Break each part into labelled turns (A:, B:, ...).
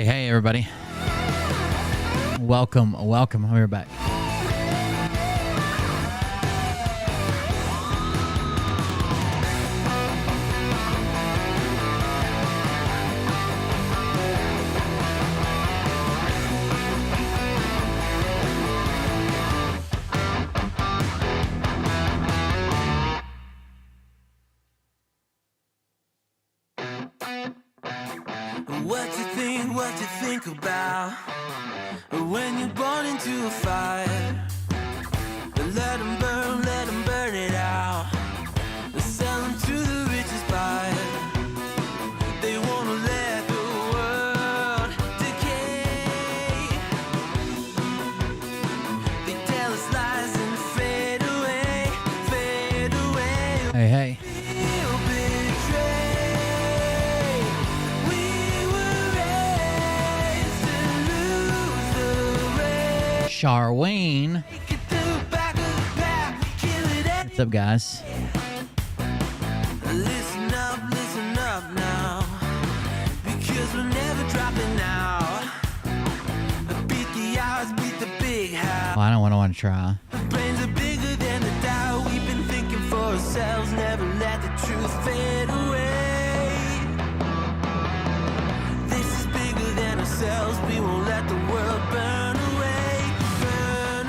A: Hey, everybody. Welcome. We're back.
B: What you think about when you're born into a fire? Let them burn it out. Sell them to the richest buyer. They wanna let the world decay. They tell us lies and fade away.
A: Hey. Charwayne. What's up, guys?
B: Listen up now, because we're never dropping out. Beat the odds, beat the big house.
A: Well, I don't want to try.
B: The brains are bigger than the doubt. We've been thinking for ourselves, never let the truth fade away. This is bigger than ourselves. We won't let the world burn away.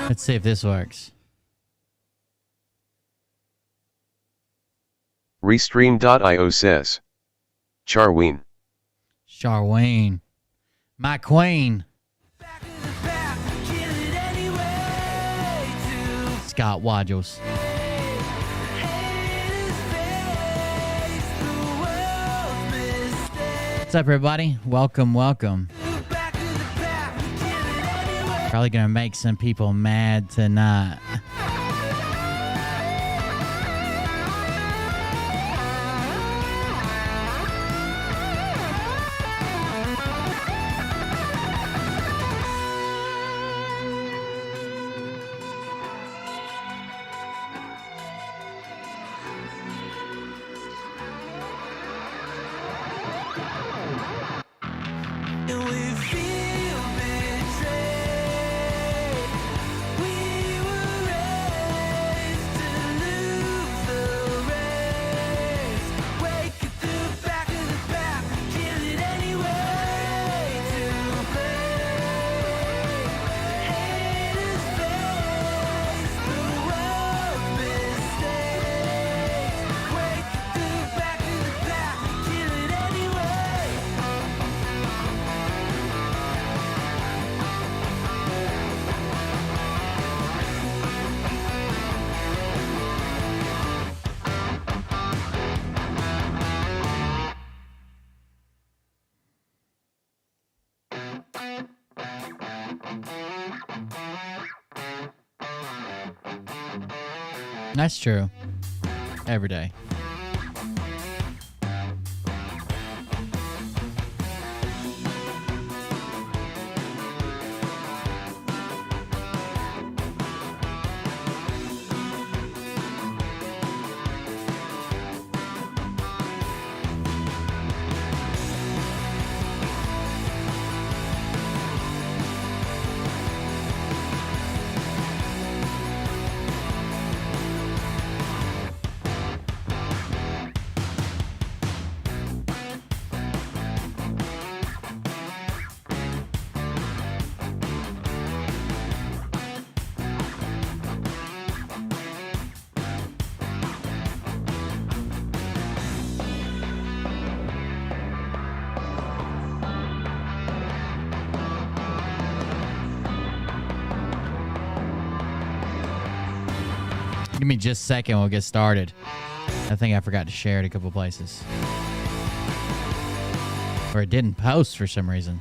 A: Let's see if this works.
C: Restream.io says, Charwayne.
A: My queen. Scott Wadgels. What's up, everybody? Welcome. Probably gonna make some people mad tonight. That's true. Every day. Give me just a second, we'll get started. I think I forgot to share it a couple places. Or it didn't post for some reason.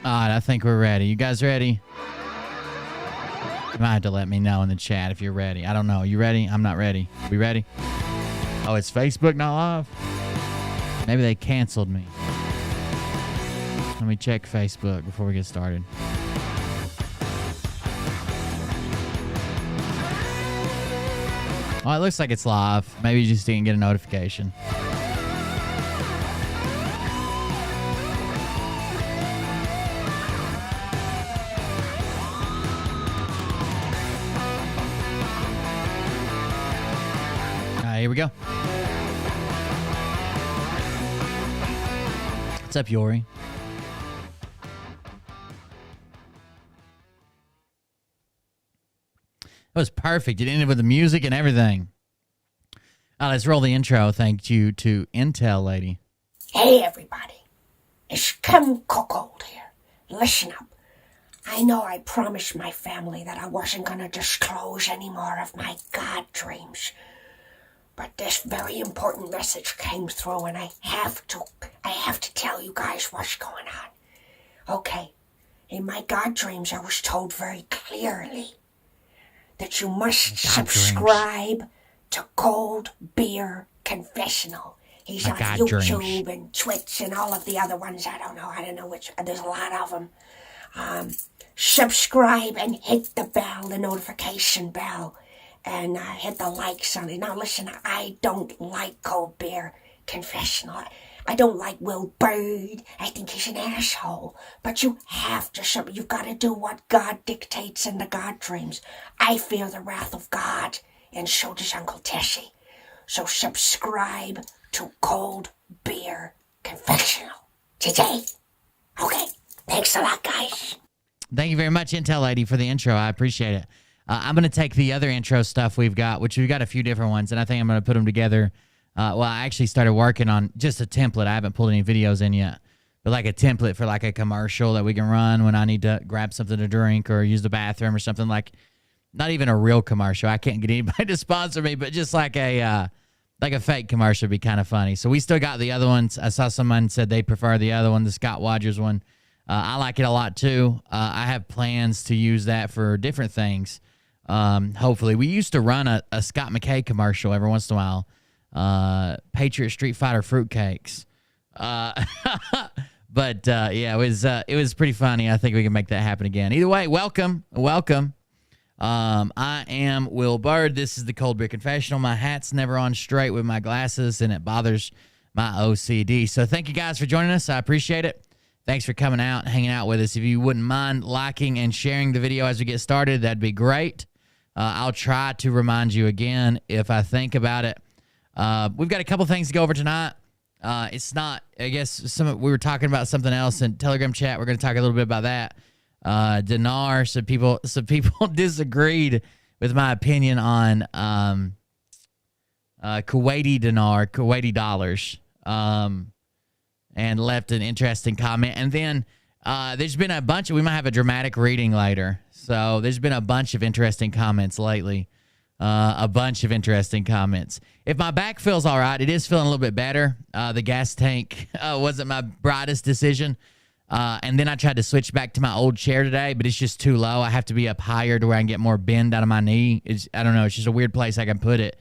A: All right, I think we're ready. You guys ready? You might have to let me know in the chat if you're ready. I don't know. You ready? I'm not ready. We ready? Oh, it's Facebook not live? Maybe they canceled me. Let me check Facebook before we get started. Oh, it looks like it's live. Maybe you just didn't get a notification. Here we go. What's up, Yori? That was perfect. It ended with the music and everything. Let's roll the intro. Thank you to Intel Lady.
D: Hey, everybody. It's Kim Cookhold here. Listen up. I know I promised my family that I wasn't going to disclose any more of my God dreams. But this very important message came through, and I have to tell you guys what's going on. Okay, in my God dreams, I was told very clearly that you must subscribe to Cold Beer Confessional. He's on YouTube and Twitch and all of the other ones. I don't know which. There's a lot of them. Subscribe and hit the bell, the notification bell. And hit the likes on it. Now listen, I don't like Cold Beer Confessional. I don't like Will Bird. I think he's an asshole. But you have to, you've got to do what God dictates in the God dreams. I fear the wrath of God, and so does Uncle Tessie. So subscribe to Cold Beer Confessional today. Okay, thanks a lot, guys.
A: Thank you very much, Intel Lady, for the intro. I appreciate it. I'm going to take the other intro stuff we've got, which we've got a few different ones, and I think I'm going to put them together. Well, I actually started working on just a template. I haven't pulled any videos in yet, but like a template for like a commercial that we can run when I need to grab something to drink or use the bathroom or something, like not even a real commercial. I can't get anybody to sponsor me, but just like a fake commercial would be kind of funny. So we still got the other ones. I saw someone said they prefer the other one, the Scott Rogers one. I like it a lot too. I have plans to use that for different things. Hopefully. We used to run a Scott McKay commercial every once in a while. Patriot Street Fighter fruitcakes. But yeah, it was pretty funny. I think we can make that happen again. Either way, welcome. I am Will Bird. This is the Cold Beer Confessional. My hat's never on straight with my glasses, and it bothers my OCD. So thank you guys for joining us. I appreciate it. Thanks for coming out and hanging out with us. If you wouldn't mind liking and sharing the video as we get started, that'd be great. I'll try to remind you again if I think about it. We've got a couple things to go over tonight. It's not, I guess, we were talking about something else in Telegram chat. We're going to talk a little bit about that. Dinar, some people disagreed with my opinion on Kuwaiti dinar, Kuwaiti dollars, and left an interesting comment. And then there's been a bunch of, we might have a dramatic reading later. So there's been a bunch of interesting comments lately. A bunch of interesting comments. If my back feels all right, it is feeling a little bit better. The gas tank wasn't my brightest decision. And then I tried to switch back to my old chair today, but it's just too low. I have to be up higher to where I can get more bend out of my knee. I don't know. It's just a weird place I can put it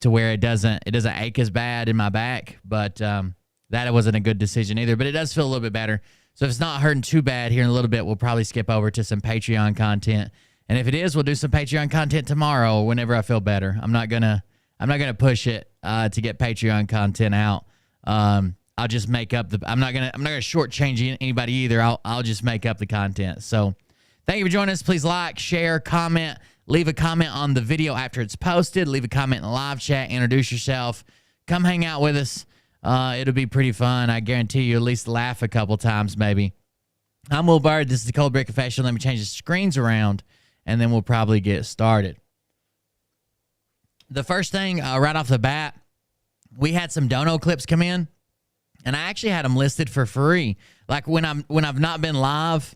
A: to where it doesn't ache as bad in my back. But that wasn't a good decision either. But it does feel a little bit better. So if it's not hurting too bad here in a little bit, we'll probably skip over to some Patreon content. And if it is, we'll do some Patreon content tomorrow or whenever I feel better. I'm not gonna push it to get Patreon content out. I'll just make up I'm not gonna shortchange anybody either. I'll just make up the content. So thank you for joining us. Please like, share, comment, leave a comment on the video after it's posted. Leave a comment in the live chat. Introduce yourself. Come hang out with us. It'll be pretty fun. I guarantee you at least laugh a couple times maybe. I'm Will Bird. This is the Cold Beer Confessional. Let me change the screens around, and then we'll probably get started. The first thing right off the bat, we had some Dono clips come in, and I actually had them listed for free. Like when I've not been live,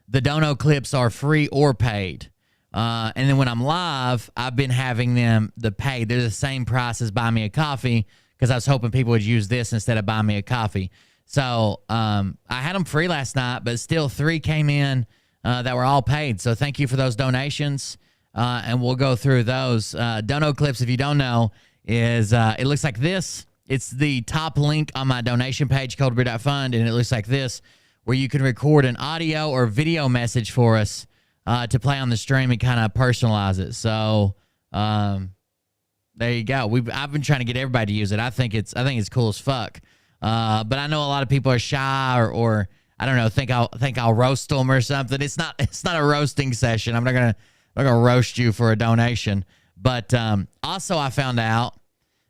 A: the Dono clips are free or paid. And then when I'm live, I've been having them the paid. They're the same price as Buy Me a Coffee because I was hoping people would use this instead of Buy Me a Coffee. So I had them free last night, but still 3 came in that were all paid. So thank you for those donations, and we'll go through those. Dono clips, if you don't know, is it looks like this. It's the top link on my donation page, coldbeer.fund, and it looks like this, where you can record an audio or video message for us to play on the stream and kind of personalize it. So there you go. I've been trying to get everybody to use it. I think it's cool as fuck. But I know a lot of people are shy or I don't know, think I'll roast them or something. It's not a roasting session. I'm not gonna roast you for a donation. But also I found out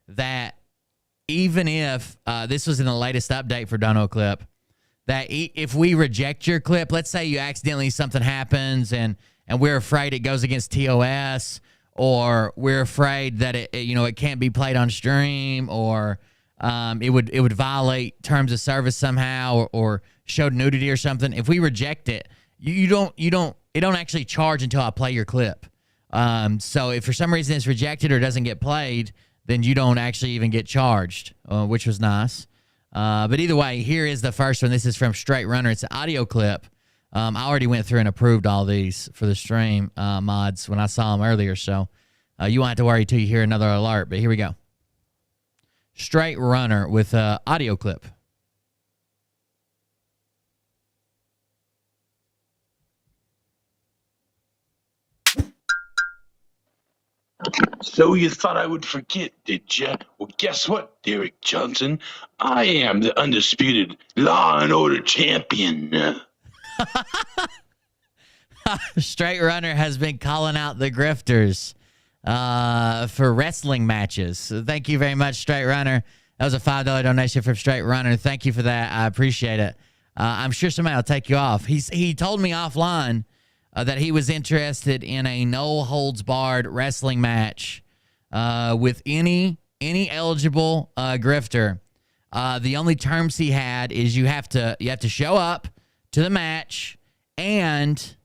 A: that even if this was in the latest update for Dono Clip, that if we reject your clip, let's say you accidentally, something happens and we're afraid it goes against TOS, or we're afraid that it can't be played on stream, or it would violate terms of service somehow, or showed nudity or something. If we reject it, it don't actually charge until I play your clip. So if for some reason it's rejected or doesn't get played, then you don't actually even get charged, which was nice. But either way, here is the first one. This is from Straight Runner. It's an audio clip. I already went through and approved all these for the stream mods when I saw them earlier, so you won't have to worry till you hear another alert. But here we go. Straight Runner with audio clip.
E: So you thought I would forget, did ya? Well, guess what, Derek Johnson? I am the undisputed Law and Order champion.
A: Straight Runner has been calling out the grifters for wrestling matches. So thank you very much, Straight Runner. That was a $5 donation from Straight Runner. Thank you for that. I appreciate it. I'm sure somebody will take you off. He told me offline that he was interested in a no-holds-barred wrestling match with any eligible grifter. The only terms he had is you have to show up to the match, and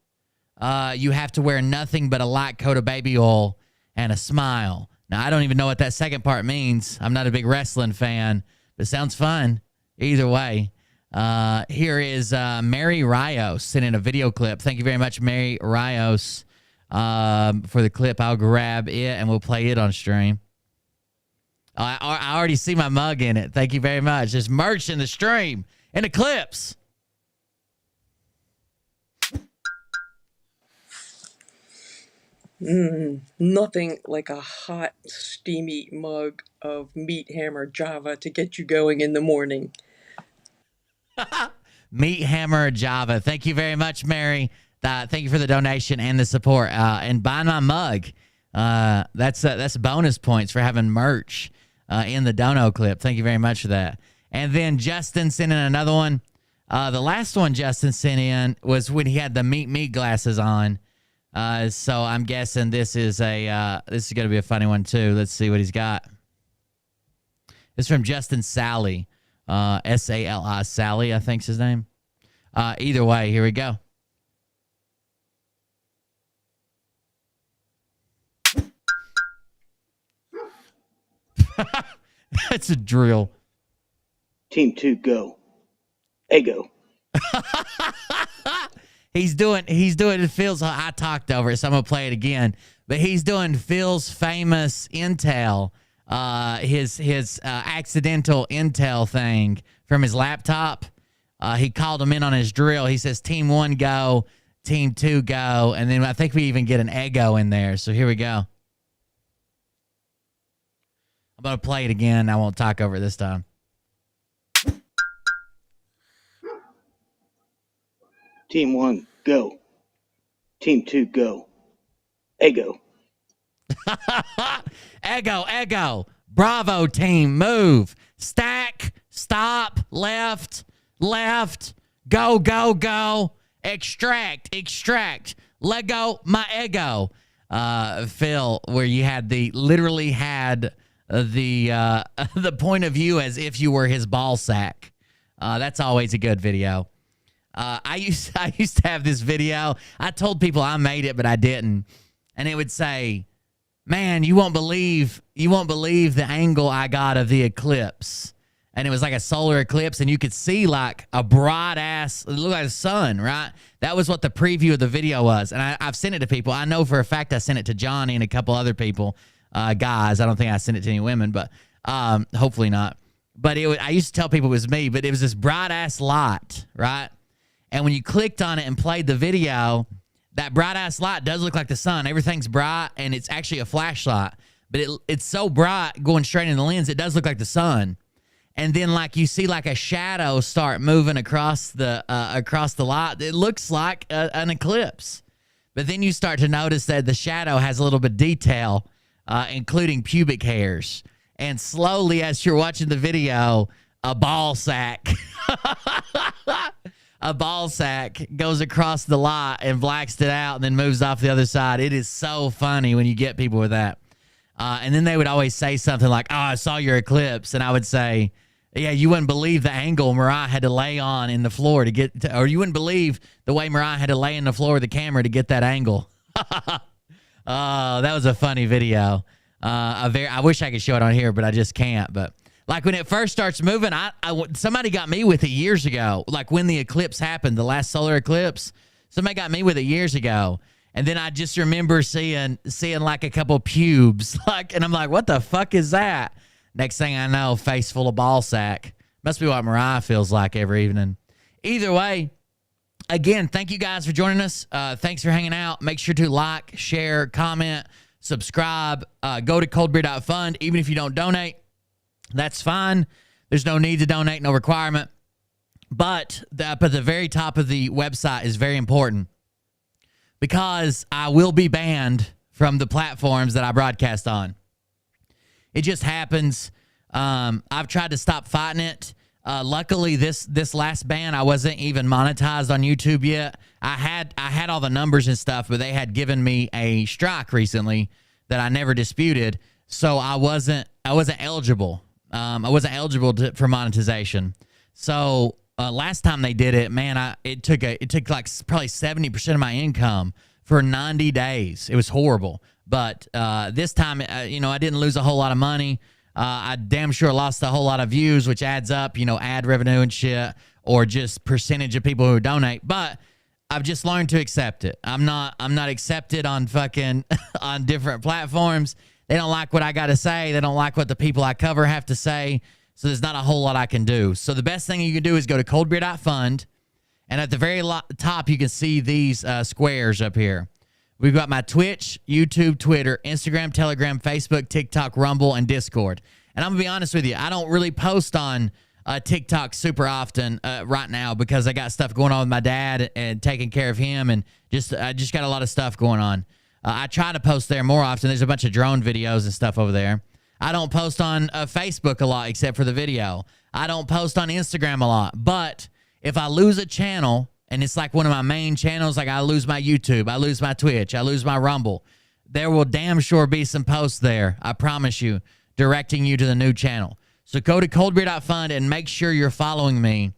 A: you have to wear nothing but a light coat of baby oil and a smile. Now, I don't even know what that second part means. I'm not a big wrestling fan, but it sounds fun either way. Here is Mary Rios sending a video clip. Thank you very much, Mary Rios, for the clip. I'll grab it and we'll play it on stream. I already see my mug in it. Thank you very much. There's merch in the stream and the clips.
F: Nothing like a hot, steamy mug of Meat Hammer Java to get you going in the morning.
A: Meat Hammer Java. Thank you very much, Mary. Thank you for the donation and the support. And buy my mug. That's bonus points for having merch in the Dono clip. Thank you very much for that. And then Justin sent in another one. The last one Justin sent in was when he had the meat glasses on. So I'm guessing this is going to be a funny one too. Let's see what he's got. It's from Justin Sally. S-A-L-I, Sally, I think's his name. Either way, here we go. That's a drill.
G: Team 2, go. Ego.
A: He's doing it. Phil's. I talked over it, so I'm gonna play it again. But he's doing Phil's famous Intel, his accidental Intel thing from his laptop. He called him in on his drill. He says, "Team 1 go, Team 2 go," and then I think we even get an ego in there. So here we go. I'm gonna play it again. I won't talk over it this time.
G: Team 1, go. Team 2, go. Ego.
A: Ego. Bravo, team. Move. Stack. Stop. Left. Go. Extract. Let go my ego. Phil, where you had literally had the point of view as if you were his ball sack. That's always a good video. I used to have this video. I told people I made it, but I didn't. And it would say, "Man, you won't believe the angle I got of the eclipse." and it was like a solar eclipse, and you could see like a bright ass, it looked like the sun, right? That was what the preview of the video was. And I've sent it to people. I know for a fact I sent it to Johnny and a couple other people, guys. I don't think I sent it to any women, but hopefully not. But I used to tell people it was me, but it was this bright ass light, right? And when you clicked on it and played the video, that bright ass light does look like the sun. Everything's bright, and it's actually a flashlight. But it's so bright going straight in the lens, it does look like the sun. And then like you see like a shadow start moving across the light. It looks like an eclipse. But then you start to notice that the shadow has a little bit of detail, including pubic hairs. And slowly, as you're watching the video, a ball sack goes across the light and blacks it out and then moves off the other side. It is so funny when you get people with that. And then they would always say something like, "Oh, I saw your eclipse." And I would say, "Yeah, you wouldn't believe the angle Mariah had to lay on in the floor to get to, or you wouldn't believe the way Mariah had to lay in the floor with the camera to get that angle." Oh, that was a funny video. I wish I could show it on here, but I just can't. But like when it first starts moving, somebody got me with it years ago. Like when the eclipse happened, the last solar eclipse, somebody got me with it years ago. And then I just remember seeing like a couple pubes, and I'm like, what the fuck is that? Next thing I know, face full of ball sack. Must be what Mariah feels like every evening. Either way, again, thank you guys for joining us. Thanks for hanging out. Make sure to like, share, comment, subscribe. Go to coldbeer.fund. Even if you don't donate, that's fine. There's no need to donate, no requirement. But up at the very top of the website is very important, because I will be banned from the platforms that I broadcast on. It just happens. I've tried to stop fighting it. Luckily, this last ban, I wasn't even monetized on YouTube yet. I had all the numbers and stuff, but they had given me a strike recently that I never disputed, so I wasn't eligible. I wasn't eligible for monetization. So last time they did it, man, it took like probably 70% of my income for 90 days. It was horrible. But this time, I didn't lose a whole lot of money. I damn sure lost a whole lot of views, which adds up, ad revenue and shit, or just percentage of people who donate. But I've just learned to accept it. I'm not accepted on fucking on different platforms. They don't like what I got to say. They don't like what the people I cover have to say. So there's not a whole lot I can do. So the best thing you can do is go to coldbeer.fund. And at the very top, you can see these squares up here. We've got my Twitch, YouTube, Twitter, Instagram, Telegram, Facebook, TikTok, Rumble, and Discord. And I'm going to be honest with you, I don't really post on TikTok super often right now, because I got stuff going on with my dad and taking care of him, and I just got a lot of stuff going on. I try to post there more often. There's a bunch of drone videos and stuff over there. I don't post on Facebook a lot except for the video. I don't post on Instagram a lot. But if I lose a channel, and it's like one of my main channels, like I lose my YouTube, I lose my Twitch, I lose my Rumble, there will damn sure be some posts there, I promise you, directing you to the new channel. So go to coldbeer.fund and make sure you're following me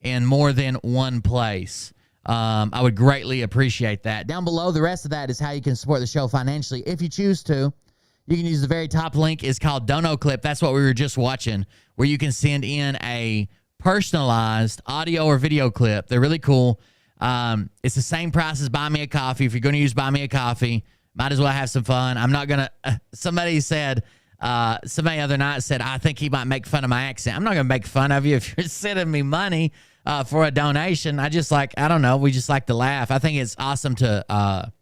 A: in more than one place. I would greatly appreciate that. Down below, the rest of that is how you can support the show financially. If you choose to, you can use the very top link. It's called Dono Clip. That's what we were just watching, where you can send in a personalized audio or video clip. They're really cool. It's the same price as Buy Me a Coffee. If you're going to use Buy Me a Coffee, might as well have some fun. I'm not going to... somebody the other night said, I think he might make fun of my accent. I'm not going to make fun of you if you're sending me money for a donation. I don't know. We just like to laugh. I think it's awesome to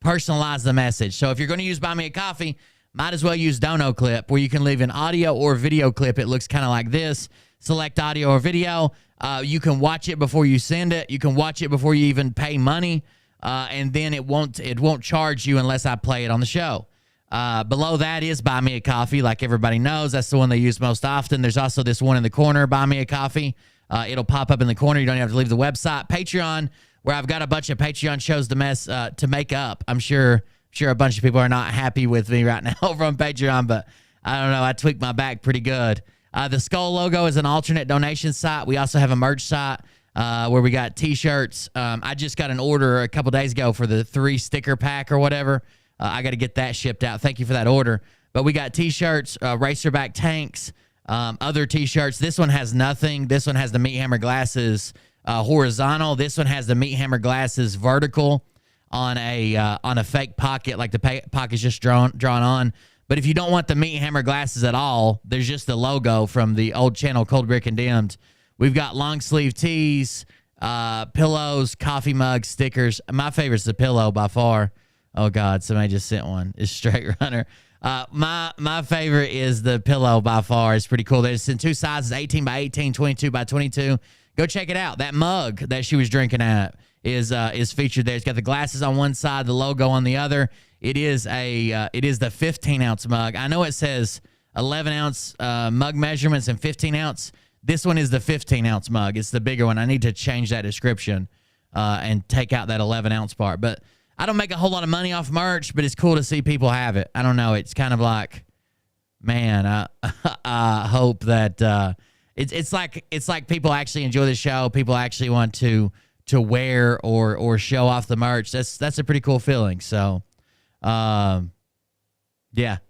A: personalize the message. So if you're going to use Buy Me a Coffee, might as well use Dono Clip, where you can leave an audio or video clip. It looks kind of like this. Select audio or video. You can watch it before you send it. You can watch it before you even pay money, and then it won't charge you unless I play it on the show. Below that is Buy Me a Coffee, like everybody knows. That's the one they use most often. There's also this one in the corner, Buy Me a Coffee. It'll pop up in the corner. You don't have to leave the website. Patreon, where I've got a bunch of Patreon shows to make up. I'm sure a bunch of people are not happy with me right now from Patreon, but I don't know. I tweaked my back pretty good. The skull logo is an alternate donation site. We also have a merch site where we got T-shirts. I just got an order a couple days ago for the 3 sticker pack or whatever. I got to get that shipped out. Thank you for that order. But we got T-shirts, racerback tanks, Other t-shirts. This one has nothing. This one has the Meat Hammer glasses horizontal. This one has the Meat Hammer glasses vertical on a fake pocket, like the pocket's just drawn on. But if you don't want the Meat Hammer glasses at all, there's just the logo from the old channel Cold Beer Condemned. We've got long sleeve tees, pillows, coffee mugs, stickers. My favorite's the pillow by far. Oh God, somebody just sent one. It's Straight Runner. My favorite is the pillow by far. It's pretty cool. It's in two sizes, 18 by 18, 22 by 22. Go check it out. That mug that she was drinking at is featured there. It's got the glasses on one side, the logo on the other. It is the 15-ounce mug. I know it says 11-ounce mug measurements and 15-ounce. This one is the 15-ounce mug. It's the bigger one. I need to change that description and take out that 11-ounce part. But I don't make a whole lot of money off merch, but it's cool to see people have it. I don't know. It's kind of like, man, I hope that it's like people actually enjoy the show. People actually want to wear or show off the merch. That's a pretty cool feeling. So, yeah,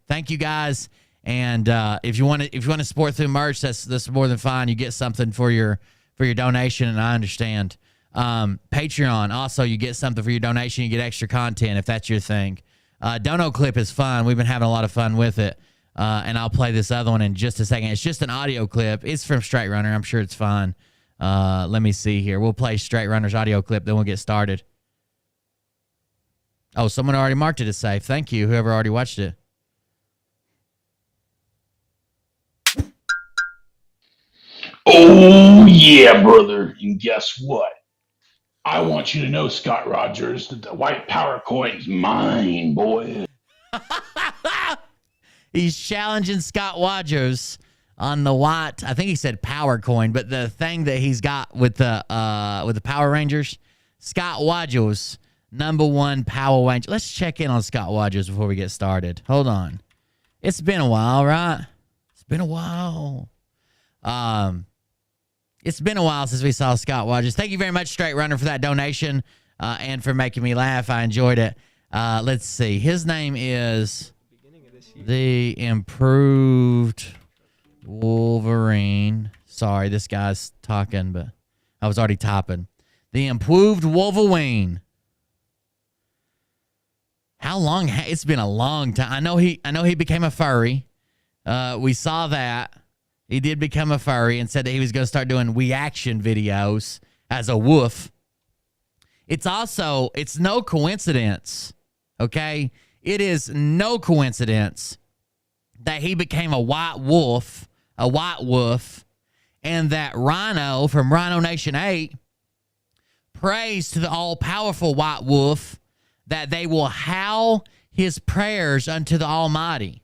A: thank you guys. And if you want to support through merch, that's more than fine. You get something for your donation, and I understand. Patreon, also, you get something for your donation. You get extra content if that's your thing. Dono clip is fun. We've been having a lot of fun with it. And I'll play this other one in just a second. It's just an audio clip. It's from Straight Runner. I'm sure it's fine. Let me see here. We'll play Straight Runner's audio clip, then we'll get started. Oh, someone already marked it as safe. Thank you, whoever already watched it.
E: Oh, yeah, brother. And guess what? I want you to know, Scott Rogers, that the white power coin's mine, boy.
A: He's challenging Scott Rogers on the white. I think he said power coin, but the thing that he's got with the Power Rangers, Scott Rogers, #1 Power Ranger. Let's check in on Scott Rogers before we get started. Hold on. It's been a while, right? It's been a while. It's been a while since we saw Scott Rogers. Thank you very much, Straight Runner, for that donation and for making me laugh. I enjoyed it. Let's see. His name is the Improved Wolverine. Sorry, this guy's talking, but I was already typing. The Improved Wolverine. How long? It's been a long time. I know he became a furry. We saw that. He did become a furry and said that he was going to start doing reaction videos as a wolf. It's no coincidence, okay? It is no coincidence that he became a white wolf, and that Rhino from Rhino Nation 8 prays to the all-powerful white wolf that they will howl his prayers unto the Almighty.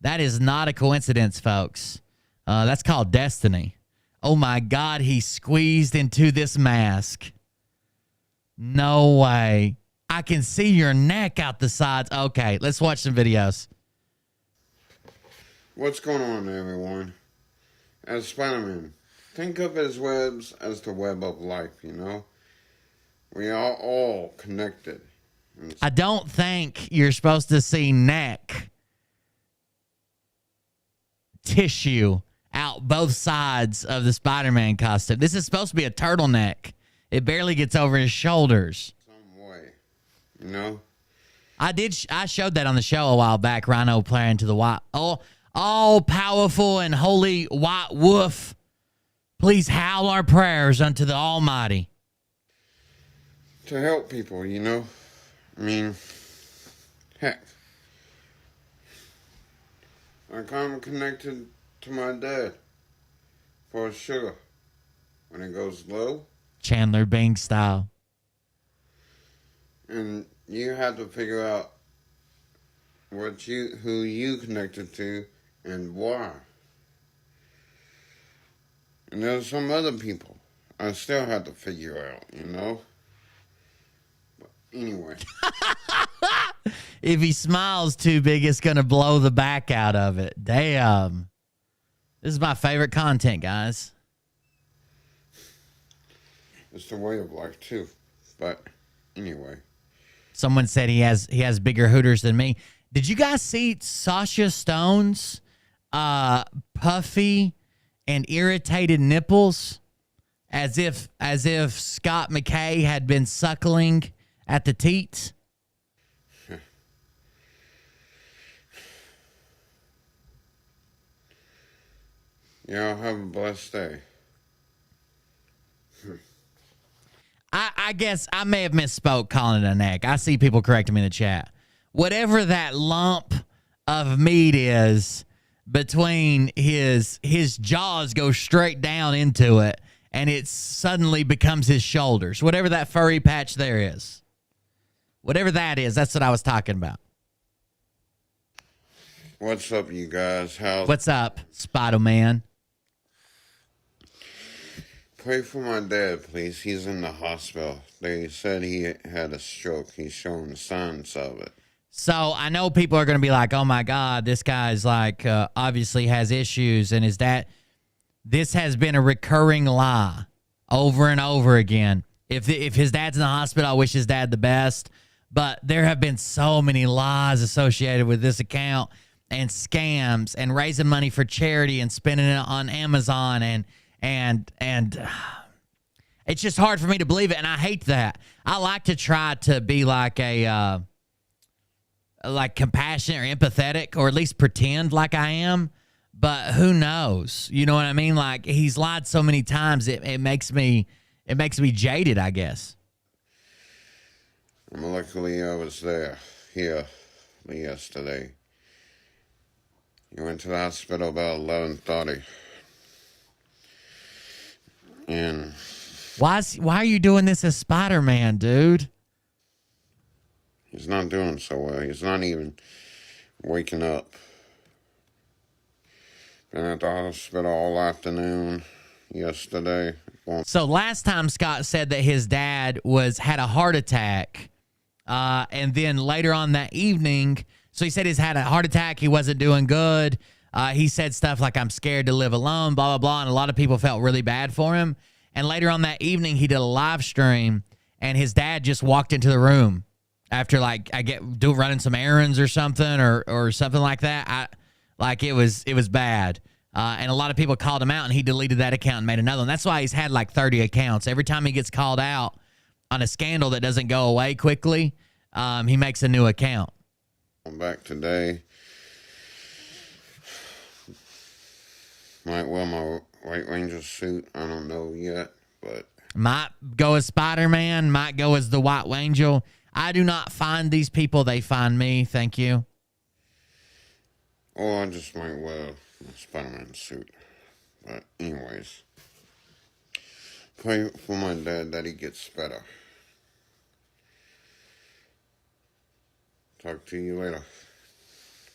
A: That is not a coincidence, folks. That's called destiny. Oh, my God, he squeezed into this mask. No way. I can see your neck out the sides. Okay, let's watch some videos.
H: What's going on, everyone? As Spider-Man, think of his webs as the web of life, you know? We are all connected.
A: I don't think you're supposed to see neck tissue out both sides of the Spider-Man costume. This is supposed to be a turtleneck. It barely gets over his shoulders.
H: Some way, you know?
A: I showed that on the show a while back. Rhino playing to the white, all powerful and holy white wolf. Please howl our prayers unto the Almighty.
H: To help people, you know? I mean, heck. I'm connected to my dad for his sugar. When it goes low.
A: Chandler Bing style.
H: And you have to figure out who you connected to and why. And there's some other people I still have to figure out, you know? But anyway.
A: If he smiles too big, it's going to blow the back out of it. Damn. This is my favorite content, guys.
H: It's the way of life, too. But anyway.
A: Someone said he has bigger hooters than me. Did you guys see Sasha Stone's puffy and irritated nipples, as if Scott McKay had been suckling at the teats.
H: Y'all have a blessed day.
A: I guess I may have misspoke calling it a neck. I see people correcting me in the chat. Whatever that lump of meat is between his jaws go straight down into it, and it suddenly becomes his shoulders. Whatever that furry patch there is. Whatever that is, that's what I was talking about.
H: What's up, you guys?
A: What's up, Spider-Man?
H: Pray for my dad, please. He's in the hospital. They said he had a stroke. He's showing signs of it.
A: So I know people are going to be like, oh, my God, this guy's like obviously has issues. And is that this has been a recurring lie over and over again. If his dad's in the hospital, I wish his dad the best. But there have been so many lies associated with this account and scams and raising money for charity and spending it on Amazon and it's just hard for me to believe it, and I hate that. I like to try to be like a like compassionate or empathetic, or at least pretend like I am, but who knows? You know what I mean? Like, he's lied so many times, it makes me jaded, I guess.
H: Luckily, I was here yesterday. You went to the hospital about 11:30. And
A: why are you doing this as Spider-Man, dude?
H: he's not doing so well. He's not even waking up. Been at the hospital all afternoon yesterday.
A: So last time Scott said that his dad had a heart attack, and then later on that evening, so he said he's had a heart attack. He wasn't doing good. He said stuff like, I'm scared to live alone, blah, blah, blah. And a lot of people felt really bad for him. And later on that evening, he did a live stream, and his dad just walked into the room after, like, running some errands or something or something like that. It was bad. And a lot of people called him out, and he deleted that account and made another one. That's why he's had like 30 accounts. Every time he gets called out on a scandal that doesn't go away quickly, he makes a new account.
H: I'm back today. Might wear my White Ranger suit. I don't know yet, but
A: might go as Spider-Man, might go as the White Angel. I do not find these people, they find me. Thank you.
H: Or I just might wear my Spider-Man suit. But anyways, pray for my dad that he gets better. Talk to you later.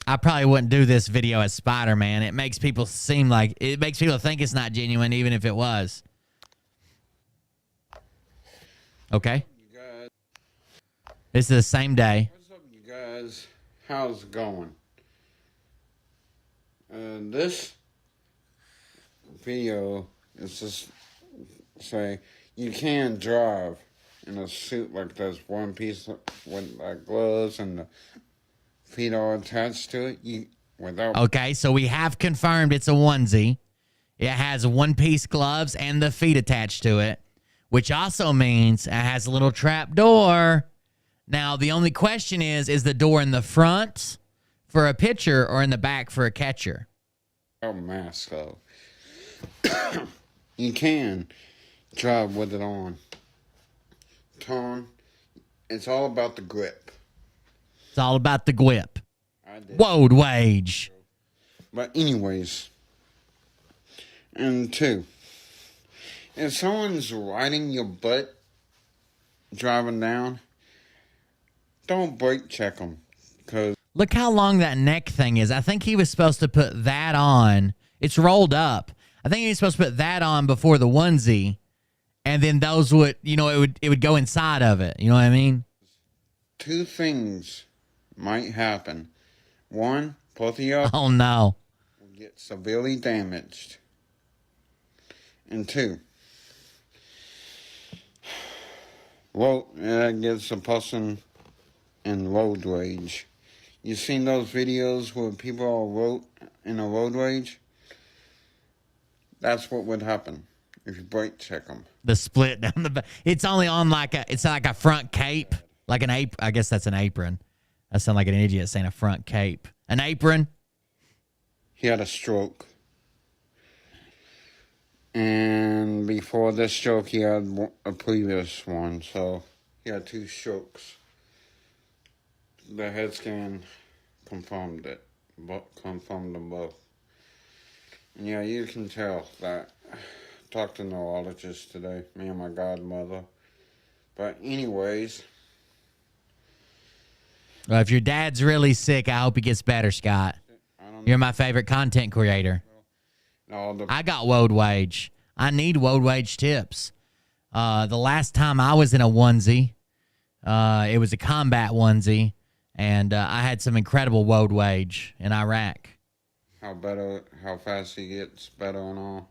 A: I probably wouldn't do this video as Spider-Man. It makes people think it's not genuine, even if it was. Okay.
H: You guys,
A: This is the same day.
H: what's up, you guys? How's it going? This video is just say you can drive in a suit like this, one piece with gloves and the feet all attached to it.
A: Okay, so we have confirmed it's a onesie. It has one-piece gloves and the feet attached to it, which also means it has a little trap door. Now, the only question is the door in the front for a pitcher or in the back for a catcher?
H: A mask, though. You can drive with it on. Tom, it's all about the grip.
A: It's all about the grip. Whoa, wage.
H: But anyways, and two, if someone's riding your butt driving down, don't brake check them. Cause
A: look how long that neck thing is. I think he was supposed to put that on. It's rolled up. I think he was supposed to put that on before the onesie, and then those would, it would go inside of it. You know what I mean?
H: two things might happen. One, both of y'all
A: Oh, no.
H: will get severely damaged. And two, that gets a person in road rage. You seen those videos where people are in a road rage? That's what would happen if you brake check them.
A: The split down the back. It's only on it's like a front cape, like an apron. I guess that's an apron. I sound like an idiot saying a front cape. An apron.
H: He had a stroke. And before this stroke, he had a previous one. So he had 2 strokes. The head scan confirmed it. Confirmed them both. And yeah, you can tell that. Talked to a neurologist today, me and my godmother. But anyways.
A: Well, if your dad's really sick, I hope he gets better, Scott. You're my favorite content creator. I got Woad Wage. I need Woad Wage tips. The last time I was in a onesie, it was a combat onesie, and I had some incredible Woad Wage in Iraq.
H: How fast he gets better and all.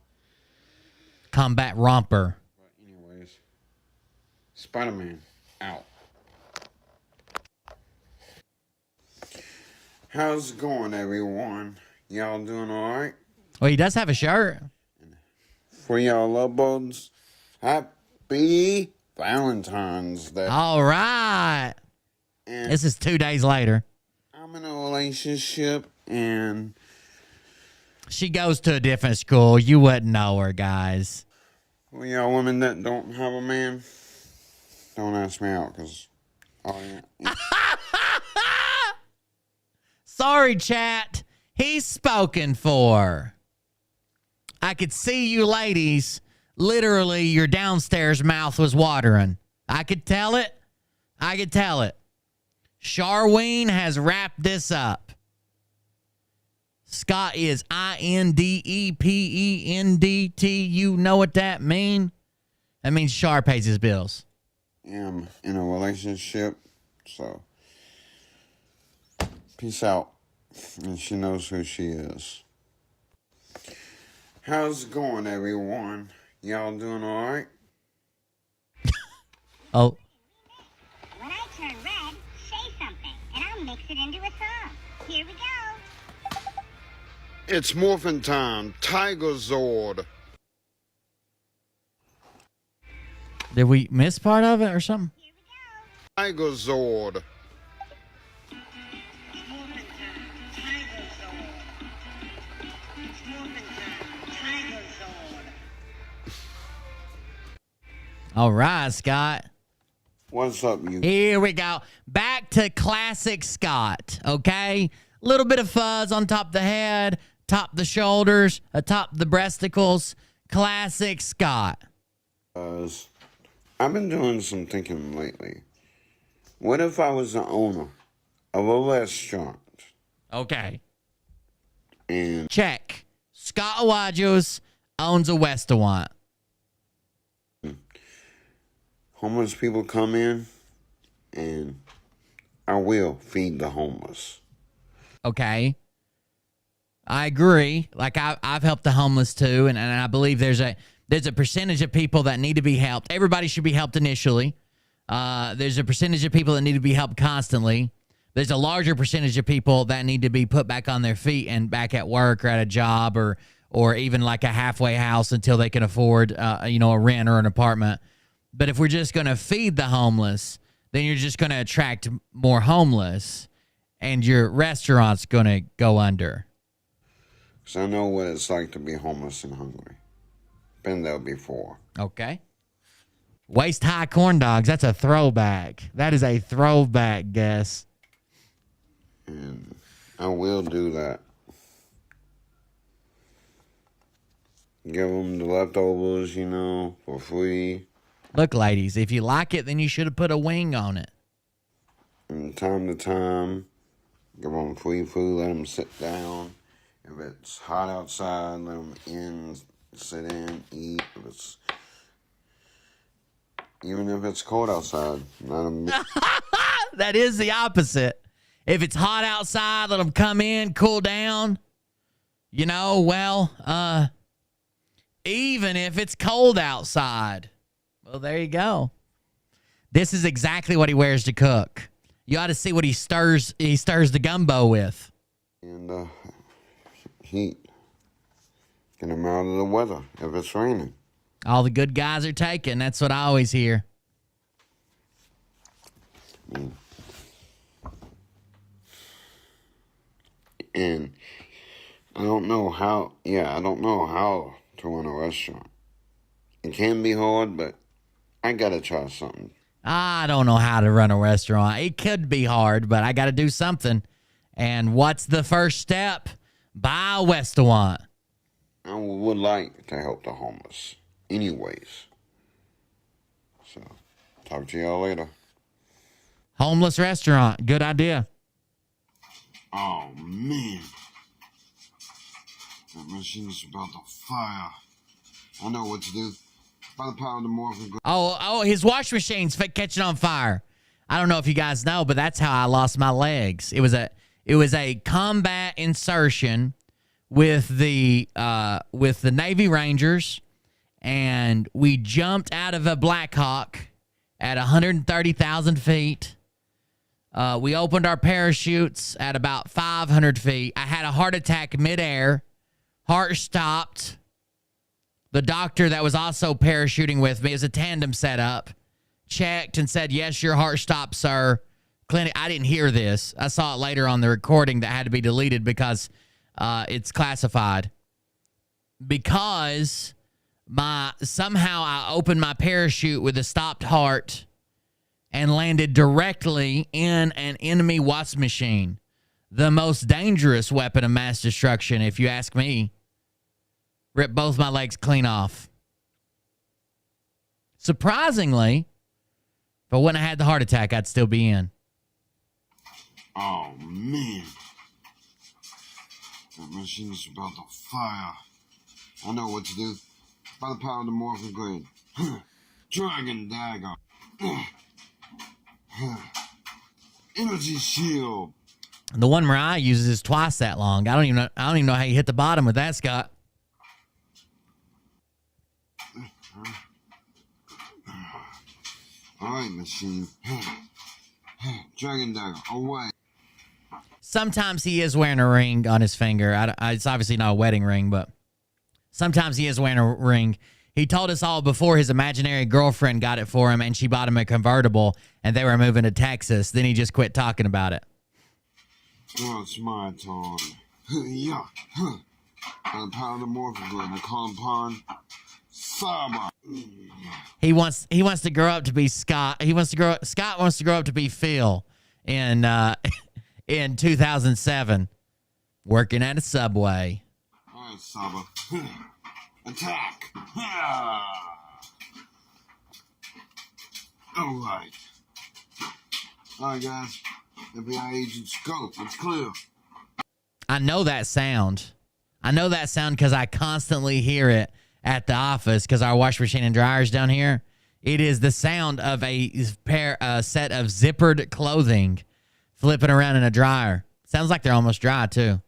A: Combat romper.
H: But anyways, Spider-Man out. How's it going, everyone? Y'all doing all right?
A: Well, he does have a shirt.
H: For y'all love bugs, happy Valentine's Day.
A: All right.
H: And
A: this is 2 days later.
H: I'm in a relationship, and
A: she goes to a different school. You wouldn't know her, guys.
H: For y'all women that don't have a man, don't ask me out, because
A: sorry, chat. He's spoken for. I could see you ladies. Literally, your downstairs mouth was watering. I could tell it. Charween has wrapped this up. Scott is INDEPENDT. You know what that means? That means Char pays his bills.
H: am in a relationship, so peace out. And she knows who she is. How's it going, everyone? Y'all doing all right?
A: Oh.
I: When I turn red, say something, and I'll mix it into a song. Here we go.
H: It's morphin' time. Tiger Zord.
A: Did we miss part of it or something?
I: Here we go.
H: Tiger Zord.
A: All right, Scott.
H: What's up, you?
A: Here we go. Back to classic Scott, okay? Little bit of fuzz on top of the head, top the shoulders, atop the breasticles. Classic Scott.
H: I've been doing some thinking lately. What if I was the owner of a restaurant?
A: Okay.
H: And
A: check. Scott Wajos owns a restaurant.
H: Homeless people come in, and I will feed the homeless.
A: Okay. I agree. Like I've helped the homeless too, and I believe there's a percentage of people that need to be helped. Everybody should be helped initially. There's a percentage of people that need to be helped constantly. There's a larger percentage of people that need to be put back on their feet and back at work or at a job or even like a halfway house until they can afford a rent or an apartment. But if we're just going to feed the homeless, then you're just going to attract more homeless, and your restaurant's going to go under.
H: Because I know what it's like to be homeless and hungry. Been there before.
A: Okay. Waist high corn dogs. That's a throwback. That is a throwback, guess.
H: And I will do that. Give them the leftovers, for free.
A: Look, ladies, if you like it, then you should have put a wing on it.
H: From time to time, give them free food, let them sit down. If it's hot outside, let them sit in, eat. Even if it's cold outside, let them...
A: That is the opposite. If it's hot outside, let them come in, cool down. Even if it's cold outside. Well, there you go. This is exactly what he wears to cook. You ought to see what he stirs the gumbo with.
H: And heat. Get him out of the weather if it's raining.
A: All the good guys are taken. That's what I always hear.
H: And I don't know how to run a restaurant. It can be hard, but I gotta try something.
A: I don't know how to run a restaurant. It could be hard, but I got to do something. And what's the first step? Buy a restaurant.
H: I would like to help the homeless anyways. So, talk to y'all later.
A: Homeless restaurant. Good idea.
H: Oh, man. That machine's about to fire. I know what to do. By the power of the morphin.
A: Oh, his wash machine's catching on fire. I don't know if you guys know, but that's how I lost my legs. It was a combat insertion with the Navy Rangers, and we jumped out of a Black Hawk at 130,000 feet. We opened our parachutes at about 500 feet. I had a heart attack midair. Heart stopped. The doctor that was also parachuting with me, it was a tandem setup, checked and said, yes, your heart stopped, sir. Clinic. I didn't hear this. I saw it later on the recording that had to be deleted because it's classified. Because somehow I opened my parachute with a stopped heart and landed directly in an enemy wasp machine. The most dangerous weapon of mass destruction, if you ask me. Ripped both my legs clean off. Surprisingly, if I wouldn't have had the heart attack, I'd still be in.
H: Oh, man. That machine's about to fire. I know what to do. By the power of the morphin grid. Dragon dagger. Energy shield.
A: The one Mariah uses is twice that long. I don't even know how you hit the bottom with that, Scott.
H: All right, machine. Dragon dagger, away.
A: Sometimes he is wearing a ring on his finger. It's obviously not a wedding ring, but sometimes he is wearing a ring. He told us all before his imaginary girlfriend got it for him, and she bought him a convertible, and they were moving to Texas. Then he just quit talking about it.
H: Oh, it's my turn. Yeah. By the power of the morphin grid, I call upon Saba.
A: He wants to grow up to be Scott. Scott wants to grow up to be Phil in 2007, working at a Subway.
H: All right, Saba. Attack. All right. All right, guys. FBI agents, go. It's clear.
A: I know that sound. Because I constantly hear it at the office because our wash machine and dryer's down here. It is the sound of a set of zippered clothing flipping around in a dryer. Sounds like they're almost dry, too.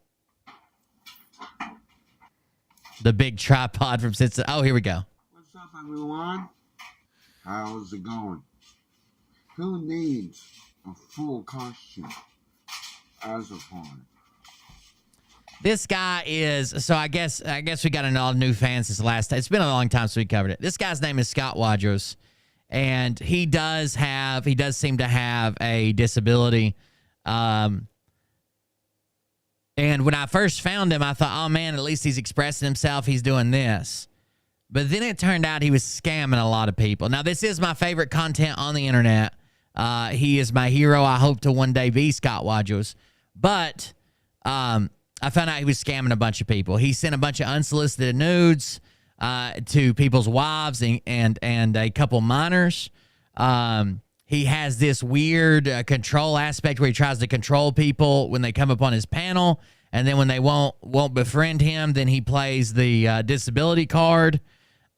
A: The big tripod from Cincinnati. Oh, here we go.
H: What's up, everyone? How's it going? Who needs a full costume as a party?
A: This guy is, so I guess we got a lot of new fans since the last time. It's been a long time since we covered it. This guy's name is Scott Wadros, and he does seem to have a disability. And when I first found him, I thought, oh man, at least he's expressing himself. He's doing this. But then it turned out he was scamming a lot of people. Now, this is my favorite content on the internet. He is my hero. I hope to one day be Scott Wadros. But I found out he was scamming a bunch of people. He sent a bunch of unsolicited nudes to people's wives and a couple minors. He has this weird control aspect where he tries to control people when they come up on his panel, and then when they won't befriend him, then he plays the disability card.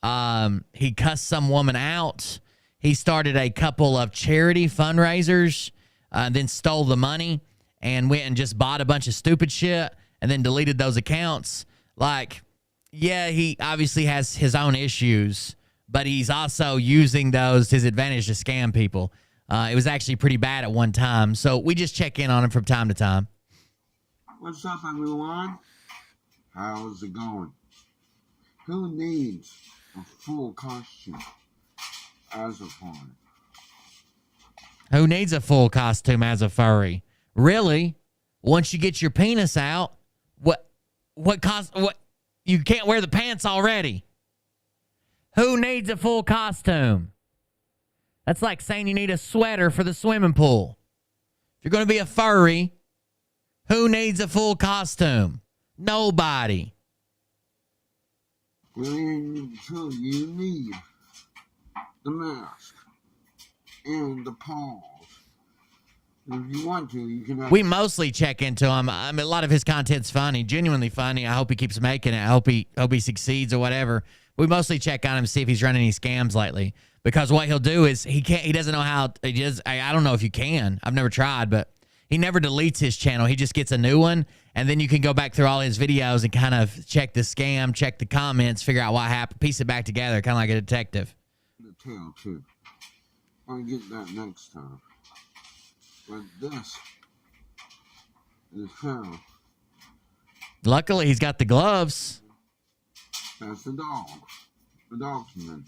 A: He cussed some woman out. He started a couple of charity fundraisers, then stole the money and went and just bought a bunch of stupid shit and then deleted those accounts. Like, yeah, he obviously has his own issues, but he's also using those to his advantage to scam people. It was actually pretty bad at one time. So we just check in on him from time to time.
H: What's up, everyone? How's it going? Who needs a full costume as a furry?
A: Who needs a full costume as a furry? Really? Once you get your penis out, what you can't wear the pants already. Who needs a full costume? That's like saying you need a sweater for the swimming pool. If you're going to be a furry, who needs a full costume? Nobody.
H: Well, you need the mask and the paws. If you want to, you can have...
A: We mostly check into him. I mean, a lot of his content's funny, genuinely funny. I hope he keeps making it. I hope he succeeds or whatever. We mostly check on him, see if he's running any scams lately. Because what he'll do is he doesn't know how. I don't know if you can. I've never tried, but he never deletes his channel. He just gets a new one, and then you can go back through all his videos and kind of check the scam, check the comments, figure out what happened, piece it back together, kind of like a detective.
H: The tail, too. I'll get that next time. But this is how.
A: Luckily, he's got the gloves.
H: That's the dog. The dog's man.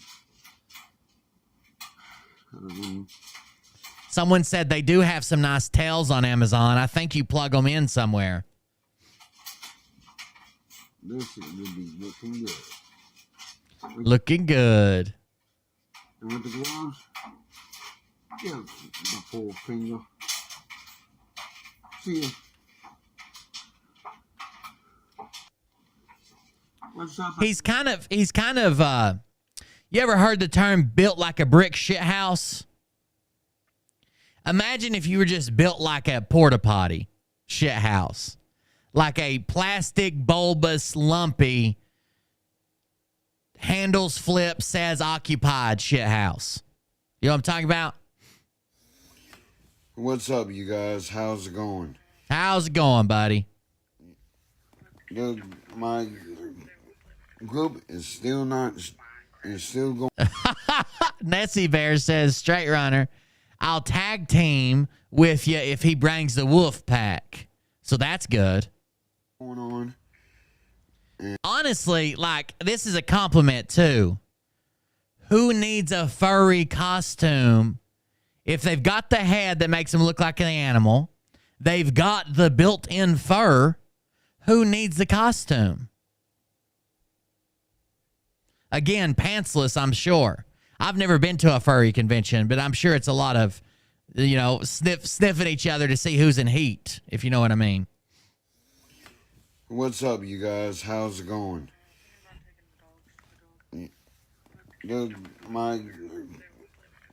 A: Someone said they do have some nice tails on Amazon. I think you plug them in somewhere.
H: This is going to be looking good.
A: Looking good.
H: And with the gloves, give the full finger. See ya. What's up?
A: He's kind of, you ever heard the term built like a brick shit house? Imagine if you were just built like a porta potty shit house. Like a plastic, bulbous, lumpy, handles flip, says occupied shit house. You know what I'm talking about?
H: What's up, you guys? How's it going?
A: How's it going, buddy?
H: My group is still going.
A: Nessie Bear says, straight runner, I'll tag team with you if he brings the wolf pack. So that's good.
H: Going on.
A: Honestly, like, this is a compliment, too. Who needs a furry costume if they've got the head that makes them look like an animal? They've got the built-in fur. Who needs the costume? Again, pantsless, I'm sure. I've never been to a furry convention, but I'm sure it's a lot of, sniffing each other to see who's in heat, if you know what I mean.
H: What's up, you guys? How's it going? My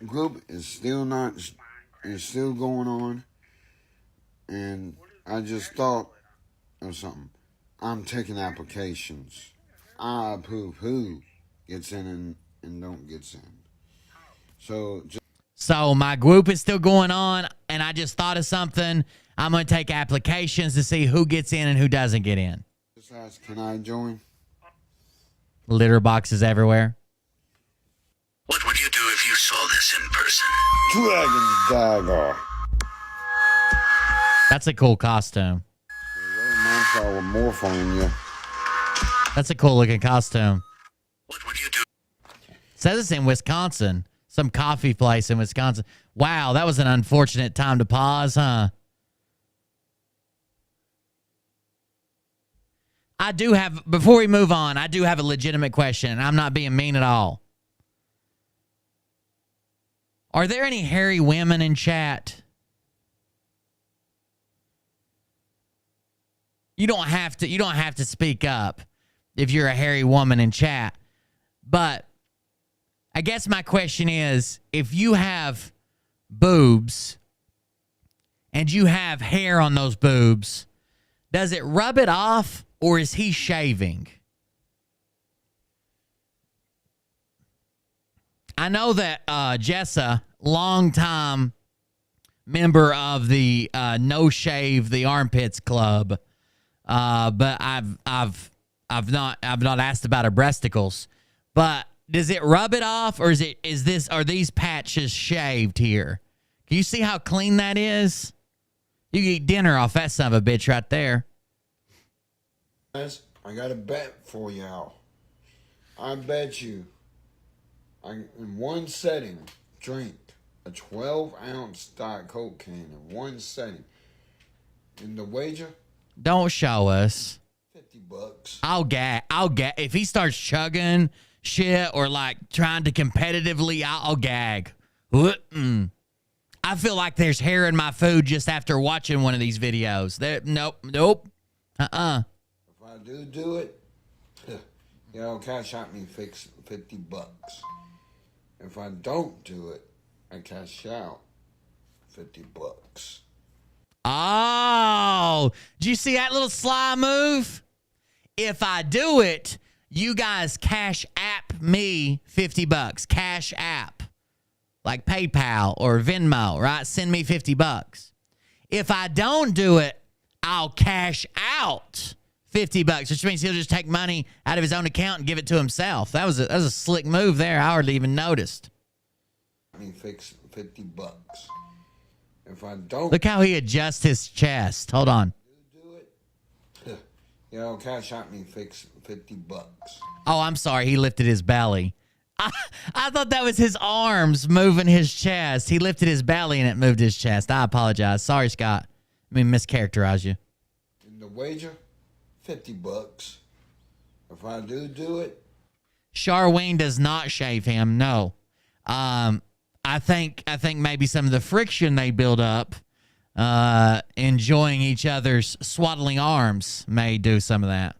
H: group is still going on, and I just thought of something. I'm taking applications. I approve who gets in and don't get in.
A: So my group is still going on, and I just thought of something. I'm going to take applications to see who gets in and who doesn't get in.
H: Just ask, can I join?
A: Litter boxes everywhere.
J: What would you do if you saw this in person?
H: Dragon Dagger.
A: That's a cool costume.
H: With more fun, yeah.
A: That's a cool looking costume.
J: What would you do?
A: Says it's in Wisconsin. Some coffee place in Wisconsin. Wow, that was an unfortunate time to pause, huh? Before we move on, I do have a legitimate question. I'm not being mean at all. Are there any hairy women in chat? You don't have to speak up if you're a hairy woman in chat. But I guess my question is, if you have boobs and you have hair on those boobs, does it rub it off or is he shaving? I know that Jessa, longtime member of the No Shave the Armpits Club, but I've not asked about her breasticles. But does it rub it off, or are these patches shaved here? Can you see how clean that is? You can eat dinner off that son of a bitch right there.
H: Guys, I got a bet for y'all. I bet you, in one setting, drink a 12-ounce Diet Coke can in one setting. In the wager,
A: Don't show us.
H: $50.
A: I'll gag. If he starts chugging shit or like trying to competitively, I'll gag. I feel like there's hair in my food just after watching one of these videos. Nope.
H: If I do it, y'all cash out me $50. If I don't do it, I cash out $50.
A: Oh, did you see that little sly move? If I do it, you guys cash app me $50. Cash app. Like PayPal or Venmo, right? Send me $50. If I don't do it, I'll cash out $50, which means he'll just take money out of his own account and give it to himself. That was a slick move there. I hardly even noticed.
H: I mean, fix $50. If I don't
A: Look how he adjusts his chest. Hold on.
H: do it, y'all cash out me $50.
A: Oh, I'm sorry. He lifted his belly. I thought that was his arms moving his chest. He lifted his belly and it moved his chest. I apologize. Sorry, Scott. I mean, mischaracterize you.
H: In the wager, $50. If I do it,
A: Charween does not shave him. No. I think maybe some of the friction they build up, enjoying each other's swaddling arms, may do some of that.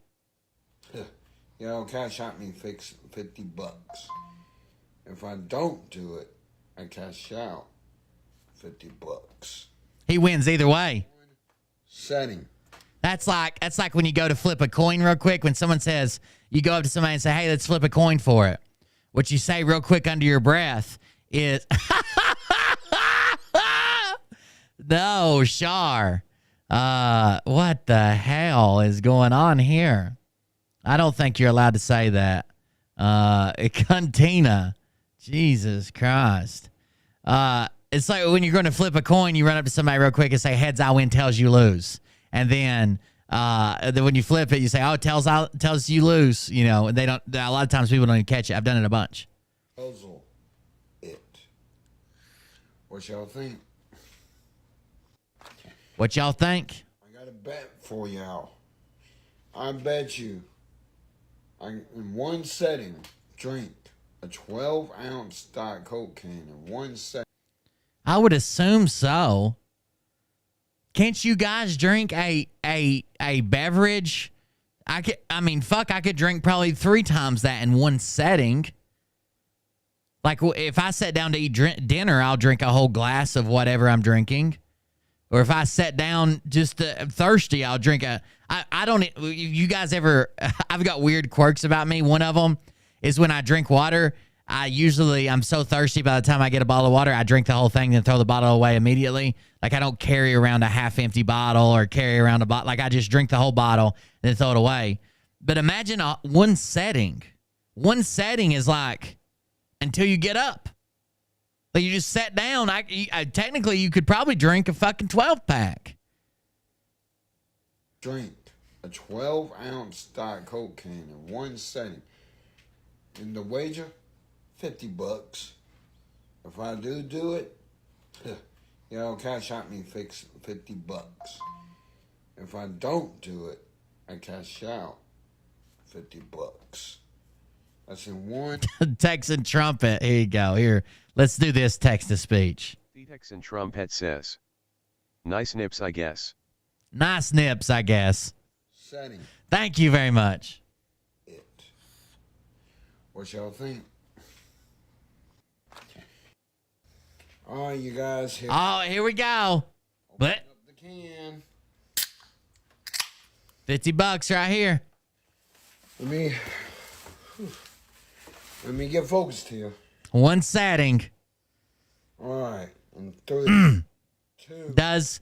H: y'all cash out me $50. If I don't do it, I cash out $50.
A: He wins either way.
H: Setting.
A: That's like when you go to flip a coin real quick. When someone says, you go up to somebody and say, hey, let's flip a coin for it. What you say real quick under your breath is, no, Char. What the hell is going on here? I don't think you're allowed to say that. Cantina. Jesus Christ. It's like when you're going to flip a coin, you run up to somebody real quick and say, heads I win, tails you lose. And then when you flip it, you say, oh, tails you lose. You know, and they don't, a lot of times people don't even catch it. I've done it a bunch.
H: Puzzle it. What y'all think?
A: What y'all think?
H: I got a bet for y'all. I bet you, in one setting, drink a 12-ounce Diet Coke can in one setting.
A: I would assume so. Can't you guys drink a beverage? I could drink probably 3 times that in one setting. Like if I sat down to eat dinner, I'll drink a whole glass of whatever I'm drinking. Or if I sat down just thirsty, I'll drink I don't, you guys ever, I've got weird quirks about me. One of them is when I drink water, I'm so thirsty by the time I get a bottle of water, I drink the whole thing and throw the bottle away immediately. Like I don't carry around a half-empty bottle or carry around a bottle. Like I just drink the whole bottle and then throw it away. But imagine one setting. One setting is like until you get up. Like you just sat down. Technically, you could probably drink a fucking 12-pack.
H: Drink a 12-ounce Diet Coke can in one setting. In the wager, $50. If I do it, y'all cash out me $50. If I don't do it, I cash out $50. That's in one.
A: Texan trumpet. Here you go. Here, let's do this text-to-speech.
C: The Texan trumpet says, nice nips, I guess.
A: Nice nips, I guess.
H: Setting.
A: Thank you very much.
H: It. What y'all think? All right, you guys.
A: Here we go. But
H: Up the can.
A: $50 right here.
H: Let me get focused here.
A: One setting.
H: All right. And 3, 2.
A: Does.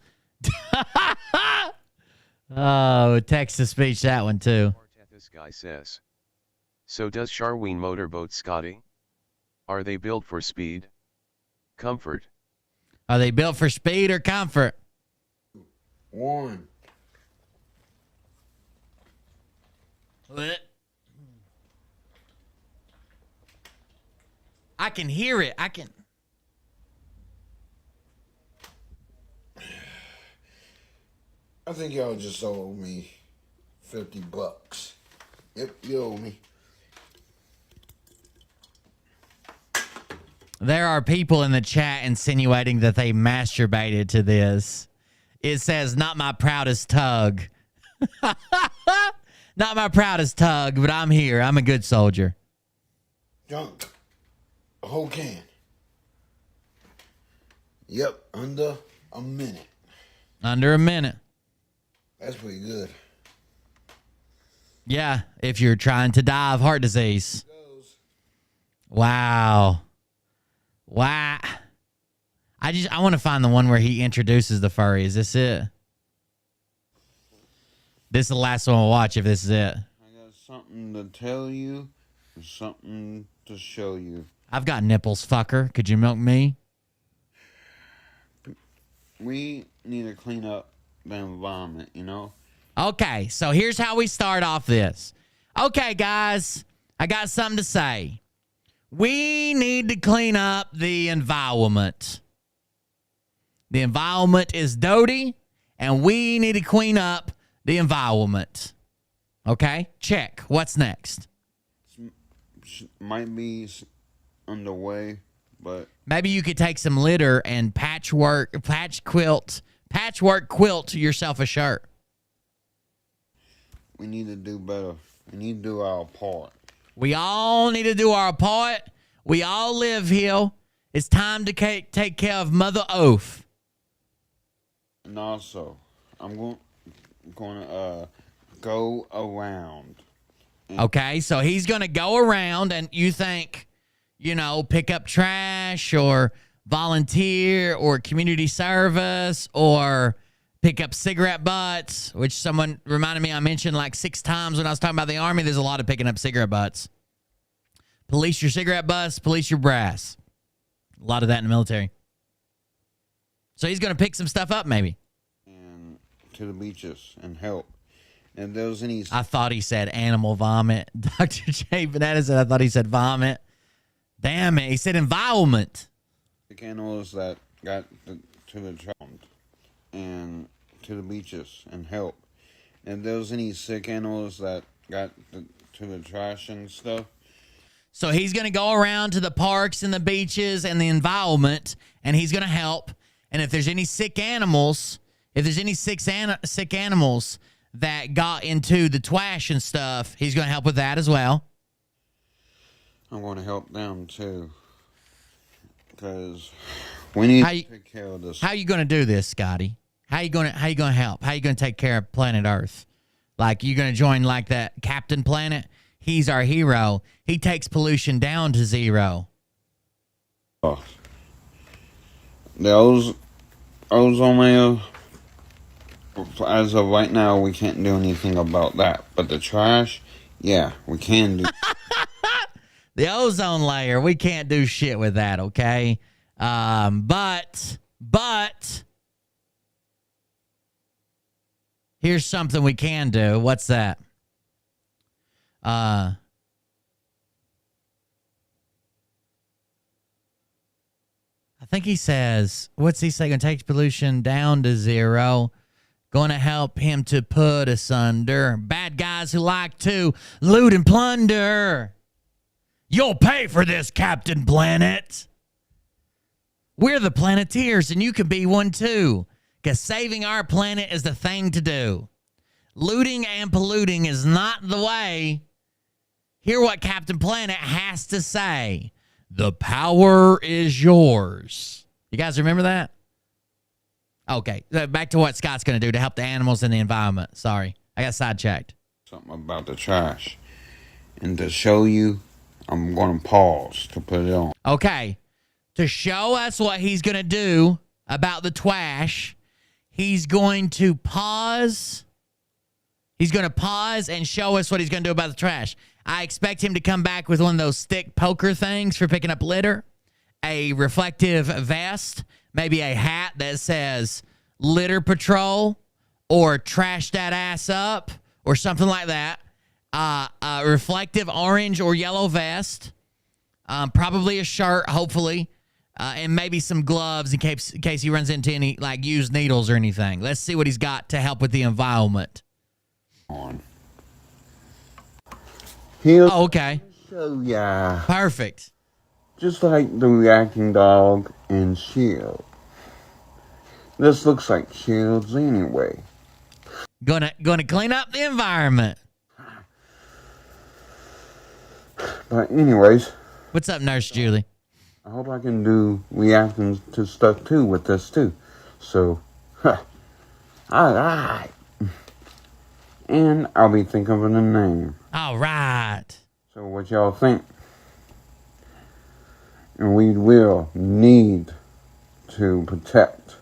A: Oh, text-to-speech that one too.
C: This guy says, so does Charween motorboat, Scotty? Are they built for speed? Comfort?
A: Are they built for speed or comfort?
H: One.
A: I can hear it.
H: I think y'all just owe me $50. Yep, you owe me.
A: There are people in the chat insinuating that they masturbated to this. It says, not my proudest tug. Not my proudest tug, but I'm here. I'm a good soldier.
H: Junk. A whole can. Yep, under a minute.
A: Under a minute.
H: That's pretty good.
A: Yeah, if you're trying to die of heart disease. Wow. Wow. I want to find the one where he introduces the furry. Is this it? This is the last one we'll watch if this is it.
H: I got something to tell you and something to show you.
A: I've got nipples, fucker. Could you milk me?
H: We need to clean up the environment, you know?
A: Okay, so here's how we start off this. Okay, guys, I got something to say. We need to clean up the environment. The environment is dirty, and we need to clean up the environment. Okay, check. What's next?
H: Might be underway, but
A: maybe you could take some litter and patchwork quilt yourself a shirt.
H: we need to do better. We need to do our part.
A: We all need to do our part. We all live here. It's time to take care of Mother Oath.
H: And also, I'm going to go around.
A: Okay, so he's going to go around, and you think, pick up trash or volunteer or community service or pick up cigarette butts, which someone reminded me I mentioned like 6 times when I was talking about the Army. There's a lot of picking up cigarette butts. Police your cigarette butts, police your brass. A lot of that in the military. So he's going to pick some stuff up maybe.
H: And to the beaches and help. And there's any...
A: I thought he said animal vomit. Dr. J. Banana said I thought he said vomit. Damn it. He said environment.
H: The animals that got to the ground and to the beaches and help. And there's any sick animals that got to the trash and stuff.
A: So he's going to go around to the parks and the beaches and the environment, and he's going to help. And if there's any sick animals, sick animals that got into the trash and stuff, he's going to help with that as well.
H: I'm going to help them too, because we need to take care of this.
A: How are you going to do this, Scotty? How you going to help? How you going to take care of planet Earth? Like, you going to join like that Captain Planet? He's our hero. He takes pollution down to 0.
H: Oh. The ozone layer, as of right now, we can't do anything about that. But the trash, yeah, we can do.
A: The ozone layer, we can't do shit with that, okay? But here's something we can do. What's that? I think he says, what's he say? Going to take pollution down to 0. Going to help him to put asunder bad guys who like to loot and plunder. You'll pay for this, Captain Planet. We're the Planeteers, and you can be one too, because saving our planet is the thing to do. Looting and polluting is not the way. Hear what Captain Planet has to say. The power is yours. You guys remember that? Okay, back to what Scott's going to do to help the animals and the environment. Sorry, I got sidetracked.
H: Something about the trash. And to show you, I'm going to pause to put it on.
A: Okay, to show us what he's going to do about the trash, he's going to pause. He's going to pause and show us what he's going to do about the trash. I expect him to come back with one of those stick poker things for picking up litter. a reflective vest, maybe a hat that says litter patrol or trash that ass up or something like that. A reflective orange or yellow vest, probably a shirt, hopefully, and maybe some gloves in case he runs into any like used needles or anything. Let's see what he's got to help with the environment.
H: He'll
A: okay.
H: show ya.
A: Perfect.
H: Just like the reacting dog and Shield. This looks like Shield's anyway.
A: Gonna clean up the environment.
H: But anyways.
A: What's up, Nurse Julie?
H: I hope I can do reactions to stuff too with this too. So, alright. And I'll be thinking of a name.
A: Alright.
H: So what y'all think? And we will need to protect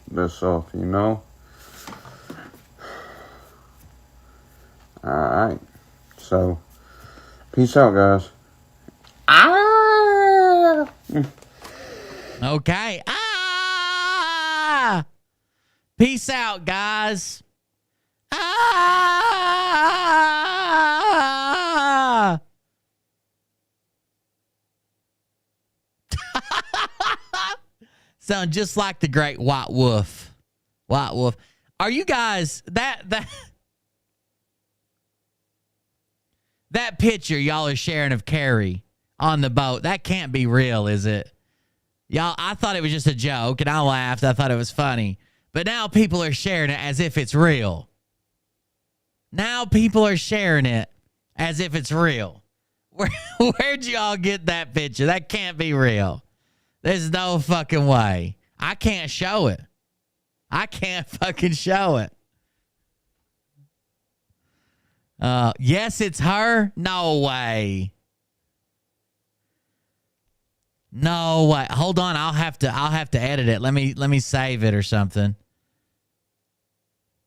H: this earth, you know? Alright. So, peace out, guys. Ah!
A: Okay. Ah! Peace out, guys. Ah! Sound just like the great White Wolf. White Wolf. Are you guys that picture y'all are sharing of Carrie on the boat? That can't be real, is it? Y'all, I thought it was just a joke and I laughed. I thought it was funny. But now people are sharing it as if it's real. Now people are sharing it as if it's real. Where'd y'all get that picture? That can't be real. There's no fucking way. I can't show it. I can't fucking show it. Yes, it's her. No way. No way. Hold on. I'll have to edit it. Let me save it or something.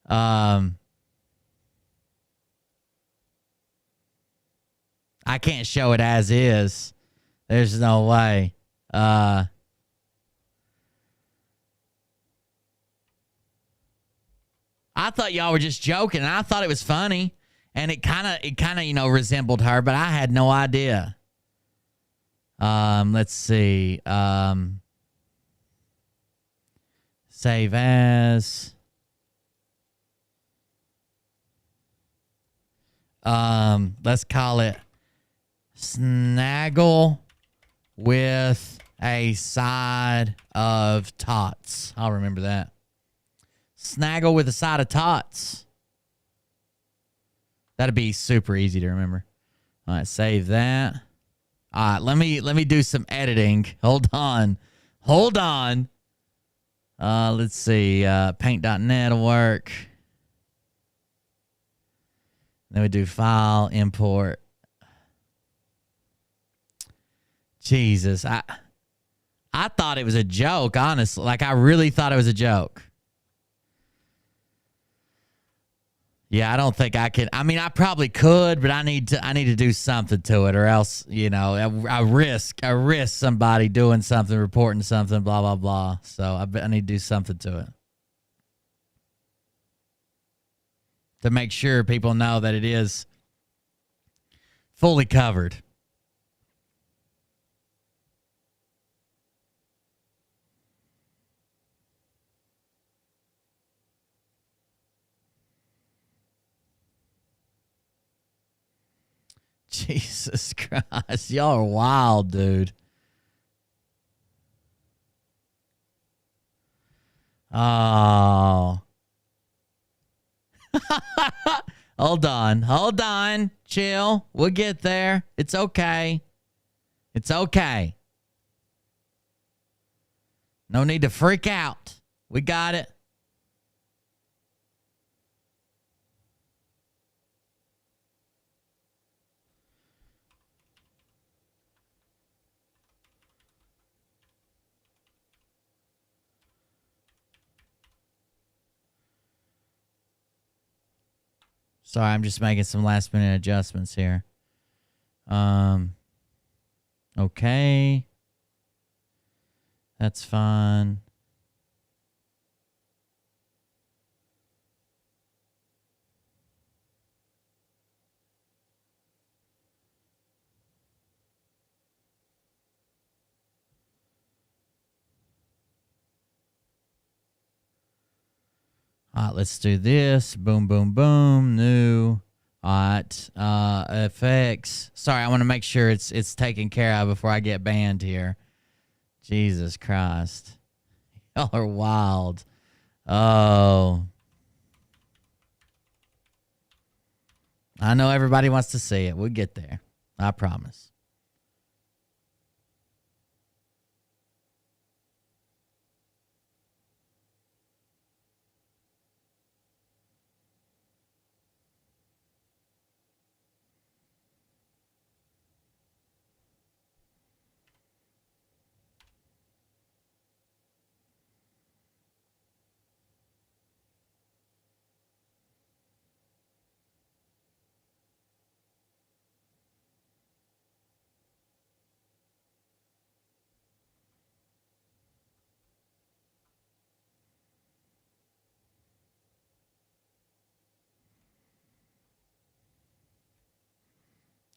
A: I can't show it as is. There's no way. I thought y'all were just joking, and I thought it was funny, and it kind of resembled her, but I had no idea. Let's see. Save as. Let's call it Snaggle with a side of tots. I'll remember that. Snaggle with a side of tots. That'd be super easy to remember. All right, save that. All right, let me do some editing. Hold on. Let's see. Paint.net will work. Then we do file, import. Jesus, I thought it was a joke, honestly. Like, I really thought it was a joke. Yeah, I don't think I can. I mean, I probably could, but I need to do something to it, or else, I risk somebody doing something, reporting something, blah blah blah. So I need to do something to it to make sure people know that it is fully covered. Jesus Christ. Y'all are wild, dude. Oh. Hold on. Chill. We'll get there. It's okay. No need to freak out. We got it. Sorry, I'm just making some last minute adjustments here. Okay. That's fine. All right, let's do this. Boom, boom, boom. New. All right. FX. Sorry, I want to make sure it's taken care of before I get banned here. Jesus Christ. Y'all are wild. Oh. I know everybody wants to see it. We'll get there. I promise.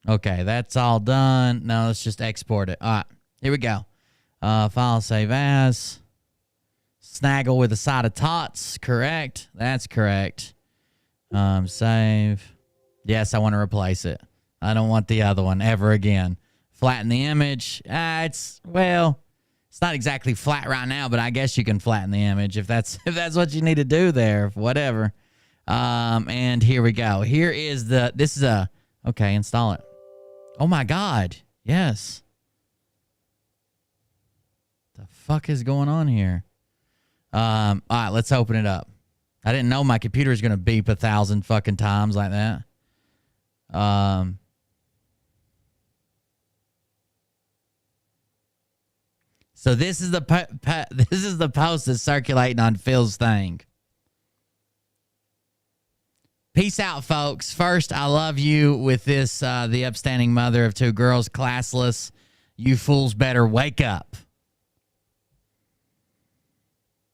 A: Okay, that's all done. Now let's just export it. All right, here we go. File save as. Snaggle with a side of tots. Correct. That's correct. Save. Yes, I want to replace it. I don't want the other one ever again. Flatten the image. It's not exactly flat right now, but I guess you can flatten the image if that's what you need to do there. Whatever. And here we go. Okay, install it. Oh my God. Yes. The fuck is going on here? All right, let's open it up. I didn't know my computer was going to beep 1,000 fucking times like that. So this is the post that's circulating on Phil's thing. Peace out, folks. First, I love you with this, the upstanding mother of two girls, classless. You fools better wake up.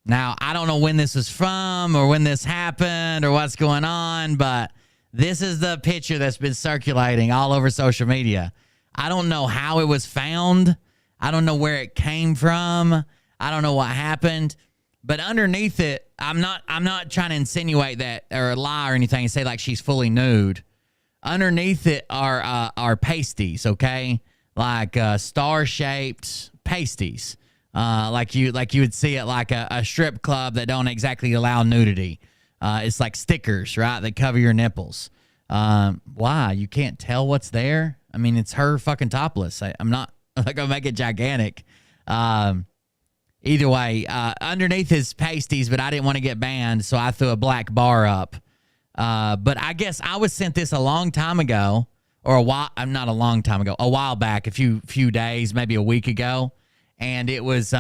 A: Now, I don't know when this was from or when this happened or what's going on, but this is the picture that's been circulating all over social media. I don't know how it was found. I don't know where it came from. I don't know what happened. But underneath it, I'm not trying to insinuate that or lie or anything and say like she's fully nude. Underneath it are pasties, okay? Like star-shaped pasties. Like you would see at like a strip club that don't exactly allow nudity. It's like stickers, right? That cover your nipples. Why? You can't tell what's there? I mean, it's her fucking topless. I'm not gonna make it gigantic. Either way, underneath is pasties, but I didn't want to get banned, so I threw a black bar up. But I guess I was sent this a long time ago, or not a long time ago, a while back, a few days, maybe a week ago, and it had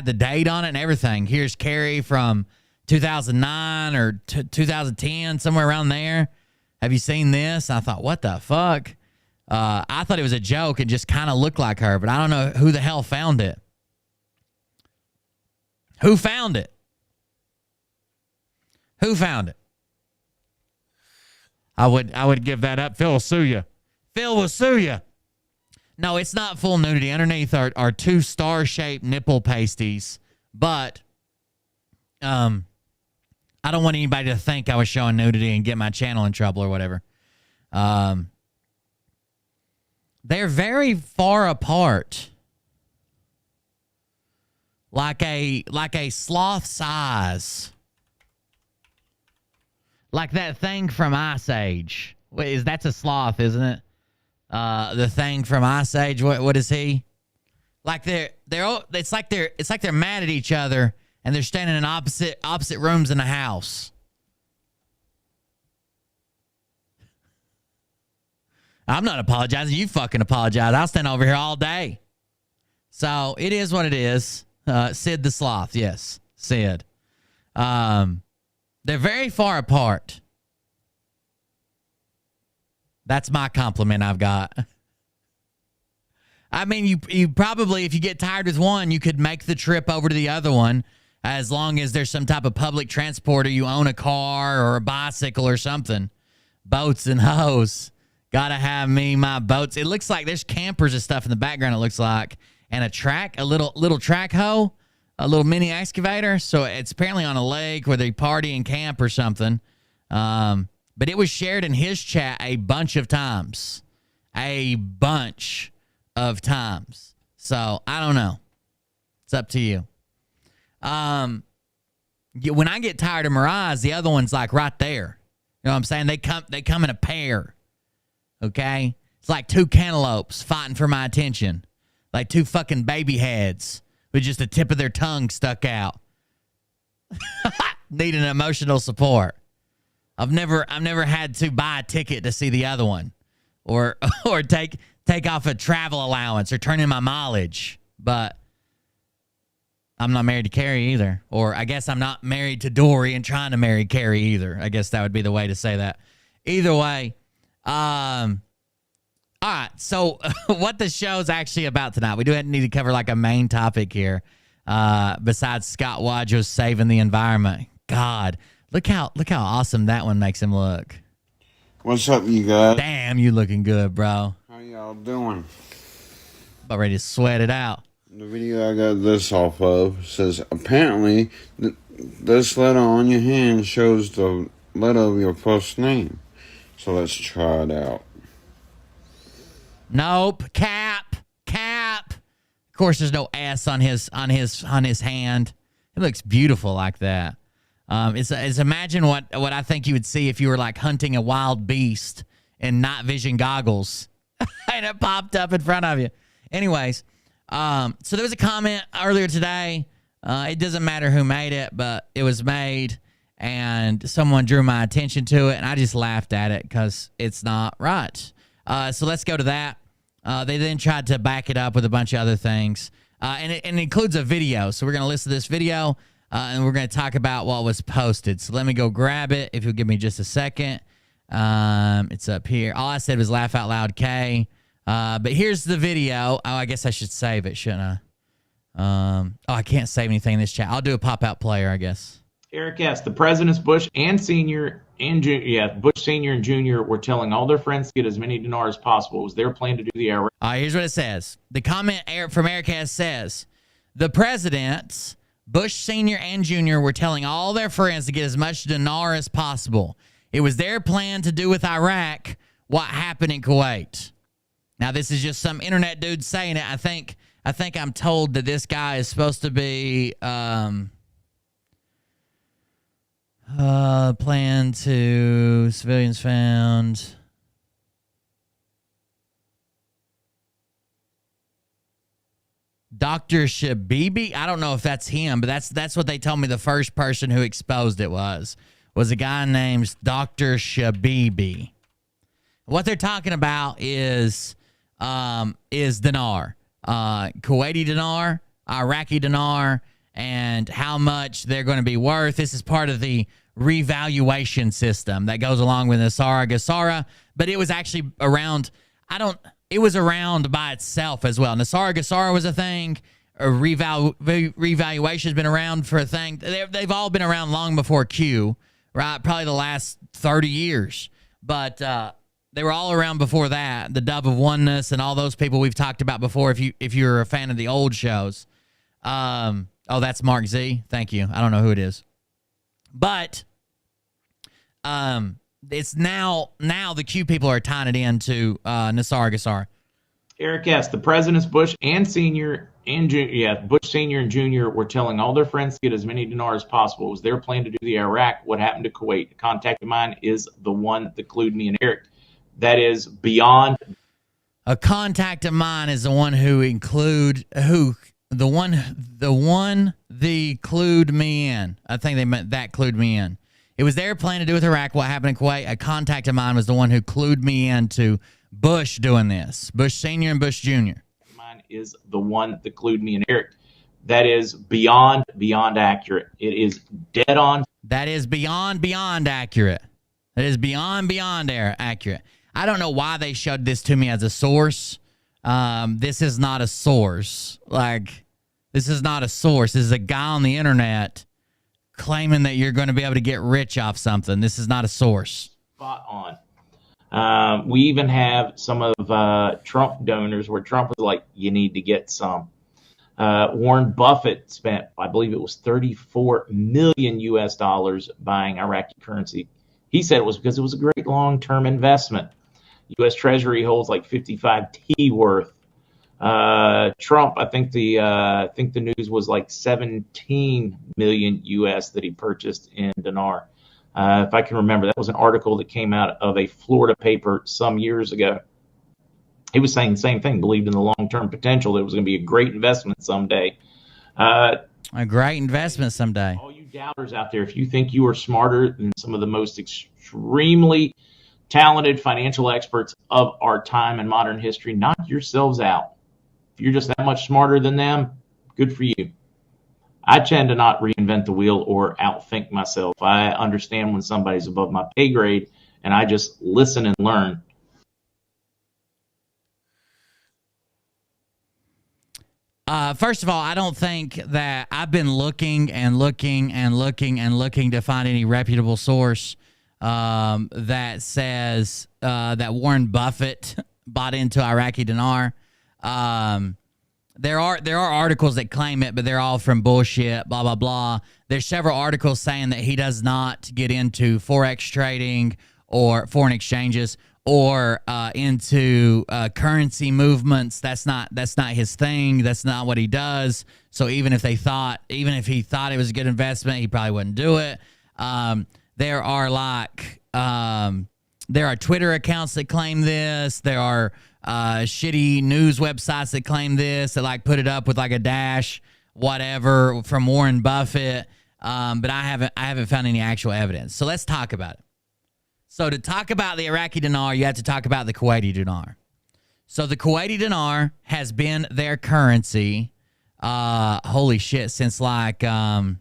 A: the date on it and everything. Here's Carrie from 2009 or 2010, somewhere around there. Have you seen this? I thought, what the fuck? I thought it was a joke and just kind of looked like her, but I don't know who the hell found it. Who found it? Who found it? I would give that up. Phil will sue you. Phil will sue you. No, it's not full nudity. Underneath are two star-shaped nipple pasties, but I don't want anybody to think I was showing nudity and get my channel in trouble or whatever. They're very far apart. Like a sloth size. Like that thing from Ice Age. That's a sloth, isn't it? The thing from Ice Age. What is he? Like it's like they're mad at each other and they're standing in opposite rooms in the house. I'm not apologizing. You fucking apologize. I'll stand over here all day. So it is what it is. Sid the Sloth. Yes, Sid. They're very far apart. That's my compliment I've got. I mean, you probably, if you get tired with one, you could make the trip over to the other one, as long as there's some type of public transport or you own a car or a bicycle or something. Boats and hoes. Gotta have me my boats. It looks like there's campers and stuff in the background, it looks like. And a little track hoe, a little mini excavator. So it's apparently on a lake where they party and camp or something. But it was shared in his chat a bunch of times. A bunch of times. So I don't know. It's up to you. When I get tired of Mirage, the other one's like right there. You know what I'm saying? They come in a pair. Okay? It's like two cantaloupes fighting for my attention. Like two fucking baby heads with just the tip of their tongue stuck out. Needing emotional support. I've never had to buy a ticket to see the other one. Or take off a travel allowance or turn in my mileage. But I'm not married to Carrie either. Or I guess I'm not married to Dory and trying to marry Carrie either. I guess that would be the way to say that. Either way, all right, so what the show's actually about tonight. We do need to cover like a main topic here. Besides Scott Wadjoe saving the environment. God, look how awesome that one makes him look.
H: What's up, you guys?
A: Damn, you looking good, bro.
H: How y'all doing?
A: About ready to sweat it out.
H: The video I got this off of says, apparently, this letter on your hand shows the letter of your first name. So let's try it out.
A: Nope. Cap. Of course, there's no S on his hand. It looks beautiful like that. It's imagine what I think you would see if you were like hunting a wild beast in night vision goggles, and it popped up in front of you. Anyways, so there was a comment earlier today. It doesn't matter who made it, but it was made, and someone drew my attention to it, and I just laughed at it because it's not right. So let's go to that. They then tried to back it up with a bunch of other things. And it includes a video. So we're going to listen to this video, and we're going to talk about what was posted. So let me go grab it, if you'll give me just a second. It's up here. All I said was laugh out loud, K. But here's the video. Oh, I guess I should save it, shouldn't I? I can't save anything in this chat. I'll do a pop-out player, I guess.
K: Eric S. The presidents Bush and Senior and Bush Senior and Junior were telling all their friends to get as many dinars as possible. It was their plan to do the Iraq.
A: Here's what it says. The comment from Eric S. says, the presidents, Bush Senior and Junior, were telling all their friends to get as much dinar as possible. It was their plan to do with Iraq what happened in Kuwait. Now, this is just some internet dude saying it. I think I'm told that this guy is supposed to be plan to civilians found. Dr. Shabibi. I don't know if that's him, but that's what they told me. The first person who exposed it was a guy named Dr. Shabibi. What they're talking about is dinar, Kuwaiti dinar, Iraqi dinar, and how much they're going to be worth. This is part of the revaluation system that goes along with Nasara Gassara, but it was actually around. It was around by itself as well. Nasara Gassara was a thing. Revaluation has been around for a thing. They've all been around long before Q, right? Probably the last 30 years, but they were all around before that. The Dove of Oneness and all those people we've talked about before. If you're a fan of the old shows, oh, that's Mark Z. Thank you. I don't know who it is, but it's now the Q people are tying it into Nasara Gassara.
K: Eric S. The presidents Bush and Senior and Bush Senior and Junior were telling all their friends to get as many dinars as possible. It was their plan to do the Iraq. What happened to Kuwait? The contact of mine is the one that clued me and Eric. That is beyond.
A: A contact of mine is the one who clued me in. I think they meant that clued me in. It was their plan to do with Iraq. What happened in Kuwait? A contact of mine was the one who clued me into Bush doing this. Bush Senior and Bush Junior.
K: Mine is the one that clued me and Eric. That is beyond accurate. It is dead on.
A: That is beyond accurate. That is beyond accurate. I don't know why they showed this to me as a source. This is not a source. Like, this is not a source. This is a guy on the internet claiming that you're going to be able to get rich off something. This is not a source.
K: Spot on. We even have some of Trump donors where Trump was like, you need to get some. Warren Buffett spent, I believe it was $34 million US buying Iraqi currency. He said it was because it was a great long-term investment. U.S. Treasury holds like 55 T worth. Trump, I think the news was like 17 million US that he purchased in dinar. If I can remember, that was an article that came out of a Florida paper some years ago. He was saying the same thing, believed in the long-term potential that it was going to be a great investment someday.
A: A great investment someday.
K: All you doubters out there, if you think you are smarter than some of the most extremely talented financial experts of our time in modern history, knock yourselves out. If you're just that much smarter than them, good for you. I tend to not reinvent the wheel or outthink myself. I understand when somebody's above my pay grade, and I just listen and learn.
A: First of all, I don't think that I've been looking and looking and looking and looking to find any reputable source that says that Warren Buffett bought into Iraqi dinar. There are articles that claim it, but they're all from bullshit, blah, blah, blah. There's several articles saying that he does not get into Forex trading or foreign exchanges or into currency movements. That's not his thing. That's not what he does. So even if he thought it was a good investment, he probably wouldn't do it. There are Twitter accounts that claim this. There are shitty news websites that claim this, that like put it up with like a dash, whatever, from Warren Buffett. But I haven't found any actual evidence. So let's talk about it. So to talk about the Iraqi dinar, you have to talk about the Kuwaiti dinar. So the Kuwaiti dinar has been their currency, holy shit, since like the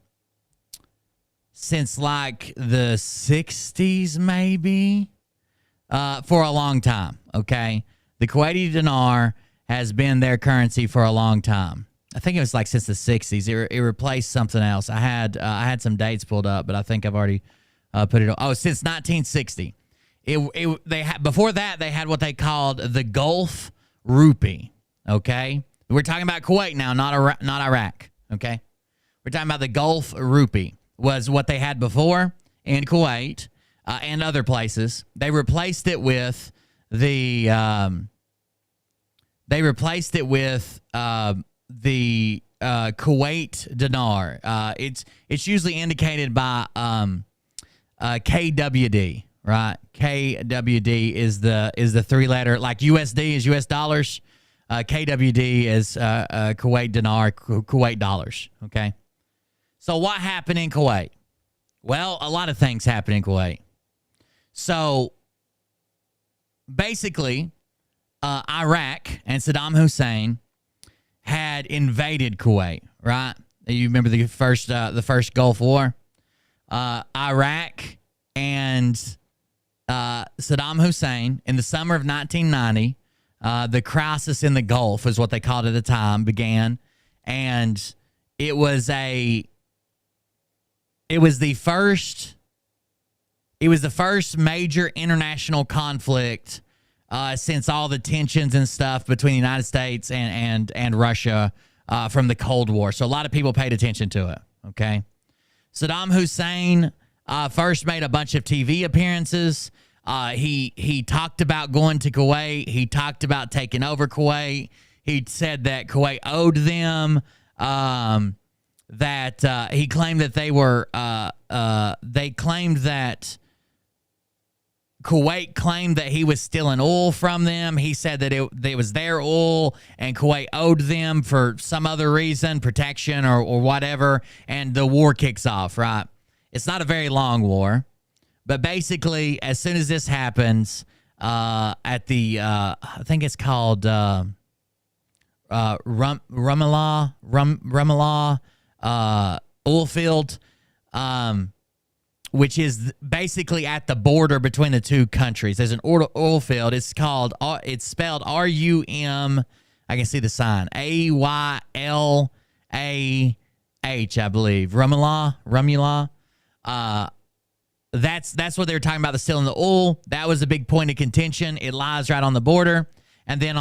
A: 60s maybe, for a long time, okay? The Kuwaiti dinar has been their currency for a long time. I think it was like since the 60s. It replaced something else. I had some dates pulled up, but I think I've already put it on. Oh, since 1960. Before that, they had what they called the Gulf rupee, okay? We're talking about Kuwait now, not Iraq, okay? We're talking about the Gulf rupee was what they had before in Kuwait and other places. They replaced it with the Kuwait dinar. It's usually indicated by KWD, right? KWD is the three-letter, like USD is US dollars. KWD is Kuwait dinar, Kuwait dollars, okay? So what happened in Kuwait? Well, a lot of things happened in Kuwait. So basically, Iraq and Saddam Hussein had invaded Kuwait, right? You remember the first Gulf War? Iraq and Saddam Hussein in the summer of 1990, the crisis in the Gulf is what they called it at the time, began, and it was the first major international conflict since all the tensions and stuff between the United States and Russia from the Cold War. So a lot of people paid attention to it, okay? Saddam Hussein first made a bunch of TV appearances. He talked about going to Kuwait. He talked about taking over Kuwait. He said that Kuwait owed them. He claimed that they claimed that Kuwait claimed that he was stealing oil from them. He said that it was their oil and Kuwait owed them for some other reason, protection or whatever, and the war kicks off, right? It's not a very long war, but basically, as soon as this happens, at the, I think it's called Ramallah oil field, which is basically at the border between the two countries. There's an oil field. It's spelled R-U-M. I can see the sign. A-Y-L-A-H, I believe. Rumula. That's what they were talking about, the stealing the oil. That was a big point of contention. It lies right on the border. And then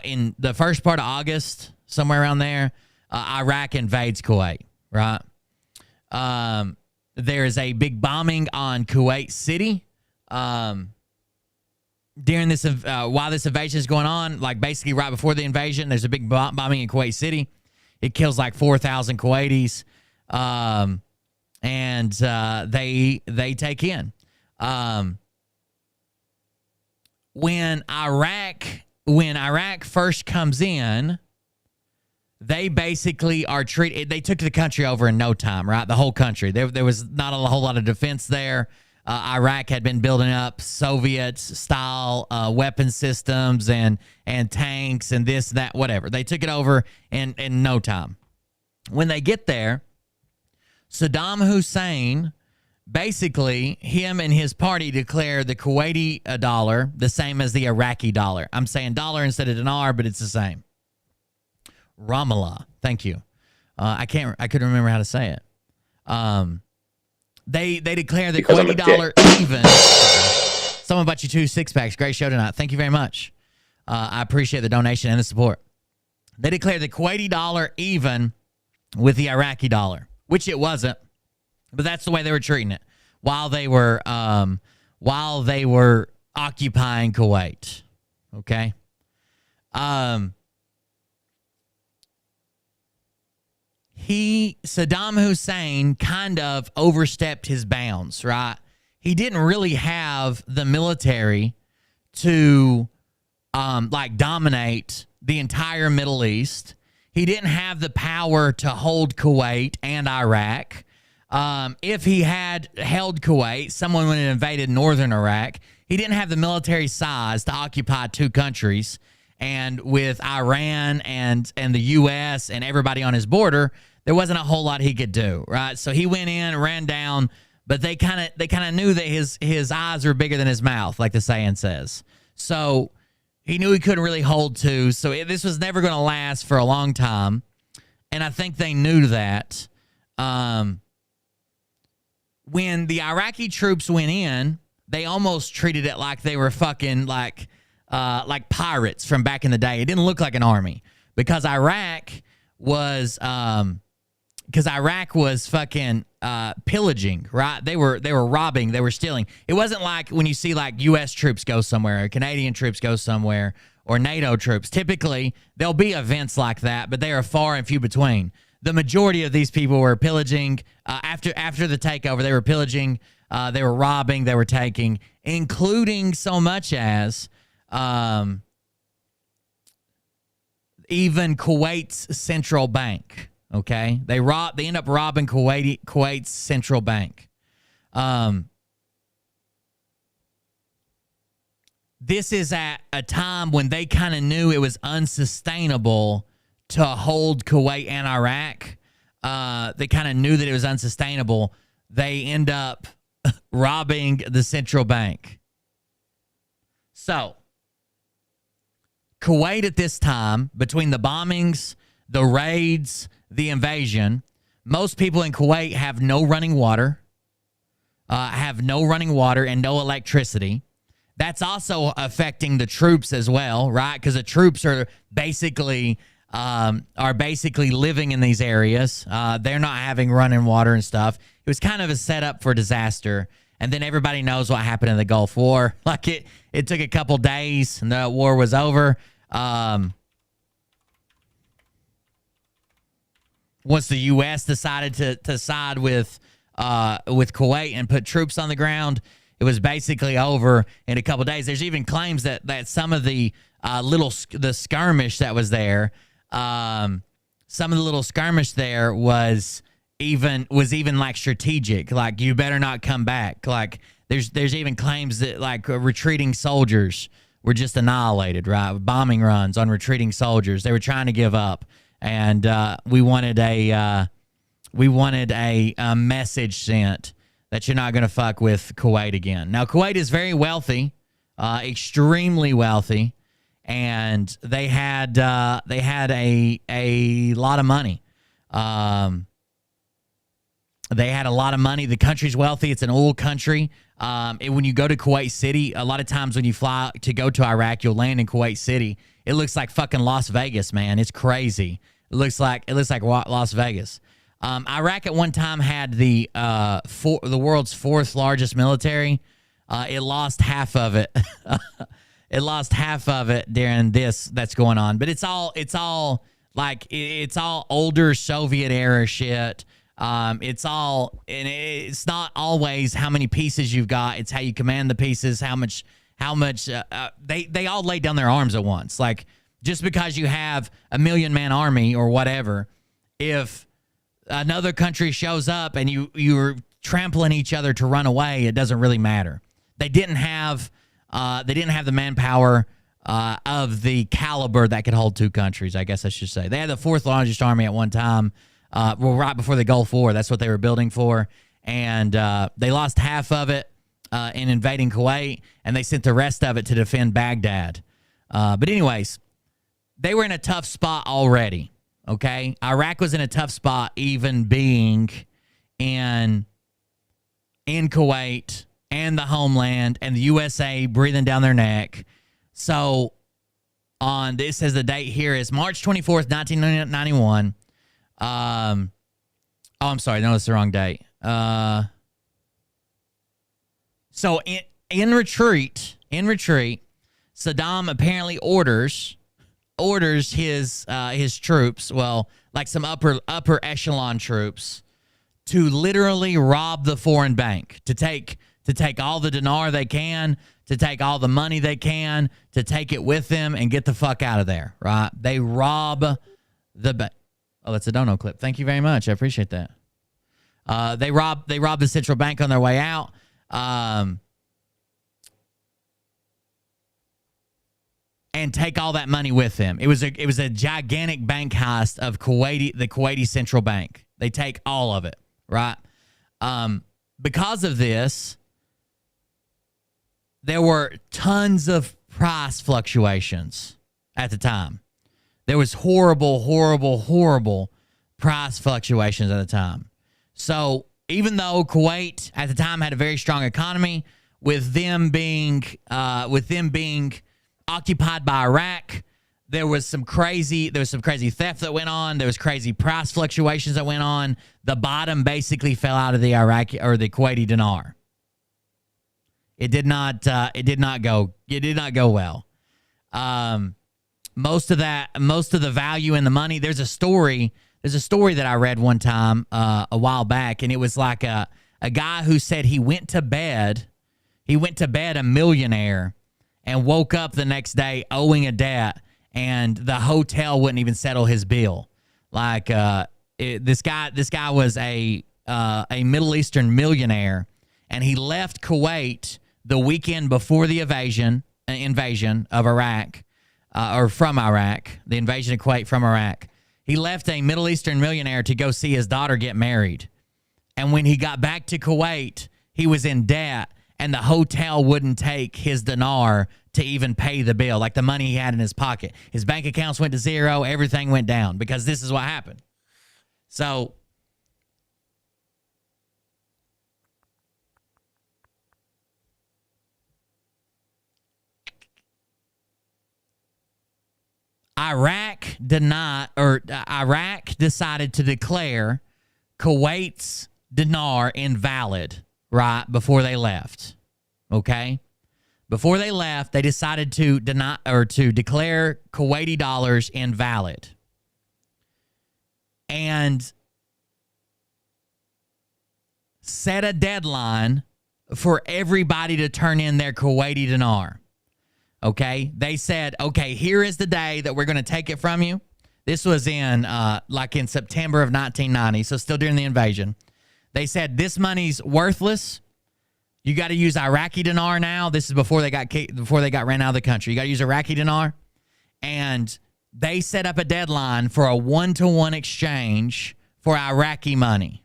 A: in the first part of August, somewhere around there, Iraq invades Kuwait, right? There is a big bombing on Kuwait City. During this, while this invasion is going on, like basically right before the invasion, there's a big bombing in Kuwait City. It kills like 4,000 Kuwaitis, and they take in. When Iraq first comes in, they basically are treated. They took the country over in no time, right? The whole country. There was not a whole lot of defense there. Iraq had been building up Soviet-style weapon systems and tanks and this, that, whatever. They took it over in no time. When they get there, Saddam Hussein, basically, him and his party declare the Kuwaiti dollar the same as the Iraqi dollar. I'm saying dollar instead of dinar, but it's the same. Ramallah. Thank you. I couldn't remember how to say it. They declare the Kuwaiti dollar even. Someone bought you 2 6-packs. Great show tonight. Thank you very much. I appreciate the donation and the support. They declare the Kuwaiti dollar even with the Iraqi dollar, which it wasn't, but that's the way they were treating it while they were occupying Kuwait. Okay. Saddam Hussein kind of overstepped his bounds, right? He didn't really have the military to dominate the entire Middle East. He didn't have the power to hold Kuwait and Iraq. If he had held Kuwait, someone would have invaded northern Iraq. He didn't have the military size to occupy 2 countries. And with Iran and the U.S. and everybody on his border, there wasn't a whole lot he could do, right? So he went in, ran down, but they kind of knew that his eyes were bigger than his mouth, like the saying says. So he knew he couldn't really hold 2. So this was never going to last for a long time, and I think they knew that. When the Iraqi troops went in, they almost treated it like they were fucking like pirates from back in the day. It didn't look like an army because Iraq was fucking pillaging, right? They were robbing, they were stealing. It wasn't like when you see like U.S. troops go somewhere, or Canadian troops go somewhere, or NATO troops. Typically, there'll be events like that, but they are far and few between. The majority of these people were pillaging. After the takeover, they were pillaging, they were robbing, they were taking, including so much as even Kuwait's central bank. Okay, they end up robbing Kuwait's central bank. This is at a time when they kind of knew it was unsustainable to hold Kuwait and Iraq. They kind of knew that it was unsustainable. They end up robbing the central bank. So, Kuwait at this time, between the bombings, the raids, the invasion, most people in Kuwait have no running water, and no electricity. That's also affecting the troops as well, right? Because the troops are basically living in these areas. They're not having running water and stuff. It was kind of a setup for disaster. And then everybody knows what happened in the Gulf War. Like it took a couple days and the war was over. Once the U.S. decided to side with Kuwait and put troops on the ground, it was basically over in a couple days. There's even claims that some of the the skirmish that was there, some of the little skirmish there was even like strategic. Like, you better not come back. Like there's even claims that like retreating soldiers were just annihilated, right? Bombing runs on retreating soldiers. They were trying to give up, and we wanted a message sent that you're not going to fuck with Kuwait again. Now, Kuwait is very wealthy, extremely wealthy, and they had a lot of money. They had a lot of money. The country's wealthy. It's an oil country. When you go to Kuwait City, a lot of times when you fly to go to Iraq, you'll land in Kuwait City. It looks like fucking Las Vegas, man. It's crazy. It looks like Las Vegas. Iraq at one time had the world's fourth largest military. It lost half of it. It lost half of it during this that's going on. But it's all older Soviet era shit. It's not always how many pieces you've got. It's how you command the pieces, how much they all laid down their arms at once. Like, just because you have a 1,000,000-man army or whatever, if another country shows up and you're trampling each other to run away, it doesn't really matter. They didn't have the manpower of the caliber that could hold two countries, I guess I should say. They had the fourth largest army at one time. Right before the Gulf War. That's what they were building for. And they lost half of it in invading Kuwait, and they sent the rest of it to defend Baghdad. But anyways, they were in a tough spot already, okay? Iraq was in a tough spot even being in Kuwait and the homeland and the USA breathing down their neck. So this says the date here is March 24th, 1991. I'm sorry. No, that's the wrong date. So in retreat, Saddam apparently orders his troops, well, like some upper echelon troops, to literally rob the foreign bank, to take all the dinar they can, to take all the money they can, to take it with them and get the fuck out of there. Right? They rob the bank. Oh, that's a Dono clip. Thank you very much. I appreciate that. They robbed the central bank on their way out. And take all that money with them. It was a gigantic bank heist of the Kuwaiti central bank. They take all of it, right? Because of this, there were tons of price fluctuations at the time. There was horrible price fluctuations at the time. So even though Kuwait at the time had a very strong economy, with them being occupied by Iraq, there was some crazy theft that went on. There was crazy price fluctuations that went on. The bottom basically fell out of the Iraqi or the Kuwaiti dinar. It did not go well. Most of the value in the money. There's a story that I read one time a while back, and it was like a guy who said he went to bed a millionaire and woke up the next day owing a debt, and the hotel wouldn't even settle his bill. Like this guy was a Middle Eastern millionaire, and he left Kuwait the weekend before the invasion of Iraq. Or from Iraq, the invasion of Kuwait from Iraq. He left a Middle Eastern millionaire to go see his daughter get married. And when he got back to Kuwait, he was in debt, and the hotel wouldn't take his dinar to even pay the bill, like the money he had in his pocket. His bank accounts went to zero. Everything went down because this is what happened. So Iraq decided to declare Kuwait's dinar invalid right before they left. Okay? Before they left, they decided to declare Kuwaiti dollars invalid. And set a deadline for everybody to turn in their Kuwaiti dinar. Okay? They said, okay, here is the day that we're going to take it from you. This was in September of 1990, so still during the invasion. They said, this money's worthless. You got to use Iraqi dinar now. This is before they got ran out of the country. You got to use Iraqi dinar. And they set up a deadline for a 1-to-1 exchange for Iraqi money.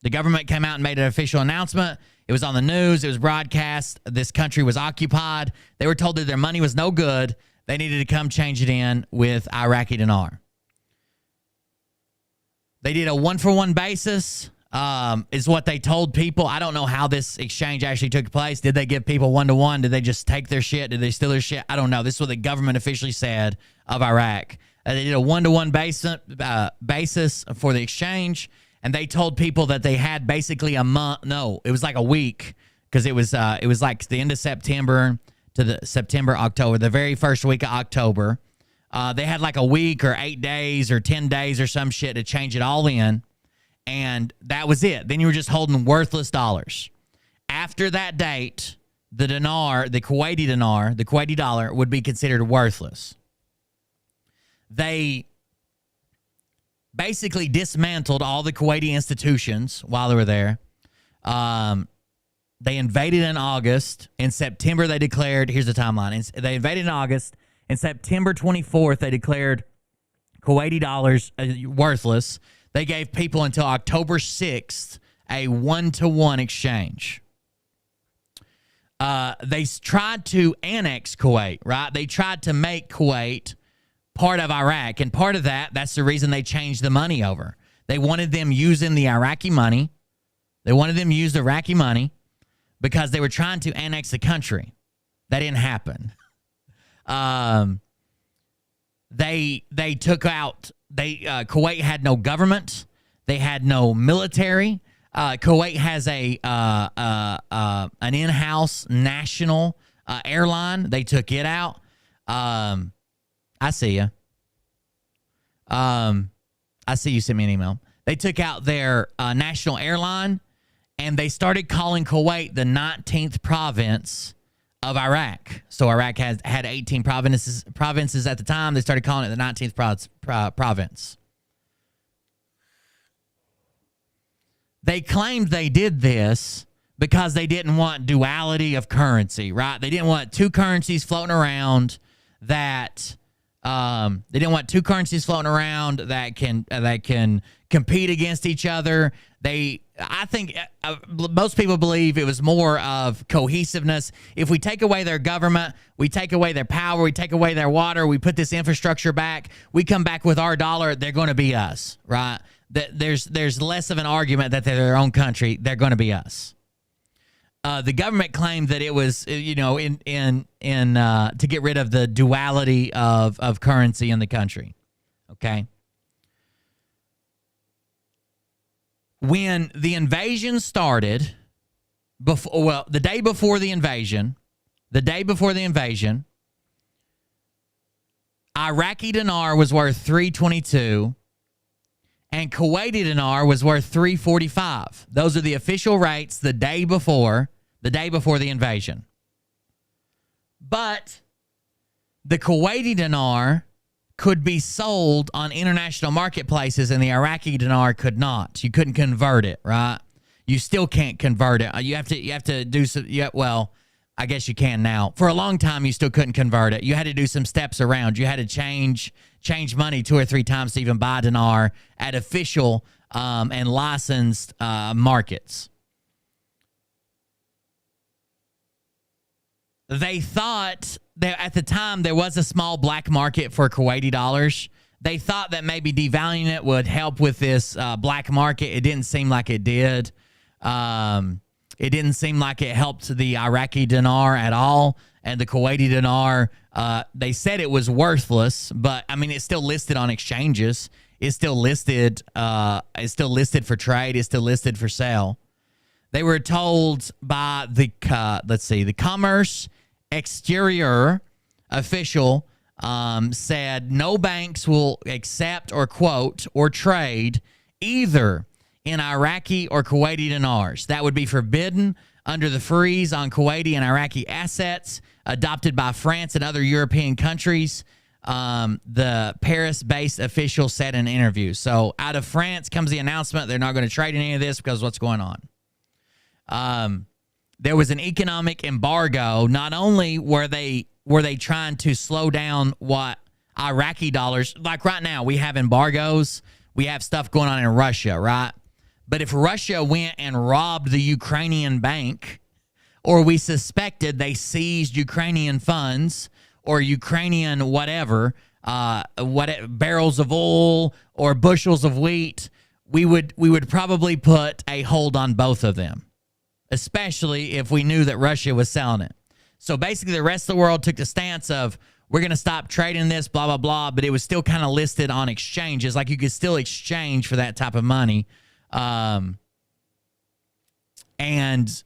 A: The government came out and made an official announcement. It was on the news. It was broadcast. This country was occupied. They were told that their money was no good. They needed to come change it in with Iraqi dinar. They did a one-for-one basis, is what they told people. I don't know how this exchange actually took place. Did they give people one-to-one? Did they just take their shit? Did they steal their shit? I don't know. This is what the government officially said of Iraq. They did a one-to-one basis for the exchange, and they told people that they had basically a month. No, it was like a week, because it was like the end of September to the October, the very first week of October. They had like a week or 8 days or 10 days or some shit to change it all in, and that was it. Then you were just holding worthless dollars. After that date, the dinar, the Kuwaiti dollar, would be considered worthless. They basically dismantled all the Kuwaiti institutions while they were there. They invaded in August. In September, they declared, here's the timeline. They invaded in August. In September 24th, they declared Kuwaiti dollars worthless. They gave people until October 6th a one-to-one exchange. They tried to annex Kuwait, right? They tried to make Kuwait part of Iraq, and part of that's the reason they changed the money over. They wanted them using the Iraqi money. They wanted them to use the Iraqi money because they were trying to annex the country. That didn't happen. They took out, Kuwait had no government. They had no military. Kuwait has an in-house national airline. They took it out. I see you. I see you sent me an email. They took out their national airline, and they started calling Kuwait the 19th province of Iraq. So Iraq had 18 provinces at the time. They started calling it the 19th province. They claimed they did this because they didn't want duality of currency, right? They didn't want two currencies floating around that can compete against each other. I think most people believe it was more of cohesiveness. If we take away their government, we take away their power, we take away their water, we put this infrastructure back, we come back with our dollar, they're going to be us, right? There's less of an argument that they're their own country, they're going to be us. The government claimed that it was, to get rid of the duality of currency in the country. Okay. When the invasion started, the day before the invasion, Iraqi dinar was worth $3.22, and Kuwaiti dinar was worth $3.45. Those are the official rates the day before the invasion. But the Kuwaiti dinar could be sold on international marketplaces, and the Iraqi dinar could not. You couldn't convert it, right? You still can't convert it. You have to do some. Yeah, well, I guess you can now. For a long time, you still couldn't convert it. You had to do some steps around. You had to change money 2 or 3 times to even buy dinar at official and licensed markets. They thought that at the time there was a small black market for Kuwaiti dollars. They thought that maybe devaluing it would help with this black market. It didn't seem like it did. It didn't seem like it helped the Iraqi dinar at all. And the Kuwaiti dinar, they said it was worthless, but I mean, it's still listed on exchanges. It's still listed. It's still listed for trade. It's still listed for sale. They were told by the Commerce Exterior official said no banks will accept or quote or trade either in Iraqi or Kuwaiti dinars. That would be forbidden under the freeze on Kuwaiti and Iraqi assets adopted by France and other European countries. The Paris-based official said in an interview. So out of France comes the announcement they're not going to trade in any of this because of what's going on. There was an economic embargo. Not only were they trying to slow down what Iraqi dollars, like right now we have embargoes, we have stuff going on in Russia, right? But if Russia went and robbed the Ukrainian bank, or we suspected they seized Ukrainian funds or Ukrainian whatever, barrels of oil or bushels of wheat, we would probably put a hold on both of them, especially if we knew that Russia was selling it. So basically the rest of the world took the stance of, we're going to stop trading this, blah, blah, blah, but it was still kind of listed on exchanges. Like you could still exchange for that type of money. And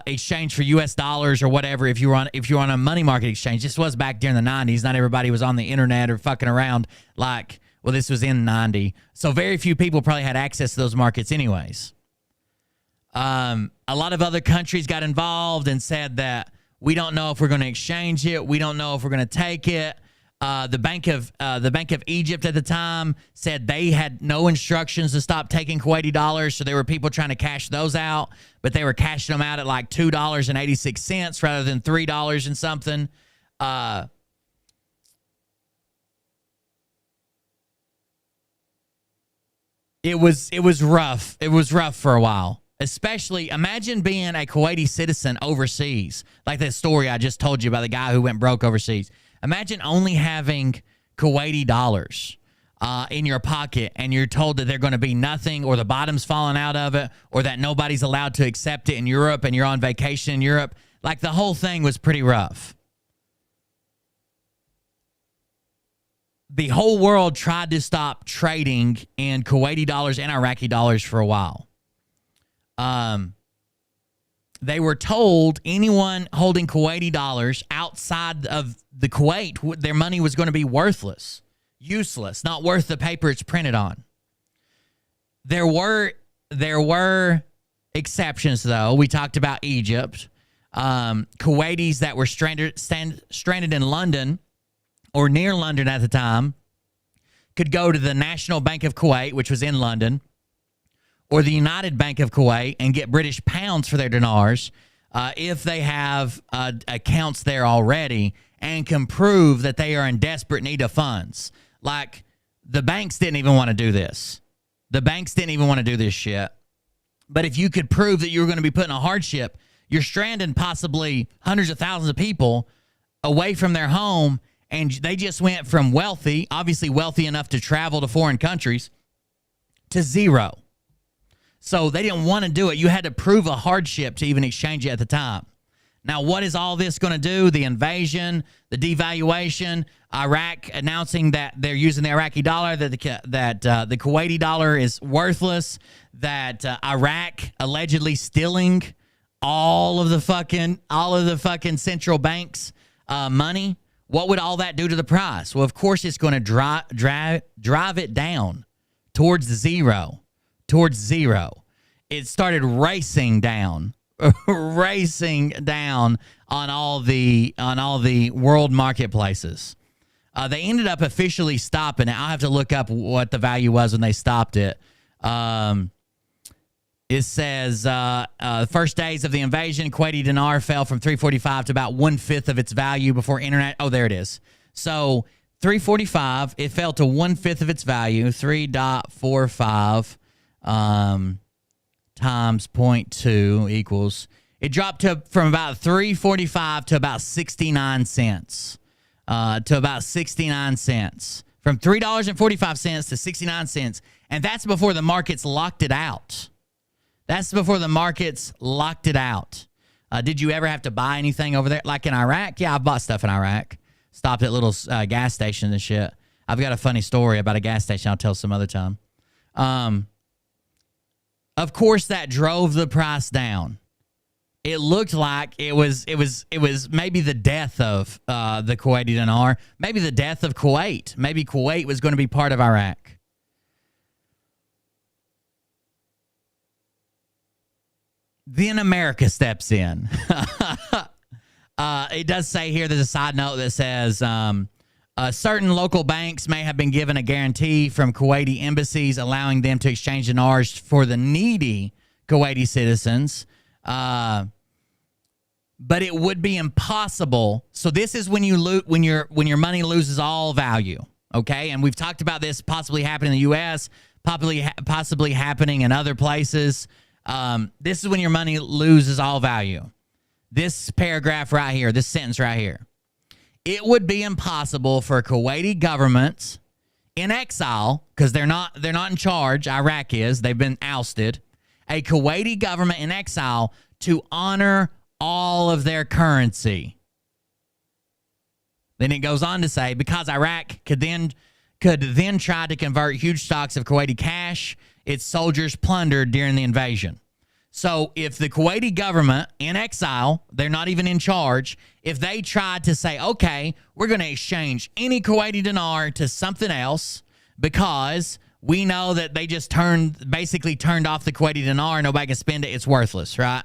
A: exchange for U.S. dollars or whatever if you were on a money market exchange. This was back during the 90s. Not everybody was on the internet or fucking around like, well, this was in 90. So very few people probably had access to those markets anyways. A lot of other countries got involved and said that we don't know if we're going to exchange it. We don't know if we're going to take it. The Bank of Egypt at the time said they had no instructions to stop taking Kuwaiti dollars, so there were people trying to cash those out, but they were cashing them out at like $2.86 rather than $3 and something. It was rough. It was rough for a while. Especially, imagine being a Kuwaiti citizen overseas, like that story I just told you about the guy who went broke overseas. Imagine only having Kuwaiti dollars in your pocket and you're told that they're going to be nothing or the bottom's falling out of it or that nobody's allowed to accept it in Europe and you're on vacation in Europe. Like the whole thing was pretty rough. The whole world tried to stop trading in Kuwaiti dollars and Iraqi dollars for a while. They were told anyone holding Kuwaiti dollars outside of the Kuwait, their money was going to be worthless, useless, not worth the paper it's printed on. There were exceptions, though. We talked about Egypt. Kuwaitis that were stranded in London or near London at the time could go to the National Bank of Kuwait, which was in London, or the United Bank of Kuwait and get British pounds for their dinars if they have accounts there already and can prove that they are in desperate need of funds. Like, the banks didn't even want to do this. The banks didn't even want to do this shit. But if you could prove that you were going to be put in a hardship, you're stranding possibly hundreds of thousands of people away from their home, and they just went from wealthy, obviously wealthy enough to travel to foreign countries, to zero. So they didn't want to do it. You had to prove a hardship to even exchange it at the time. Now, what is all this going to do? The invasion, the devaluation, Iraq announcing that they're using the Iraqi dollar, that the Kuwaiti dollar is worthless, that Iraq allegedly stealing all of the fucking central banks' money. What would all that do to the price? Well, of course, it's going to drive it down towards zero. Towards zero. It started racing down on all the world marketplaces. They ended up officially stopping it. I'll have to look up what the value was when they stopped it. It says the first days of the invasion, Kuwaiti dinar fell from 345 to about 1/5 of its value before internet. Oh, there it is. So 345, it fell to 1/5 of its value. 3.45 times 0.2 equals. It dropped from about 3.45 to about 69 cents. From $3.45 to 69 cents, and that's before the markets locked it out. Did you ever have to buy anything over there? Like in Iraq? Yeah, I bought stuff in Iraq. Stopped at little gas stations and shit. I've got a funny story about a gas station I'll tell some other time. Of course, that drove the price down. It looked like it was maybe the death of the Kuwaiti dinar, maybe the death of Kuwait. Maybe Kuwait was going to be part of Iraq. Then America steps in. It does say here, there's a side note that says certain local banks may have been given a guarantee from Kuwaiti embassies allowing them to exchange dinars for the needy Kuwaiti citizens. But it would be impossible. So this is when when your money loses all value, okay? And we've talked about this possibly happening in the U.S., possibly happening in other places. This is when your money loses all value. This paragraph right here, this sentence right here. It would be impossible for Kuwaiti governments in exile, because they're not in charge. Iraq is. They've been ousted. A Kuwaiti government in exile to honor all of their currency. Then it goes on to say, because Iraq could then try to convert huge stocks of Kuwaiti cash its soldiers plundered during the invasion. So if the Kuwaiti government in exile, they're not even in charge, if they tried to say, okay, we're going to exchange any Kuwaiti dinar to something else because we know that they just basically turned off the Kuwaiti dinar, nobody can spend it, it's worthless, right?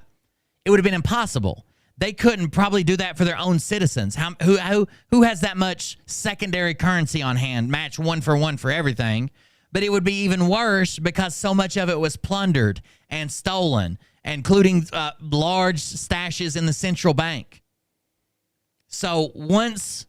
A: It would have been impossible. They couldn't probably do that for their own citizens. Who has that much secondary currency on hand, match one for everything? But it would be even worse because so much of it was plundered and stolen, including large stashes in the central bank. So once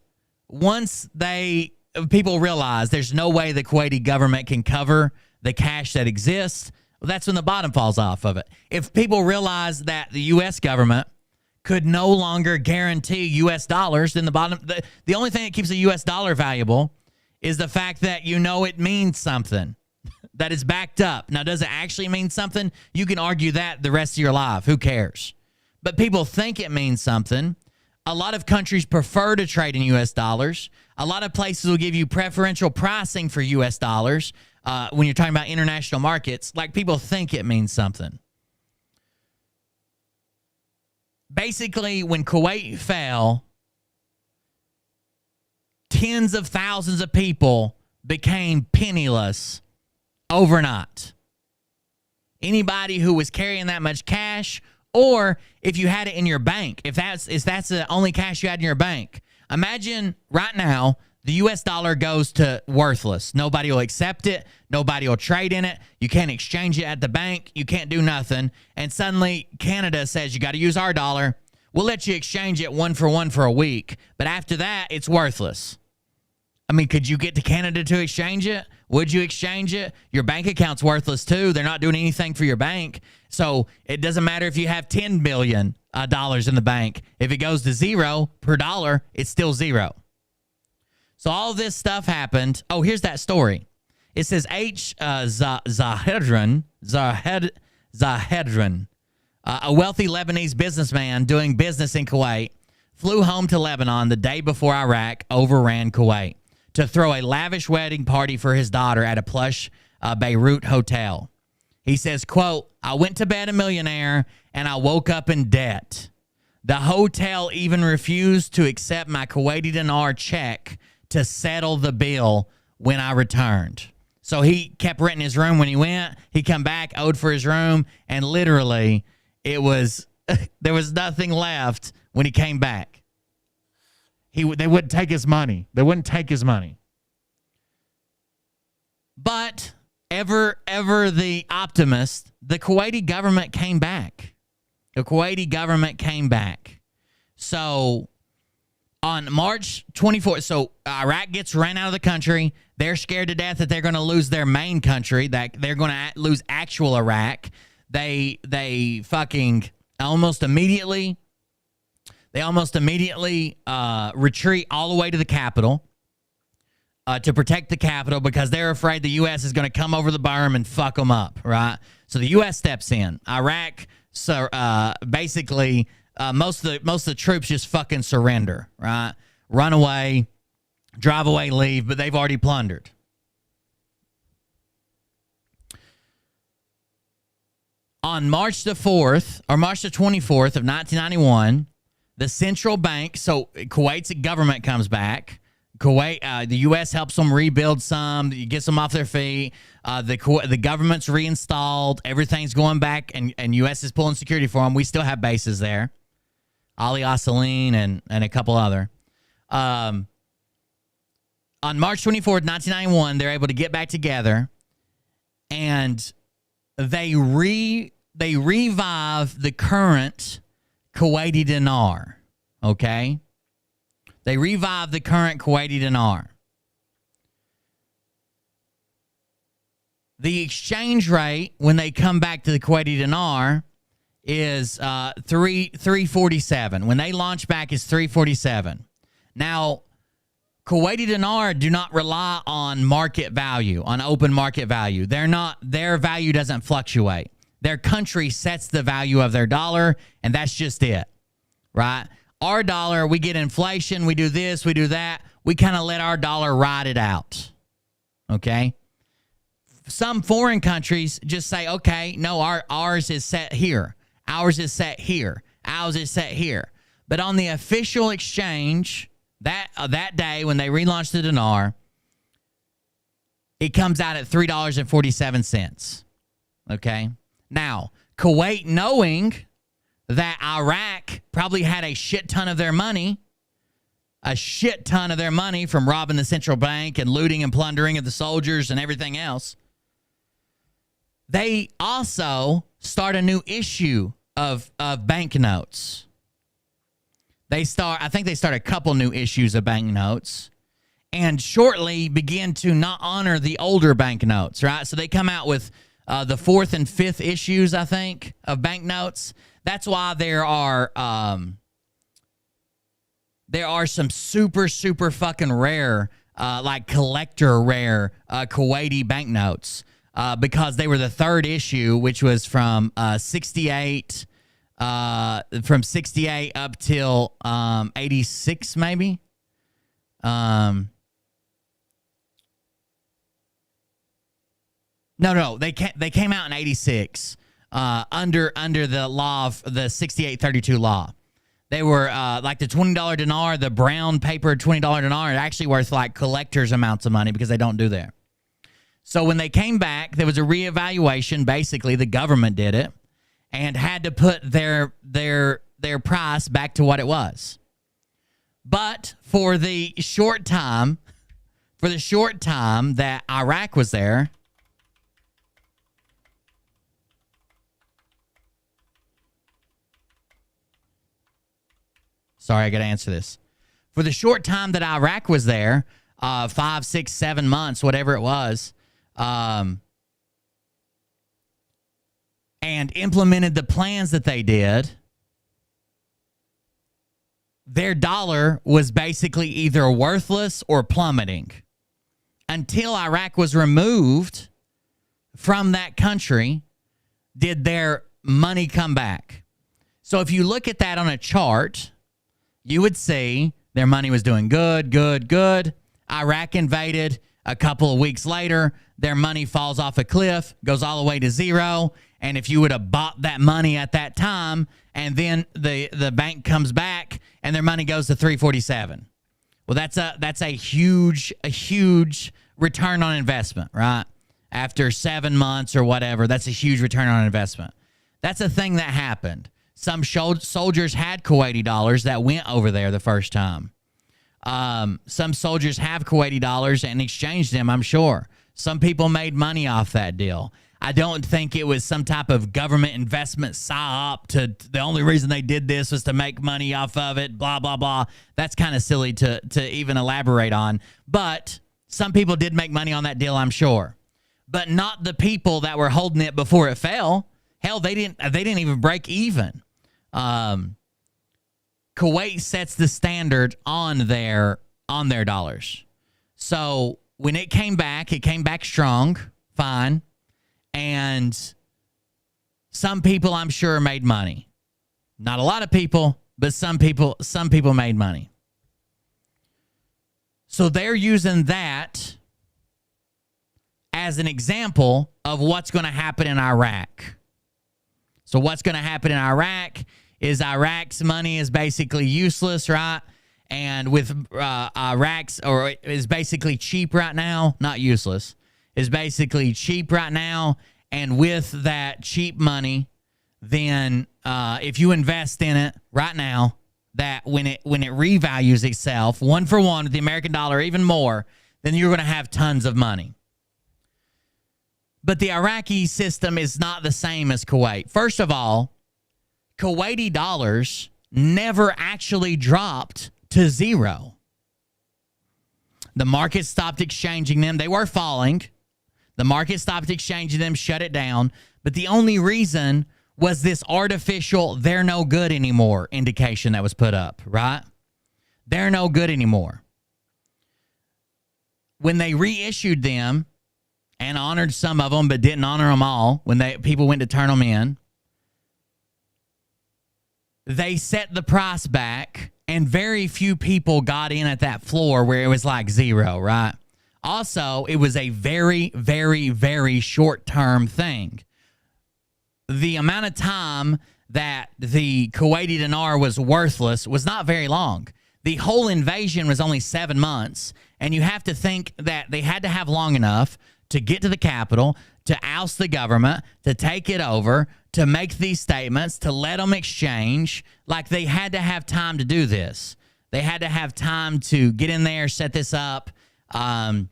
A: people realize there's no way the Kuwaiti government can cover the cash that exists, well, that's when the bottom falls off of it. If people realize that the U.S. government could no longer guarantee U.S. dollars, then the only thing that keeps the U.S. dollar valuable is the fact that it means something, that is backed up. Now, does it actually mean something? You can argue that the rest of your life. Who cares? But people think it means something. A lot of countries prefer to trade in U.S. dollars. A lot of places will give you preferential pricing for U.S. dollars when you're talking about international markets. Like, people think it means something. Basically, when Kuwait fell, tens of thousands of people became penniless overnight. Anybody who was carrying that much cash, or if you had it in your bank, if that's the only cash you had in your bank. Imagine right now the U.S. dollar goes to worthless. Nobody will accept it. Nobody will trade in it. You can't exchange it at the bank. You can't do nothing. And suddenly Canada says you got to use our dollar. We'll let you exchange it one for a week. But after that, it's worthless. I mean, could you get to Canada to exchange it? Would you exchange it? Your bank account's worthless too. They're not doing anything for your bank. So it doesn't matter if you have $10 billion in the bank. If it goes to zero per dollar, it's still zero. So all this stuff happened. Oh, here's that story. It says Zahedran, a wealthy Lebanese businessman doing business in Kuwait, flew home to Lebanon the day before Iraq overran Kuwait to throw a lavish wedding party for his daughter at a plush Beirut hotel. He says, quote, I went to bed a millionaire and I woke up in debt. The hotel even refused to accept my Kuwaiti dinar check to settle the bill when I returned. So he kept renting his room when he went. He come back, owed for his room, and literally there was nothing left when he came back. They wouldn't take his money. They wouldn't take his money. But ever the optimist, the Kuwaiti government came back. The Kuwaiti government came back. So on March 24th, so Iraq gets ran out of the country. They're scared to death that they're going to lose their main country, that they're going to lose actual Iraq. They fucking almost immediately retreat all the way to the capital to protect the capital because they're afraid the U.S. is going to come over the berm and fuck them up, right? So the U.S. steps in. Iraq, so basically, most of the troops just fucking surrender, right? Run away, drive away, leave, but they've already plundered. On March the 4th, or March the 24th of 1991, the central bank, so Kuwait's government comes back. Kuwait, the U.S. helps them rebuild some, gets them off their feet. The government's reinstalled. Everything's going back, and U.S. is pulling security for them. We still have bases there. Ali Asaleen and a couple other. On March 24th, 1991, they're able to get back together, and they revive the current Kuwaiti dinar, okay? They revive the current Kuwaiti dinar. The exchange rate when they come back to the Kuwaiti dinar is 347. When they launch back, is 347. Now, Kuwaiti dinar do not rely on market value, on open market value. Their value doesn't fluctuate. Their country sets the value of their dollar, and that's just it, right? Our dollar, we get inflation, we do this, we do that. We kind of let our dollar ride it out, okay? Some foreign countries just say, okay, no, ours is set here. Ours is set here. Ours is set here. But on the official exchange, that day when they relaunch the dinar, it comes out at $3.47. Okay? Now, Kuwait, knowing that Iraq probably had a shit ton of their money from robbing the central bank and looting and plundering of the soldiers and everything else, they also start a new issue of banknotes. I think they start a couple new issues of banknotes and shortly begin to not honor the older banknotes, right? So they come out with the fourth and fifth issues, I think, of banknotes. That's why there are some super, super fucking rare, like collector rare Kuwaiti banknotes. Because they were the third issue, which was from 68 up till 86, maybe. No, they came out in 86 under the law of the 6832 law. They were like the $20 dinar, the brown paper $20 dinar, actually worth like collector's amounts of money because they don't do that. So when they came back, there was a reevaluation. Basically, the government did it and had to put their price back to what it was. But for the short time that Iraq was there, sorry, I got to answer this. For the short time that Iraq was there, 5, 6, 7 months, whatever it was, and implemented the plans that they did, their dollar was basically either worthless or plummeting until Iraq was removed from that country. Did their money come back? So if you look at that on a chart, you would see their money was doing good. Iraq invaded. A couple of weeks later, their money falls off a cliff, goes all the way to zero. And if you would have bought that money at that time, and then the bank comes back and their money goes to 347. Well, that's a huge return on investment, right? After 7 months or whatever, that's a huge return on investment. That's a thing that happened. Some soldiers had Kuwaiti dollars that went over there the first time. Some soldiers have Kuwaiti dollars and exchanged them, I'm sure. Some people made money off that deal. I don't think it was some type of government investment psyop to the only reason they did this was to make money off of it, blah, blah, blah. That's kind of silly to even elaborate on. But some people did make money on that deal, I'm sure. But not the people that were holding it before it fell. Hell, they didn't even break even. Kuwait sets the standard on their dollars. So when it came back strong, fine. And some people, I'm sure, made money. Not a lot of people, but some people made money. So they're using that as an example of what's going to happen in Iraq. So what's going to happen in Iraq is Iraq's money is basically useless, right? And with Iraq's, or is basically cheap right now, not useless, is basically cheap right now. And with that cheap money, then if you invest in it right now, that when it revalues itself 1 for 1 with the American dollar, even more, then you're going to have tons of money. But the Iraqi system is not the same as Kuwait. First of all, Kuwaiti dollars never actually dropped to zero. The market stopped exchanging them. They were falling. The market stopped exchanging them, shut it down. But the only reason was this artificial, they're no good anymore indication that was put up, right? They're no good anymore. When they reissued them and honored some of them but didn't honor them all, when people went to turn them in, they set the price back, and very few people got in at that floor where it was like zero, right? Also, it was a very, very, very short-term thing. The amount of time that the Kuwaiti dinar was worthless was not very long. The whole invasion was only 7 months, and you have to think that they had to have long enough to get to the capital, to oust the government, to take it over, to make these statements, to let them exchange. Like, they had to have time to do this. They had to have time to get in there, set this up, and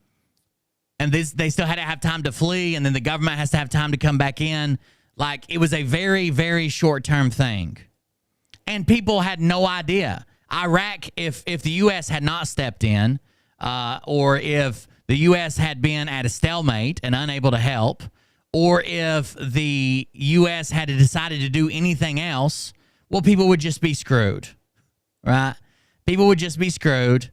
A: they still had to have time to flee, and then the government has to have time to come back in. Like, it was a very, very short-term thing. And people had no idea. Iraq, if the U.S. had not stepped in, or if the U.S. had been at a stalemate and unable to help, or if the U.S. had decided to do anything else, well, people would just be screwed, right? People would just be screwed,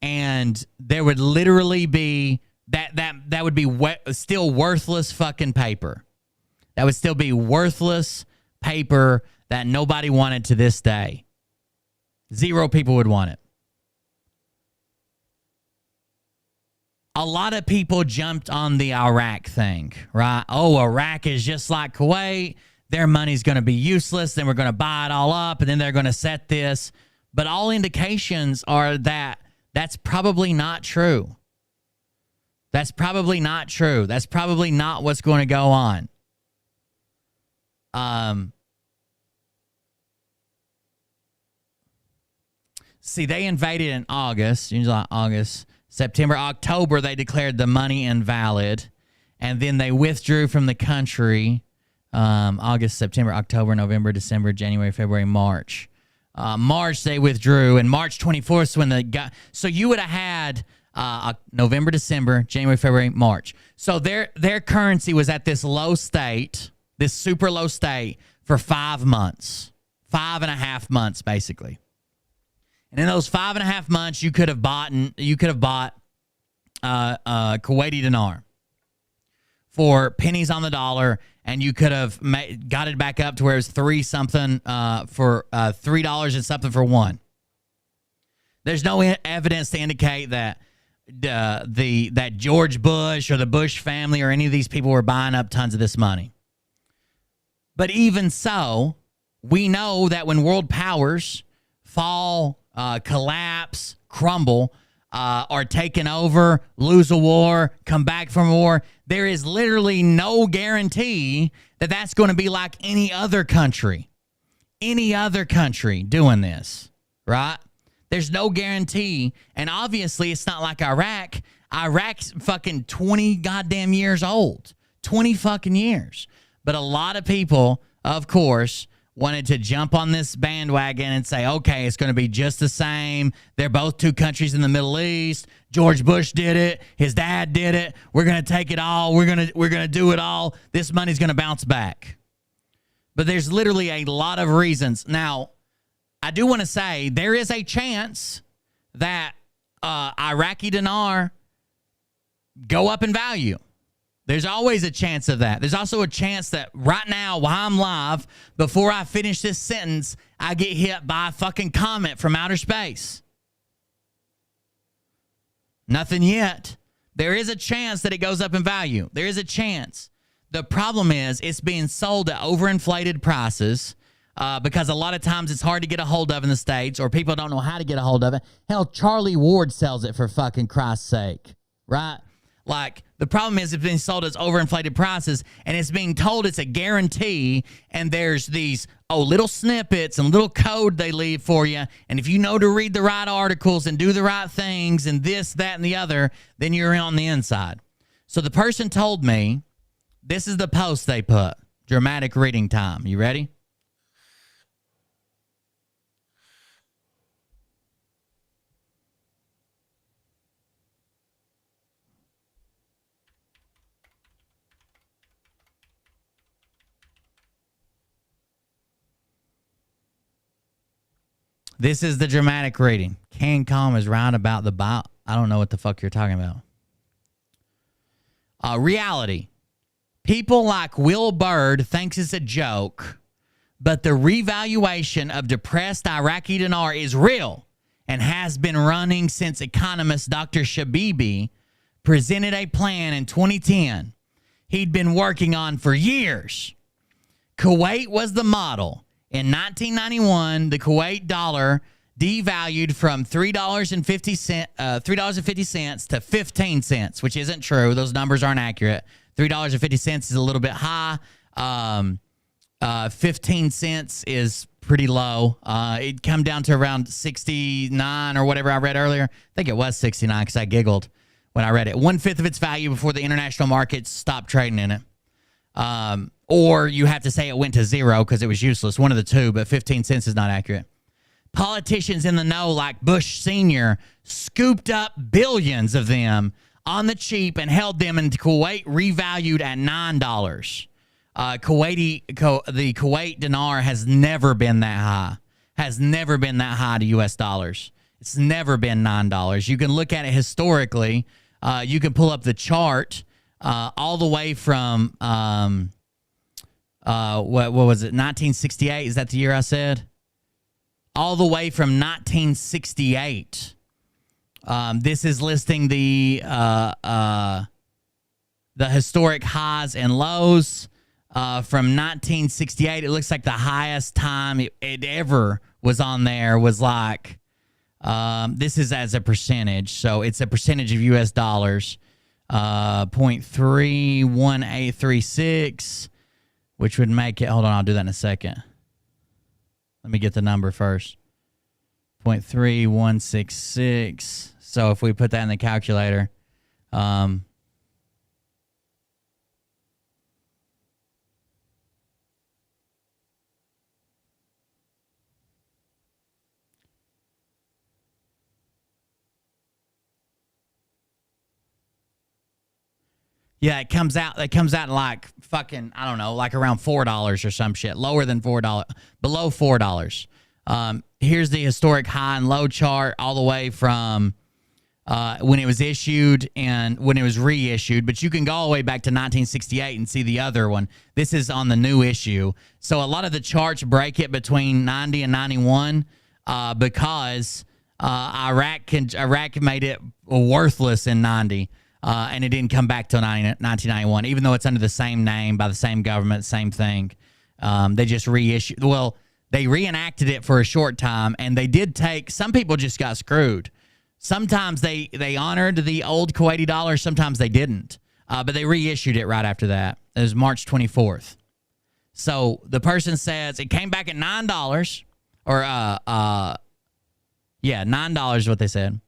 A: and there would literally be that would be still worthless fucking paper. That would still be worthless paper that nobody wanted to this day. 0 people would want it. A lot of people jumped on the Iraq thing, right? Oh, Iraq is just like Kuwait. Their money's going to be useless. Then we're going to buy it all up, and then they're going to set this. But all indications are that that's probably not true. That's probably not true. That's probably not what's going to go on. See, they invaded in August, July, August, September, October. They declared the money invalid, and then they withdrew from the country. August, September, October, November, December, January, February, March. March they withdrew, and March 24th when so you would have had November, December, January, February, March. So their currency was at this low state, this super low state, for 5 months, 5.5 months basically. And in those 5.5 months, you could have bought Kuwaiti dinar for pennies on the dollar, and you could have got it back up to where it was $3 and something for one. There's no evidence to indicate that that George Bush or the Bush family or any of these people were buying up tons of this money. But even so, we know that when world powers fall, collapse, crumble, are taken over, lose a war, come back from a war, there is literally no guarantee that that's going to be like any other country doing this, right? There's no guarantee. And obviously, it's not like Iraq. Iraq's fucking 20 goddamn years old. 20 fucking years. But a lot of people, of course, wanted to jump on this bandwagon and say, okay, it's going to be just the same. They're both two countries in the Middle East. George Bush did it. His dad did it. We're going to take it all. We're going to do it all. This money's going to bounce back. But there's literally a lot of reasons. Now, I do want to say there is a chance that Iraqi dinar go up in value. There's always a chance of that. There's also a chance that right now, while I'm live, before I finish this sentence, I get hit by a fucking comet from outer space. Nothing yet. There is a chance that it goes up in value. There is a chance. The problem is it's being sold at overinflated prices because a lot of times it's hard to get a hold of in the States, or people don't know how to get a hold of it. Hell, Charlie Ward sells it for fucking Christ's sake, right? Like, the problem is it's being sold as overinflated prices, and it's being told it's a guarantee, and there's these, little snippets and little code they leave for you, and if you know to read the right articles and do the right things and this, that, and the other, then you're on the inside. So the person told me, this is the post they put, dramatic reading time. You ready? This is the dramatic reading. CanCom is right about the Bible. I don't know what the fuck you're talking about. Reality. People like Will Bird thinks it's a joke, but the revaluation of depressed Iraqi dinar is real and has been running since economist Dr. Shabibi presented a plan in 2010 he'd been working on for years. Kuwait was the model. In 1991, the Kuwait dollar devalued from $3.50 to 15 cents, which isn't true. Those numbers aren't accurate. $3.50 is a little bit high. 15 cents is pretty low. It come down to around 69 or whatever I read earlier. I think it was 69 because I giggled when I read it. 1/5 of its value before the international markets stopped trading in it. Or you have to say it went to zero because it was useless. One of the two, but 15 cents is not accurate. Politicians in the know like Bush Sr. scooped up billions of them on the cheap and held them in Kuwait revalued at $9. The Kuwait dinar has never been that high. Has never been that high to U.S. dollars. It's never been $9. You can look at it historically. You can pull up the chart all the way from what was it? 1968. Is that the year I said? All the way from 1968. This is listing the historic highs and lows from 1968. It looks like the highest time it ever was on there was like, this is as a percentage. So it's a percentage of U.S. dollars, 0.31836, which would make it, hold on, I'll do that in a second. Let me get the number first. 0.3166. So if we put that in the calculator, yeah, it comes out like fucking, I don't know, like around $4 or some shit. Lower than $4. Below $4. Here's the historic high and low chart all the way from when it was issued and when it was reissued. But you can go all the way back to 1968 and see the other one. This is on the new issue. So a lot of the charts break it between 90 and 91 because Iraq made it worthless in 90. And it didn't come back till 1991, even though it's under the same name by the same government, same thing. They just reissued. Well, they reenacted it for a short time, and they did take. Some people just got screwed. Sometimes they honored the old Kuwaiti dollar. Sometimes they didn't. But they reissued it right after that. It was March 24th. So the person says it came back at $9, or $9 is what they said.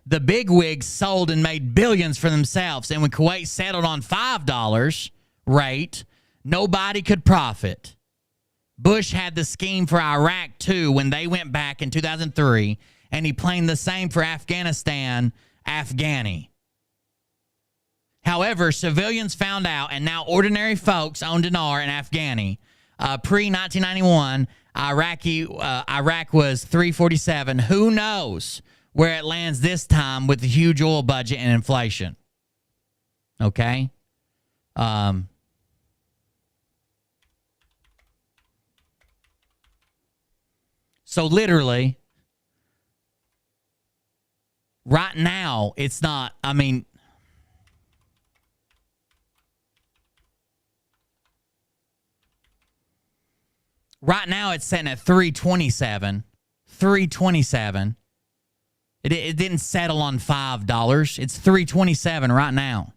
A: The bigwigs sold and made billions for themselves. And when Kuwait settled on $5 rate, nobody could profit. Bush had the scheme for Iraq, too, when they went back in 2003. And he planned the same for Afghanistan, Afghani. However, civilians found out, and now ordinary folks own dinar and Afghani. Pre-1991, Iraq was $347. Who knows where it lands this time with the huge oil budget and inflation? Okay? So literally, right now, it's not, I mean, right now it's sitting at 327. 327. It didn't settle on $5. It's $327 right now.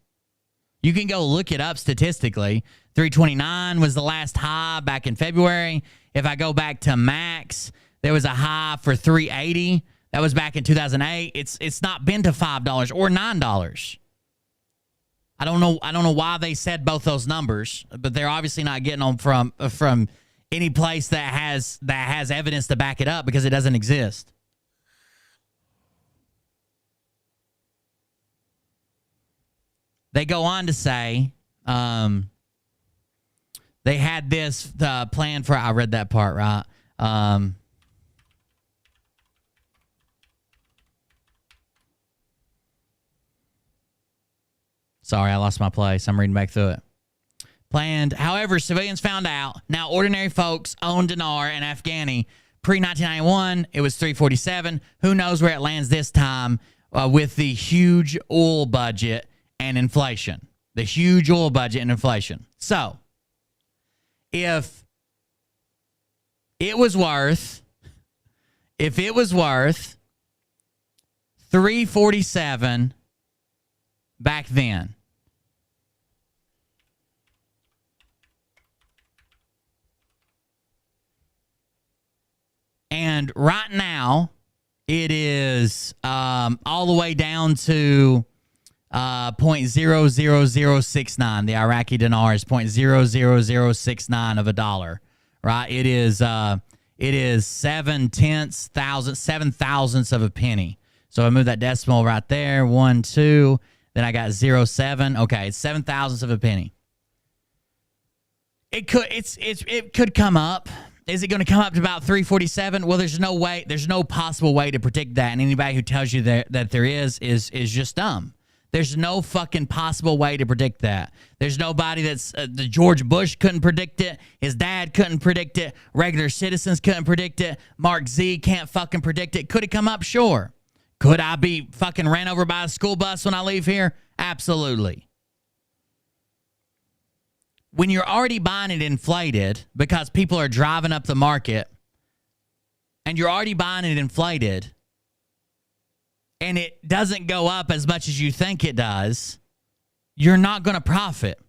A: You can go look it up statistically. 329 was the last high back in February. If I go back to max, there was a high for 380. That was back in 2008. It's not been to $5 or $9. I don't know why they said both those numbers, but they're obviously not getting them from any place that has evidence to back it up because it doesn't exist. They go on to say they had this plan for, I read that part, right? Sorry, I lost my place. I'm reading back through it. Planned. However, civilians found out. Now, ordinary folks own dinar and Afghani. Pre-1991, it was 347. Who knows where it lands this time with the huge oil budget and inflation. The huge oil budget and inflation. So, if it was worth 347 back then, and right now it is all the way down to 0.00069. The Iraqi dinar is 0.00069 of a dollar. Right? It is 7 thousandths of a penny. So I move that decimal right there. 1, 2. Then I got 0.7. Okay, it's 7 thousandths of a penny. It could come up. Is it going to come up to about 347? Well, there's no way. There's no possible way to predict that. And anybody who tells you that there is just dumb. There's no fucking possible way to predict that. There's nobody that's the George Bush couldn't predict it. His dad couldn't predict it. Regular citizens couldn't predict it. Mark Z can't fucking predict it. Could it come up? Sure. Could I be fucking ran over by a school bus when I leave here? Absolutely. When you're already buying it inflated because people are driving up the market and you're already buying it inflated and it doesn't go up as much as you think it does, you're not going to profit.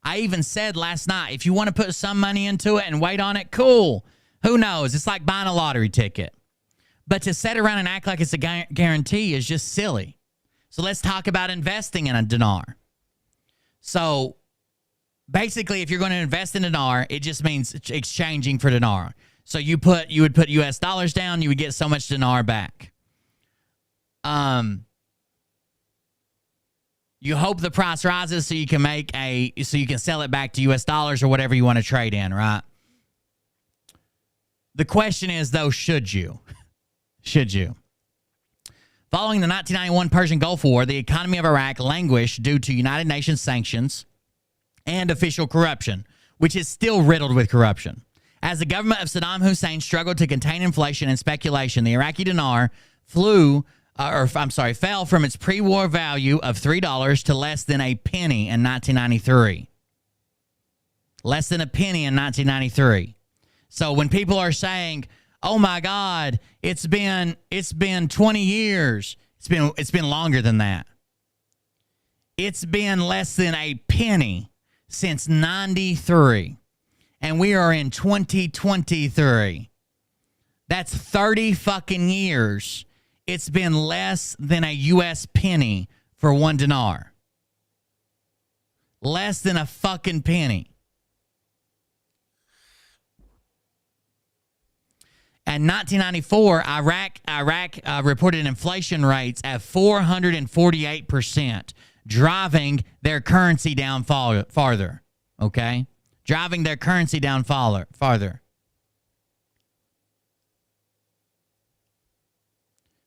A: I even said last night, if you want to put some money into it and wait on it, cool. Who knows? It's like buying a lottery ticket. But to sit around and act like it's a guarantee is just silly. So let's talk about investing in a dinar. So basically, if you're going to invest in dinar, it just means exchanging for dinar. So you would put US dollars down, you would get so much dinar back. You hope the price rises so you can sell it back to US dollars or whatever you want to trade in, right? The question is though, should you? Should you? Following the 1991 Persian Gulf War, the economy of Iraq languished due to United Nations sanctions and official corruption, which is still riddled with corruption. As the government of Saddam Hussein struggled to contain inflation and speculation, the Iraqi dinar fell from its pre-war value of $3 to less than a penny in 1993. Less than a penny in 1993. So when people are saying, "Oh my God, it's been 20 years," it's been longer than that. It's been less than a penny since 93, and we are in 2023. That's 30 fucking years. It's been less than a U.S. penny for one dinar. Less than a fucking penny. In 1994, Iraq reported inflation rates at 448%, driving their currency down farther. Okay? Driving their currency down farther.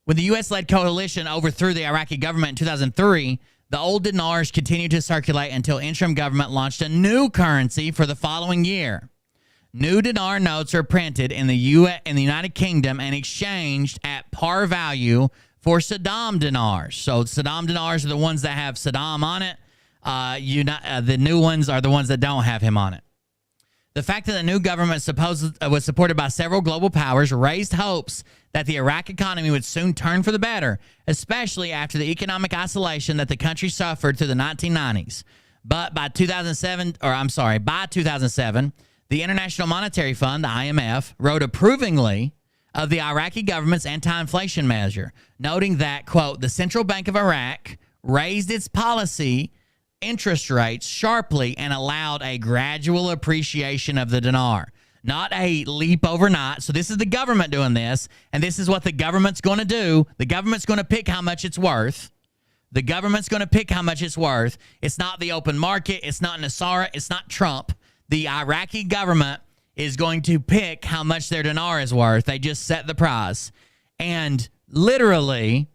A: When the U.S.-led coalition overthrew the Iraqi government in 2003, the old dinars continued to circulate until interim government launched a new currency for the following year. New dinar notes are printed in the United Kingdom and exchanged at par value for Saddam dinars. So Saddam dinars are the ones that have Saddam on it. The new ones are the ones that don't have him on it. The fact that the new government was supported by several global powers raised hopes that the Iraq economy would soon turn for the better, especially after the economic isolation that the country suffered through the 1990s. But by 2007, the International Monetary Fund, the IMF, wrote approvingly of the Iraqi government's anti-inflation measure, noting that, quote, the Central Bank of Iraq raised its policy interest rates sharply and allowed a gradual appreciation of the dinar. Not a leap overnight. So this is the government doing this, and this is what the government's going to do. The government's going to pick how much it's worth. The government's going to pick how much it's worth. It's not the open market. It's not Nasara. It's not Trump. The Iraqi government is going to pick how much their dinar is worth. They just set the price. And literally,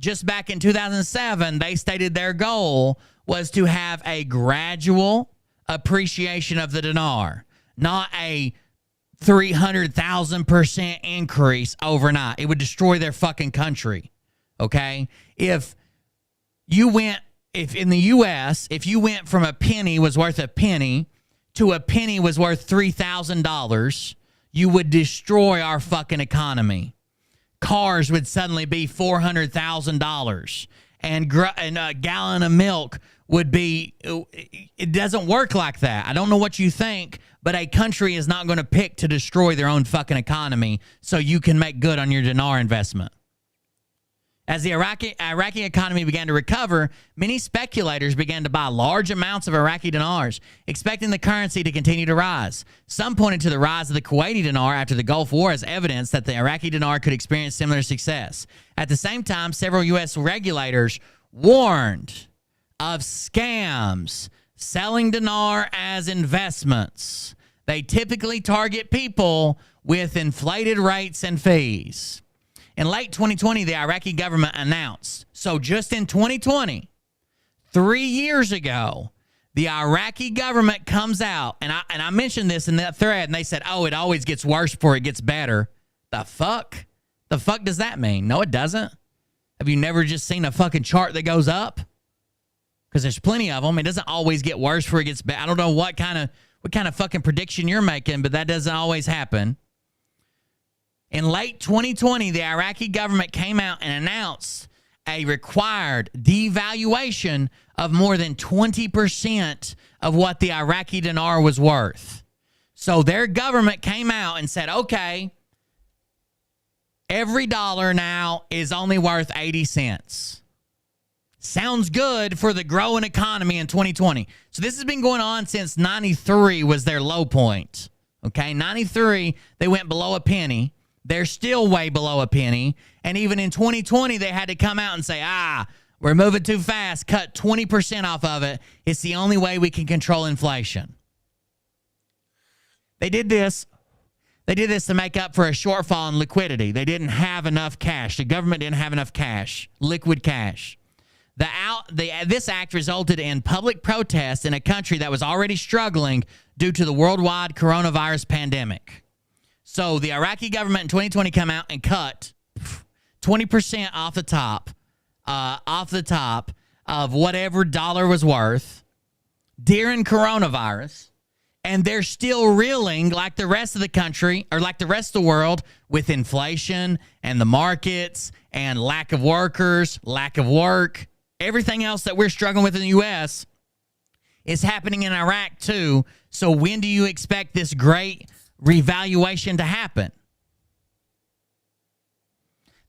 A: just back in 2007, they stated their goal was to have a gradual appreciation of the dinar, not a 300,000% increase overnight. It would destroy their fucking country. Okay? If in the U.S., if you went from a penny was worth a penny to a penny was worth $3,000, you would destroy our fucking economy. Cars would suddenly be $400,000, and a gallon of milk would be. It doesn't work like that. I don't know what you think, but a country is not going to pick to destroy their own fucking economy so you can make good on your dinar investment. As the Iraqi economy began to recover, many speculators began to buy large amounts of Iraqi dinars, expecting the currency to continue to rise. Some pointed to the rise of the Kuwaiti dinar after the Gulf War as evidence that the Iraqi dinar could experience similar success. At the same time, several U.S. regulators warned of scams selling dinar as investments. They typically target people with inflated rates and fees. In late 2020, the Iraqi government announced, so just in 2020, 3 years ago, the Iraqi government comes out, and I mentioned this in that thread, and they said, oh, it always gets worse before it gets better. The fuck? The fuck does that mean? No, it doesn't. Have you never just seen a fucking chart that goes up? Because there's plenty of them. It doesn't always get worse before it gets better. I don't know what kind of fucking prediction you're making, but that doesn't always happen. In late 2020, the Iraqi government came out and announced a required devaluation of more than 20% of what the Iraqi dinar was worth. So their government came out and said, okay, every dollar now is only worth 80 cents. Sounds good for the growing economy in 2020. So this has been going on since 93 was their low point. Okay, 93, they went below a penny. They're still way below a penny. And even in 2020, they had to come out and say, we're moving too fast. Cut 20% off of it. It's the only way we can control inflation. They did this. They did this to make up for a shortfall in liquidity. They didn't have enough cash. The government didn't have enough cash, liquid cash. This act resulted in public protests in a country that was already struggling due to the worldwide coronavirus pandemic. So the Iraqi government in 2020 come out and cut 20% off the top of whatever dollar was worth during coronavirus, and they're still reeling like the rest of the country or like the rest of the world with inflation and the markets and lack of workers, lack of work. Everything else that we're struggling with in the U.S. is happening in Iraq too. So when do you expect this great revaluation to happen?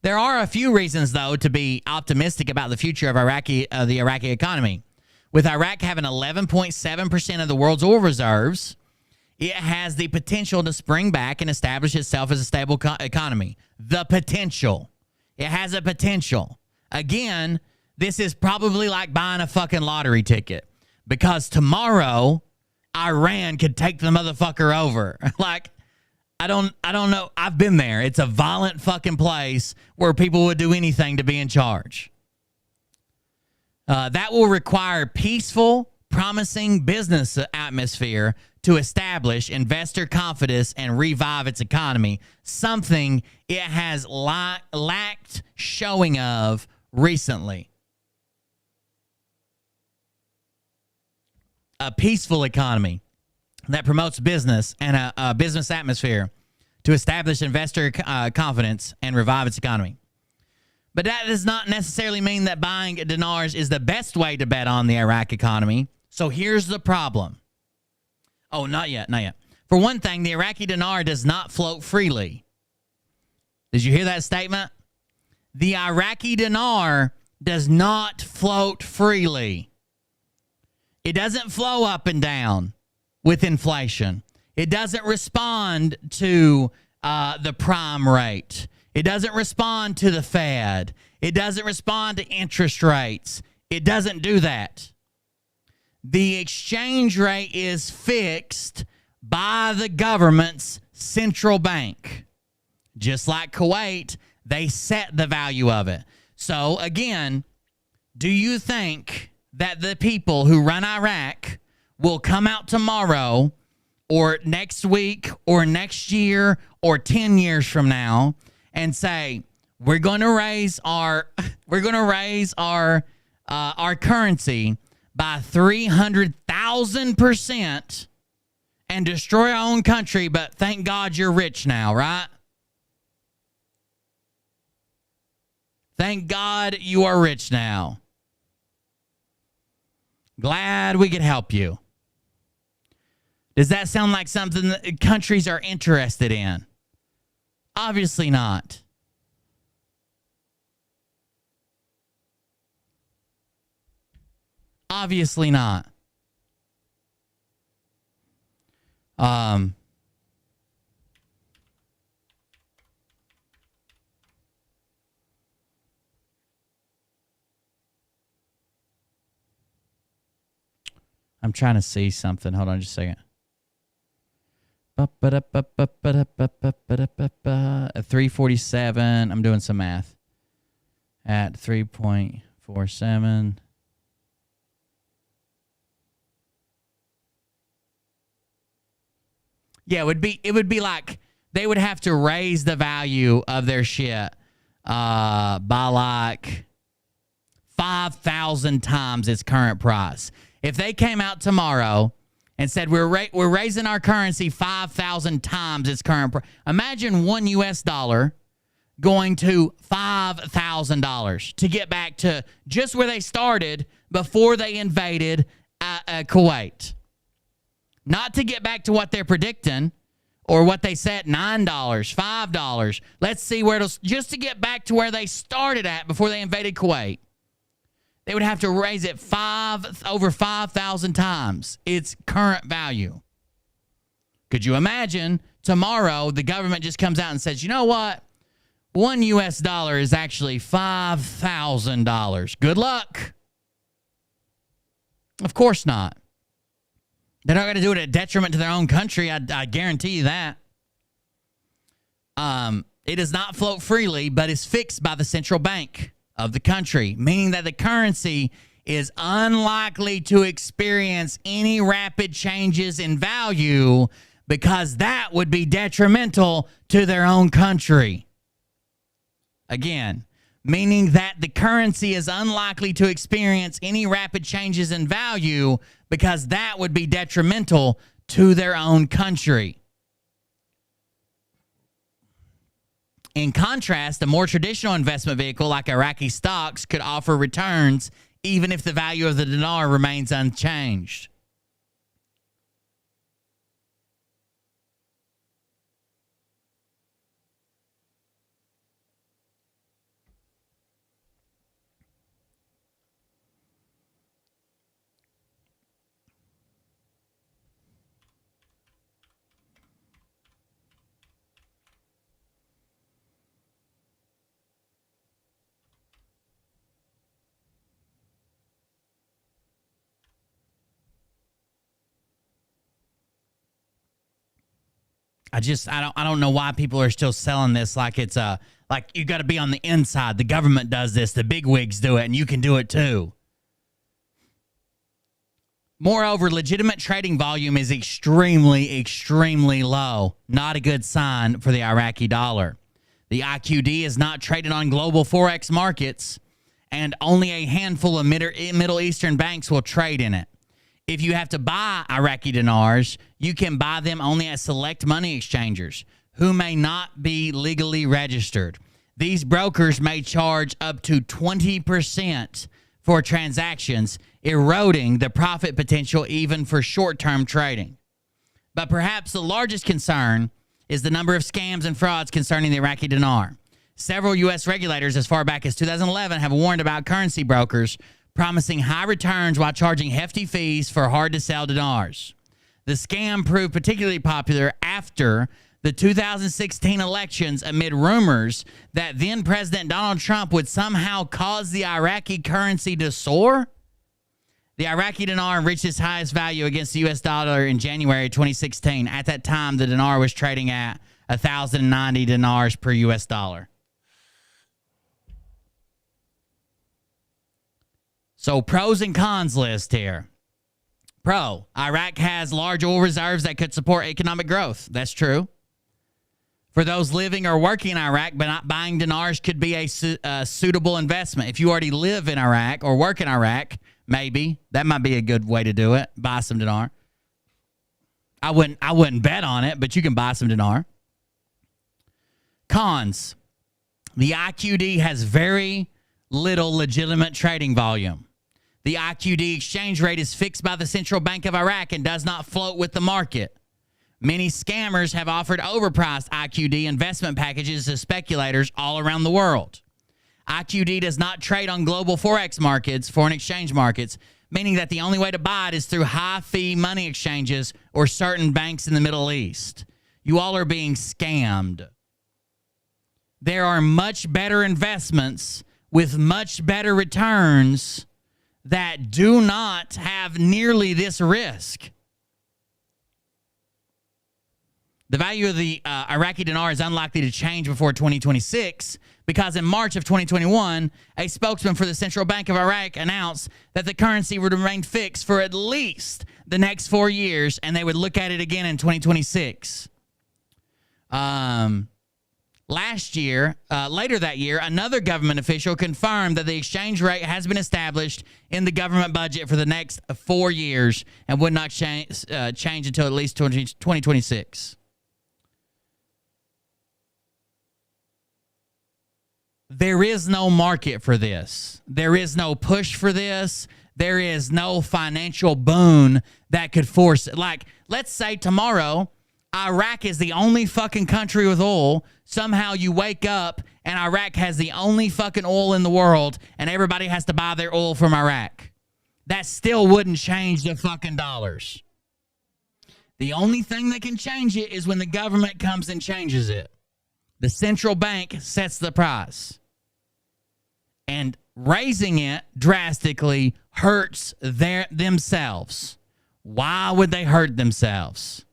A: There are a few reasons, though, to be optimistic about the future of the Iraqi economy. With Iraq having 11.7% of the world's oil reserves, it has the potential to spring back and establish itself as a stable economy. The potential. It has a potential. Again, this is probably like buying a fucking lottery ticket, because tomorrow Iran could take the motherfucker over. Like, I don't know. I've been there. It's a violent fucking place where people would do anything to be in charge. That will require peaceful, promising business atmosphere to establish investor confidence and revive its economy, something it has lacked showing of recently. A peaceful economy that promotes business and a business atmosphere to establish investor confidence and revive its economy. But that does not necessarily mean that buying dinars is the best way to bet on the Iraq economy. So here's the problem. Oh, not yet. For one thing, the Iraqi dinar does not float freely. Did you hear that statement? The Iraqi dinar does not float freely. It doesn't flow up and down with inflation. It doesn't respond to the prime rate. It doesn't respond to the Fed. It doesn't respond to interest rates. It doesn't do that. The exchange rate is fixed by the government's central bank. Just like Kuwait, they set the value of it. So, again, do you think that the people who run Iraq will come out tomorrow or next week or next year or 10 years from now and say, we're going to raise our currency by 300,000% and destroy our own country, but thank God you're rich now, right? Thank God you are rich now. Glad we could help you. Does that sound like something that countries are interested in? Obviously not. Obviously not. I'm trying to see something. Hold on just a second. At 347, I'm doing some math. At 3.47. Yeah, it would be like they would have to raise the value of their shit by like 5,000 times its current price. If they came out tomorrow and said we're raising our currency 5,000 times its current price, imagine $1 US going to $5,000 to get back to just where they started before they invaded Kuwait. Not to get back to what they're predicting or what they set, $9, $5. Let's see where it'll, just to get back to where they started at before they invaded Kuwait. They would have to raise it over 5,000 times its current value. Could you imagine tomorrow the government just comes out and says, you know what? $1 US is actually $5,000. Good luck. Of course not. They're not going to do it at detriment to their own country. I guarantee you that. It does not float freely, but is fixed by the central bank of the country, meaning that the currency is unlikely to experience any rapid changes in value because that would be detrimental to their own country. Again, meaning that the currency is unlikely to experience any rapid changes in value because that would be detrimental to their own country. In contrast, a more traditional investment vehicle like Iraqi stocks could offer returns even if the value of the dinar remains unchanged. I don't know why people are still selling this like it's like you got to be on the inside. The government does this, the bigwigs do it, and you can do it too. Moreover, legitimate trading volume is extremely, extremely low. Not a good sign for the Iraqi dollar. The IQD is not traded on global forex markets, and only a handful of Middle Eastern banks will trade in it. If you have to buy Iraqi dinars, you can buy them only at select money exchangers who may not be legally registered. These brokers may charge up to 20% for transactions, eroding the profit potential even for short-term trading. But perhaps the largest concern is the number of scams and frauds concerning the Iraqi dinar. Several U.S. regulators as far back as 2011 have warned about currency brokers promising high returns while charging hefty fees for hard-to-sell dinars. The scam proved particularly popular after the 2016 elections amid rumors that then-President Donald Trump would somehow cause the Iraqi currency to soar. The Iraqi dinar reached its highest value against the U.S. dollar in January 2016. At that time, the dinar was trading at 1,090 dinars per U.S. dollar. So pros and cons list here. Pro, Iraq has large oil reserves that could support economic growth. That's true. For those living or working in Iraq, but not buying dinars could be a suitable investment. If you already live in Iraq or work in Iraq, maybe that might be a good way to do it. Buy some dinar. I wouldn't bet on it, but you can buy some dinar. Cons. The IQD has very little legitimate trading volume. The IQD exchange rate is fixed by the Central Bank of Iraq and does not float with the market. Many scammers have offered overpriced IQD investment packages to speculators all around the world. IQD does not trade on global forex markets, foreign exchange markets, meaning that the only way to buy it is through high-fee money exchanges or certain banks in the Middle East. You all are being scammed. There are much better investments with much better returns that do not have nearly this risk. The value of the Iraqi dinar is unlikely to change before 2026 because in March of 2021, a spokesman for the Central Bank of Iraq announced that the currency would remain fixed for at least the next 4 years, and they would look at it again in 2026. Last year, later that year, another government official confirmed that the exchange rate has been established in the government budget for the next 4 years and would not change until at least 2026. There is no market for this. There is no push for this. There is no financial boon that could force it. Like, let's say tomorrow, Iraq is the only fucking country with oil. Somehow you wake up and Iraq has the only fucking oil in the world and everybody has to buy their oil from Iraq. That still wouldn't change the fucking dollars. The only thing that can change it is when the government comes and changes it. The central bank sets the price. And raising it drastically hurts themselves. Why would they hurt themselves?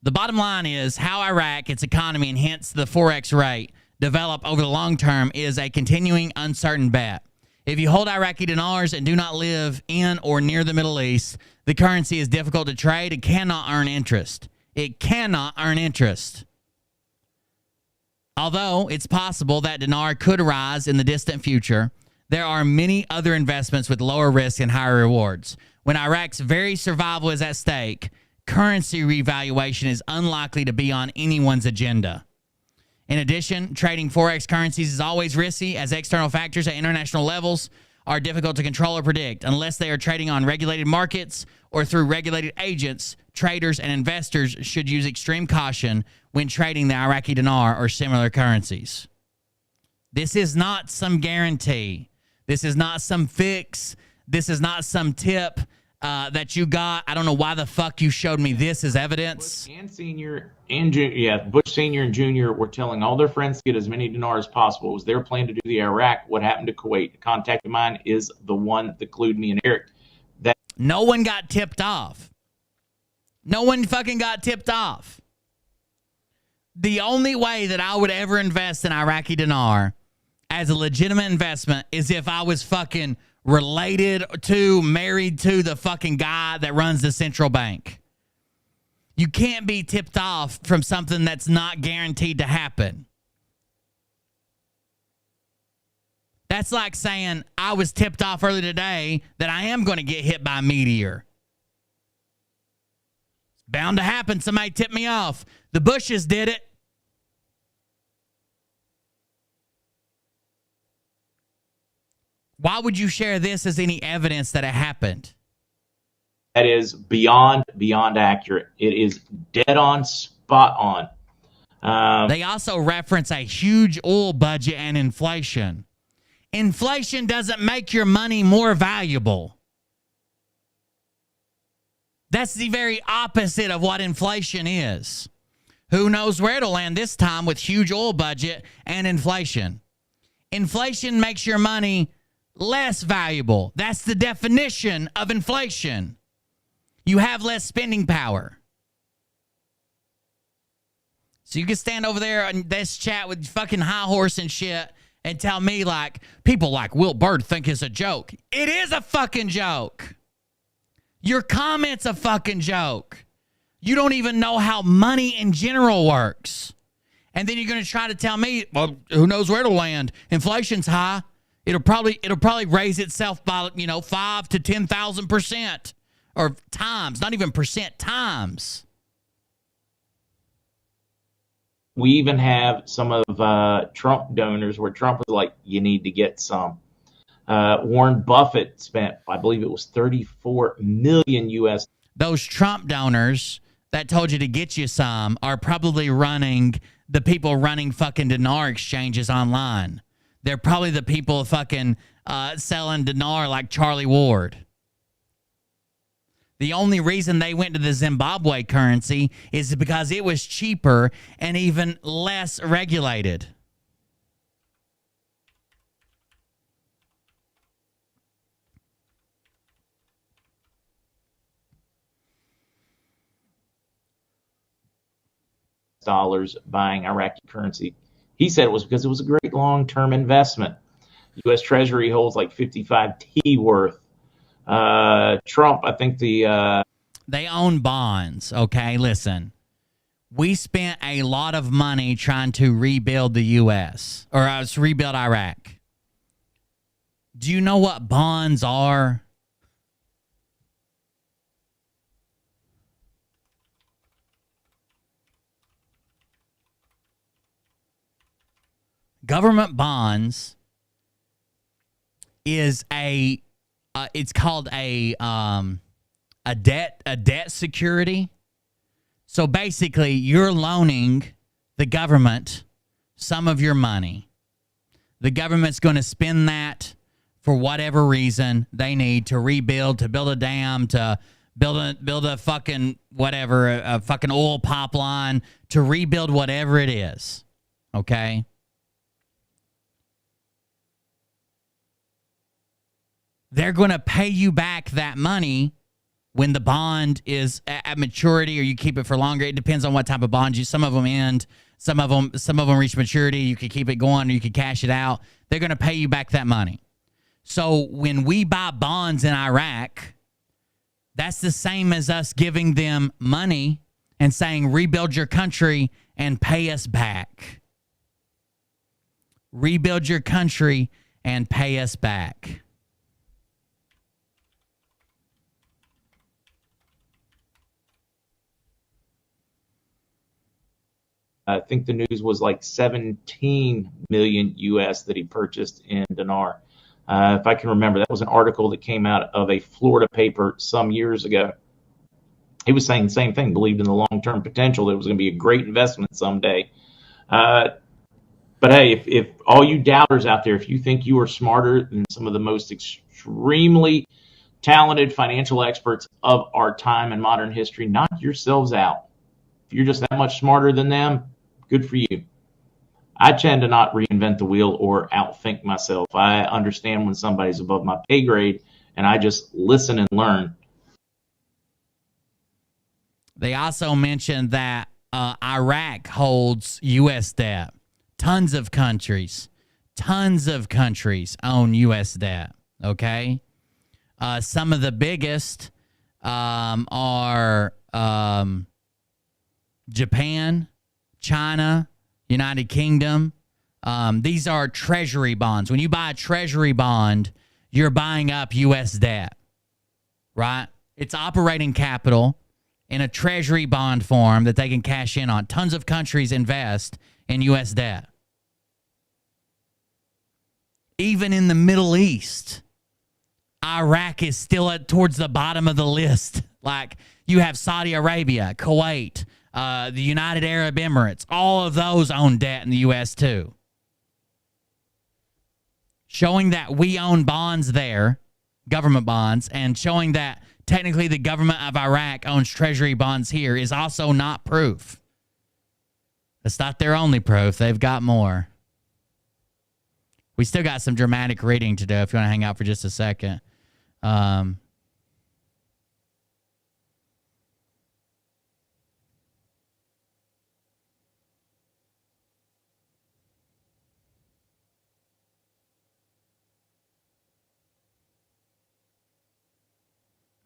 A: The bottom line is how Iraq, its economy, and hence the Forex rate develop over the long term is a continuing uncertain bet. If you hold Iraqi dinars and do not live in or near the Middle East, the currency is difficult to trade and cannot earn interest. It cannot earn interest. Although it's possible that dinar could rise in the distant future, there are many other investments with lower risk and higher rewards. When Iraq's very survival is at stake, currency revaluation is unlikely to be on anyone's agenda. In addition, trading forex currencies is always risky as external factors at international levels are difficult to control or predict. Unless they are trading on regulated markets or through regulated agents, traders and investors should use extreme caution when trading the Iraqi dinar or similar currencies. This is not some guarantee. This is not some fix. This is not some tip that you got. I don't know why the fuck you showed me this as evidence.
K: Bush and Senior and Bush Senior and Junior were telling all their friends to get as many dinars as possible. It was their plan to do the Iraq. What happened to Kuwait? A contact of mine is the one that clued me and Eric. That
A: no one got tipped off. No one fucking got tipped off. The only way that I would ever invest in Iraqi dinar as a legitimate investment is if I was fucking related to, married to the fucking guy that runs the central bank. You can't be tipped off from something that's not guaranteed to happen. That's like saying I was tipped off earlier today that I am going to get hit by a meteor. It's bound to happen. Somebody tipped me off. The Bushes did it. Why would you share this as any evidence that it happened?
K: That is beyond accurate. It is dead on, spot on.
A: They also reference a huge oil budget and inflation. Inflation doesn't make your money more valuable. That's the very opposite of what inflation is. Who knows where it'll land this time with huge oil budget and inflation. Inflation makes your money less valuable. That's the definition of inflation. You have less spending power. So you can stand over there and this chat with fucking high horse and shit and tell me like people like Will Bird think it's a joke. It is a fucking joke. Your comment's a fucking joke. You don't even know how money in general works. And then you're going to try to tell me, well, who knows where it'll land? Inflation's high. It'll probably raise itself by, 5 to 10,000% or times, not even percent, times.
K: We even have some of Trump donors where Trump was like, you need to get some. Warren Buffett spent, I believe it was 34 million US.
A: Those Trump donors that told you to get you some are probably the people running fucking dinar exchanges online. They're probably the people fucking selling dinar like Charlie Ward. The only reason they went to the Zimbabwe currency is because it was cheaper and even less regulated.
K: Dollars buying Iraqi currency. He said it was because it was a great long-term investment. U.S. Treasury holds like 55T worth. Trump, I think
A: they own bonds. Okay, listen. We spent a lot of money trying to rebuild the U.S. or rebuild Iraq. Do you know what bonds are? Government bonds is it's called a debt security. So basically, you're loaning the government some of your money. The government's going to spend that for whatever reason they need to rebuild, to build a dam, to build a fucking whatever, a fucking oil pipeline, to rebuild whatever it is. Okay? They're going to pay you back that money when the bond is at maturity, or you keep it for longer. It depends on what type of bond some of them end, some of them reach maturity. You can keep it going or you can cash it out. They're going to pay you back that money. So when we buy bonds in Iraq, that's the same as us giving them money and saying, rebuild your country and pay us back. Rebuild your country and pay us back.
K: I think the news was like 17 million US that he purchased in dinar. If I can remember, that was an article that came out of a Florida paper some years ago. He was saying the same thing, believed in the long-term potential, that it was going to be a great investment someday. But hey, if all you doubters out there, if you think you are smarter than some of the most extremely talented financial experts of our time in modern history, knock yourselves out. If you're just that much smarter than them, good for you. I tend to not reinvent the wheel or outthink myself. I understand when somebody's above my pay grade, and I just listen and learn.
A: They also mentioned that Iraq holds U.S. debt. Tons of countries own U.S. debt, okay? Some of the biggest are Japan, China, United Kingdom. These are treasury bonds. When you buy a treasury bond, you're buying up U.S. debt, right? It's operating capital in a treasury bond form that they can cash in on. Tons of countries invest in U.S. debt. Even in the Middle East, Iraq is still towards the bottom of the list. Like, you have Saudi Arabia, Kuwait, the United Arab Emirates. All of those own debt in the U.S. too. Showing that we own bonds there, government bonds, and showing that technically the government of Iraq owns treasury bonds here is also not proof. That's not their only proof. They've got more. We still got some dramatic reading to do if you want to hang out for just a second.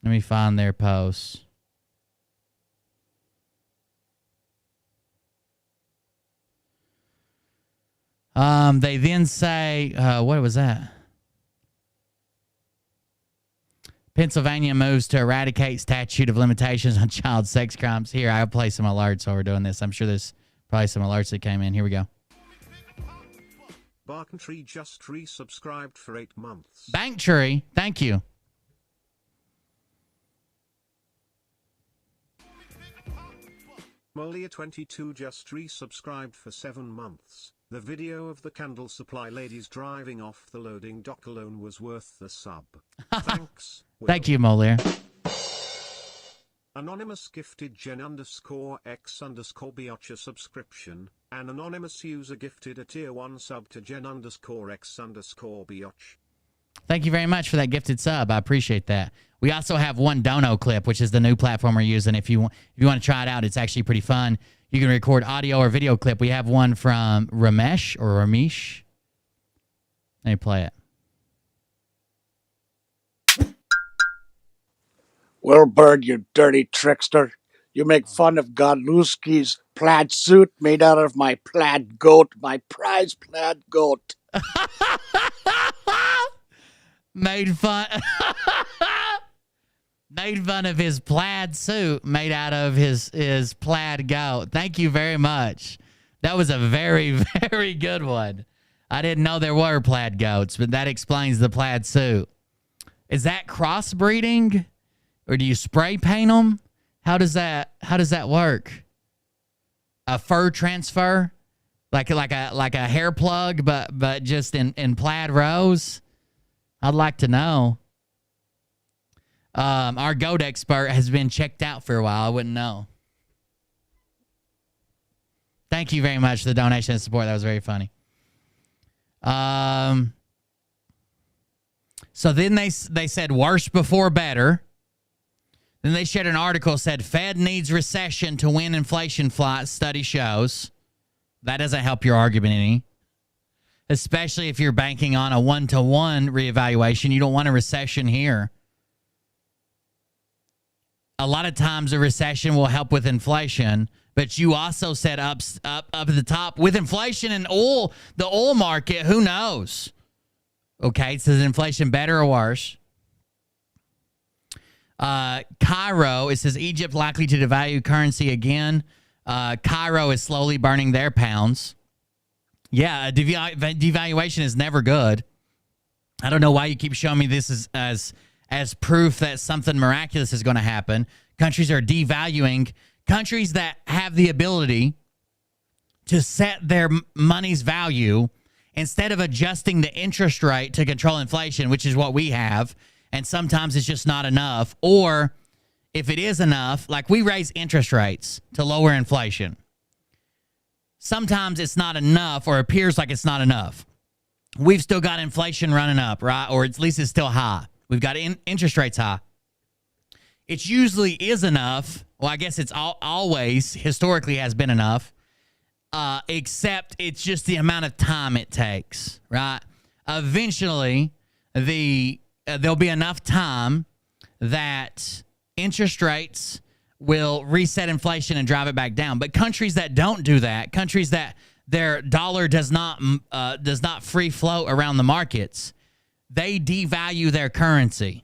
A: Let me find their posts. They then say, what was that? Pennsylvania moves to eradicate statute of limitations on child sex crimes. Here, I'll play some alerts while we're doing this. I'm sure there's probably some alerts that came in. Here we go.
L: Barkentree just resubscribed for 8 months.
A: Banktree, thank you.
L: Molia22 just resubscribed for 7 months. The video of the candle supply ladies driving off the loading dock alone was worth the sub. Thanks.
A: Thank you, Molier.
L: Anonymous gifted Jen_X_Biocha subscription. An anonymous user gifted a tier 1 sub to Jen_X_Bioch.
A: Thank you very much for that gifted sub. I appreciate that. We also have one Dono clip, which is the new platform we're using. If you want to try it out, it's actually pretty fun. You can record audio or video clip. We have one from Ramesh. Let me play it.
M: Well, Bird, you dirty trickster. You make fun of Godlewski's plaid suit made out of my plaid goat, my prize plaid goat.
A: Made fun of his plaid suit made out of his plaid goat. Thank you very much. That was a very, very good one. I didn't know there were plaid goats, but that explains the plaid suit. Is that crossbreeding, or do you spray paint them? How does that work? A fur transfer, like a hair plug, but just in plaid rows. I'd like to know. Our goat expert has been checked out for a while. I wouldn't know. Thank you very much for the donation and support. That was very funny. So then they said worse before better. Then they shared an article said Fed needs recession to win inflation fight, study shows. That doesn't help your argument any. Especially if you're banking on a 1-to-1 reevaluation. You don't want a recession here. A lot of times a recession will help with inflation, but you also said up at the top with inflation and the oil market, who knows? Okay, so is inflation better or worse? Cairo, it says Egypt likely to devalue currency again. Cairo is slowly burning their pounds. Yeah, devaluation is never good. I don't know why you keep showing me this as proof that something miraculous is going to happen. Countries are devaluing. Countries that have the ability to set their money's value instead of adjusting the interest rate to control inflation, which is what we have, and sometimes it's just not enough. Or if it is enough, like we raise interest rates to lower inflation. Sometimes it's not enough or appears like it's not enough. We've still got inflation running up, right? Or at least it's still high. We've got interest rates high. It usually is enough. Well, I guess it's always historically has been enough, except it's just the amount of time it takes, right? Eventually, there'll be enough time that interest rates will reset inflation and drive it back down. But countries that don't do that, countries that their dollar does not free float around the markets, they devalue their currency.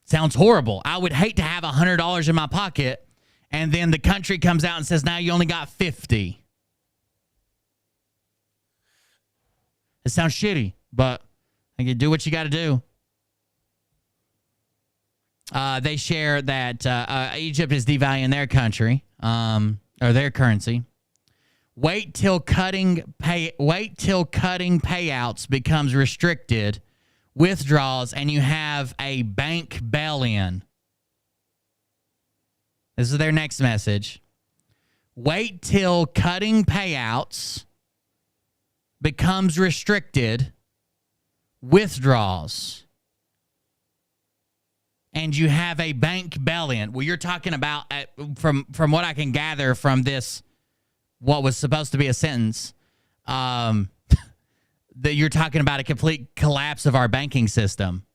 A: Sounds horrible. I would hate to have $100 in my pocket and then the country comes out and says, now you only got 50. It sounds shitty, but you do what you got to do. They share that Egypt is devaluing their country, or their currency. Wait till cutting payouts becomes restricted, withdrawals, and you have a bank bail-in. This is their next message. Wait till cutting payouts becomes restricted, withdrawals, and you have a bank bail-in. Well, you're talking about, from what I can gather from this, what was supposed to be a sentence, that you're talking about a complete collapse of our banking system.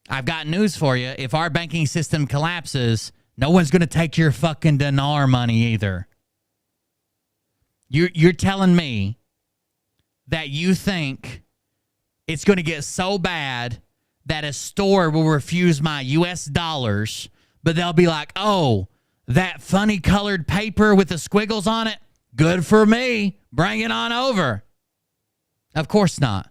A: I've got news for you. If our banking system collapses, no one's going to take your fucking dinar money either. You're telling me that you think it's going to get so bad that a store will refuse my US dollars, but they'll be like, oh, that funny colored paper with the squiggles on it? Good for me. Bring it on over. Of course not.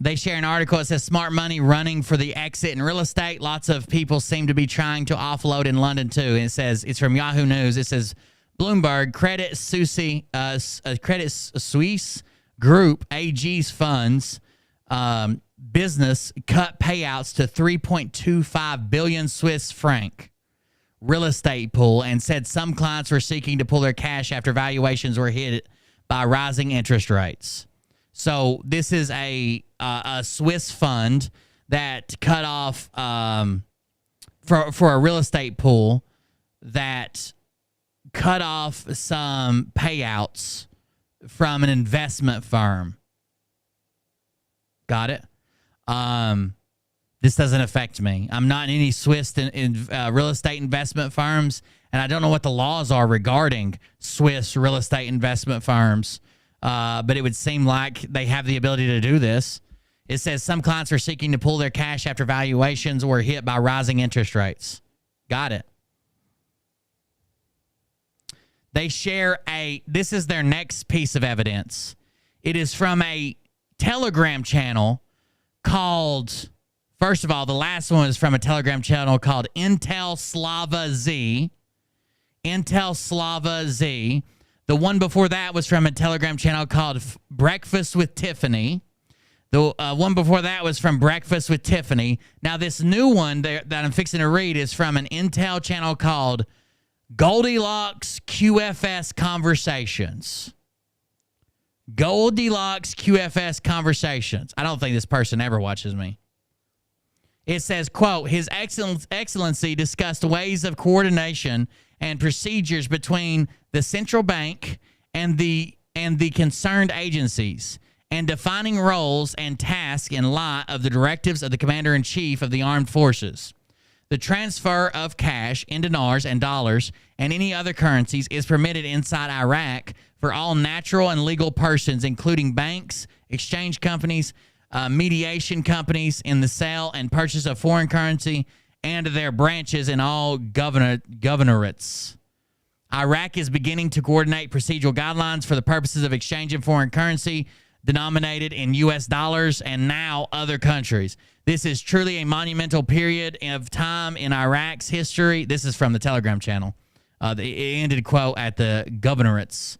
A: They share an article that says smart money running for the exit in real estate. Lots of people seem to be trying to offload in London too. And it says, it's from Yahoo News. It says Bloomberg Credit Suisse Group AG's funds business cut payouts to 3.25 billion Swiss franc real estate pool and said some clients were seeking to pull their cash after valuations were hit by rising interest rates. So this is a Swiss fund that cut off for a real estate pool that cut off some payouts from an investment firm. Got it? This doesn't affect me. I'm not in any Swiss real estate investment firms, and I don't know what the laws are regarding Swiss real estate investment firms. But it would seem like they have the ability to do this. It says some clients are seeking to pull their cash after valuations were hit by rising interest rates. Got it. They share this is their next piece of evidence. It is from a Telegram channel called, first of all, the last one is from a Telegram channel called Intel Slava Z. Intel Slava Z. The one before that was from a Telegram channel called Breakfast with Tiffany. The one before that was from Breakfast with Tiffany. Now, this new one that I'm fixing to read is from an Intel channel called Goldilocks QFS Conversations. Goldilocks QFS Conversations. I don't think this person ever watches me. It says, quote, His Excellency discussed ways of coordination and procedures between the central bank and the concerned agencies, and defining roles and tasks in light of the directives of the Commander-in-Chief of the Armed Forces. The transfer of cash in dinars and dollars and any other currencies is permitted inside Iraq for all natural and legal persons, including banks, exchange companies, mediation companies in the sale and purchase of foreign currency, and their branches in all governorates. Iraq is beginning to coordinate procedural guidelines for the purposes of exchanging foreign currency denominated in U.S. dollars and now other countries. This is truly a monumental period of time in Iraq's history. This is from the Telegram channel. It ended, quote, at the governorates.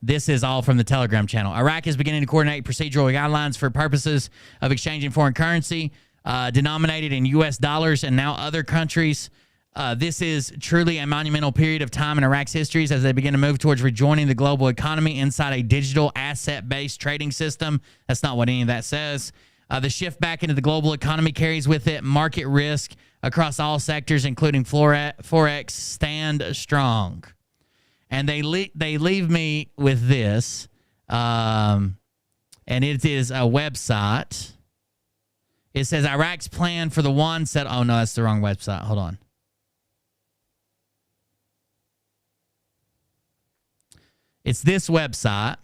A: This is all from the Telegram channel. Iraq is beginning to coordinate procedural guidelines for purposes of exchanging foreign currency denominated in U.S. dollars and now other countries. This is truly a monumental period of time in Iraq's history as they begin to move towards rejoining the global economy inside a digital asset-based trading system. That's not what any of that says. The shift back into the global economy carries with it market risk across all sectors, including Forex. Stand strong. And they leave me with this, and it is a website. It says Iraq's plan for the one set. Oh, no, that's the wrong website. Hold on. It's this website,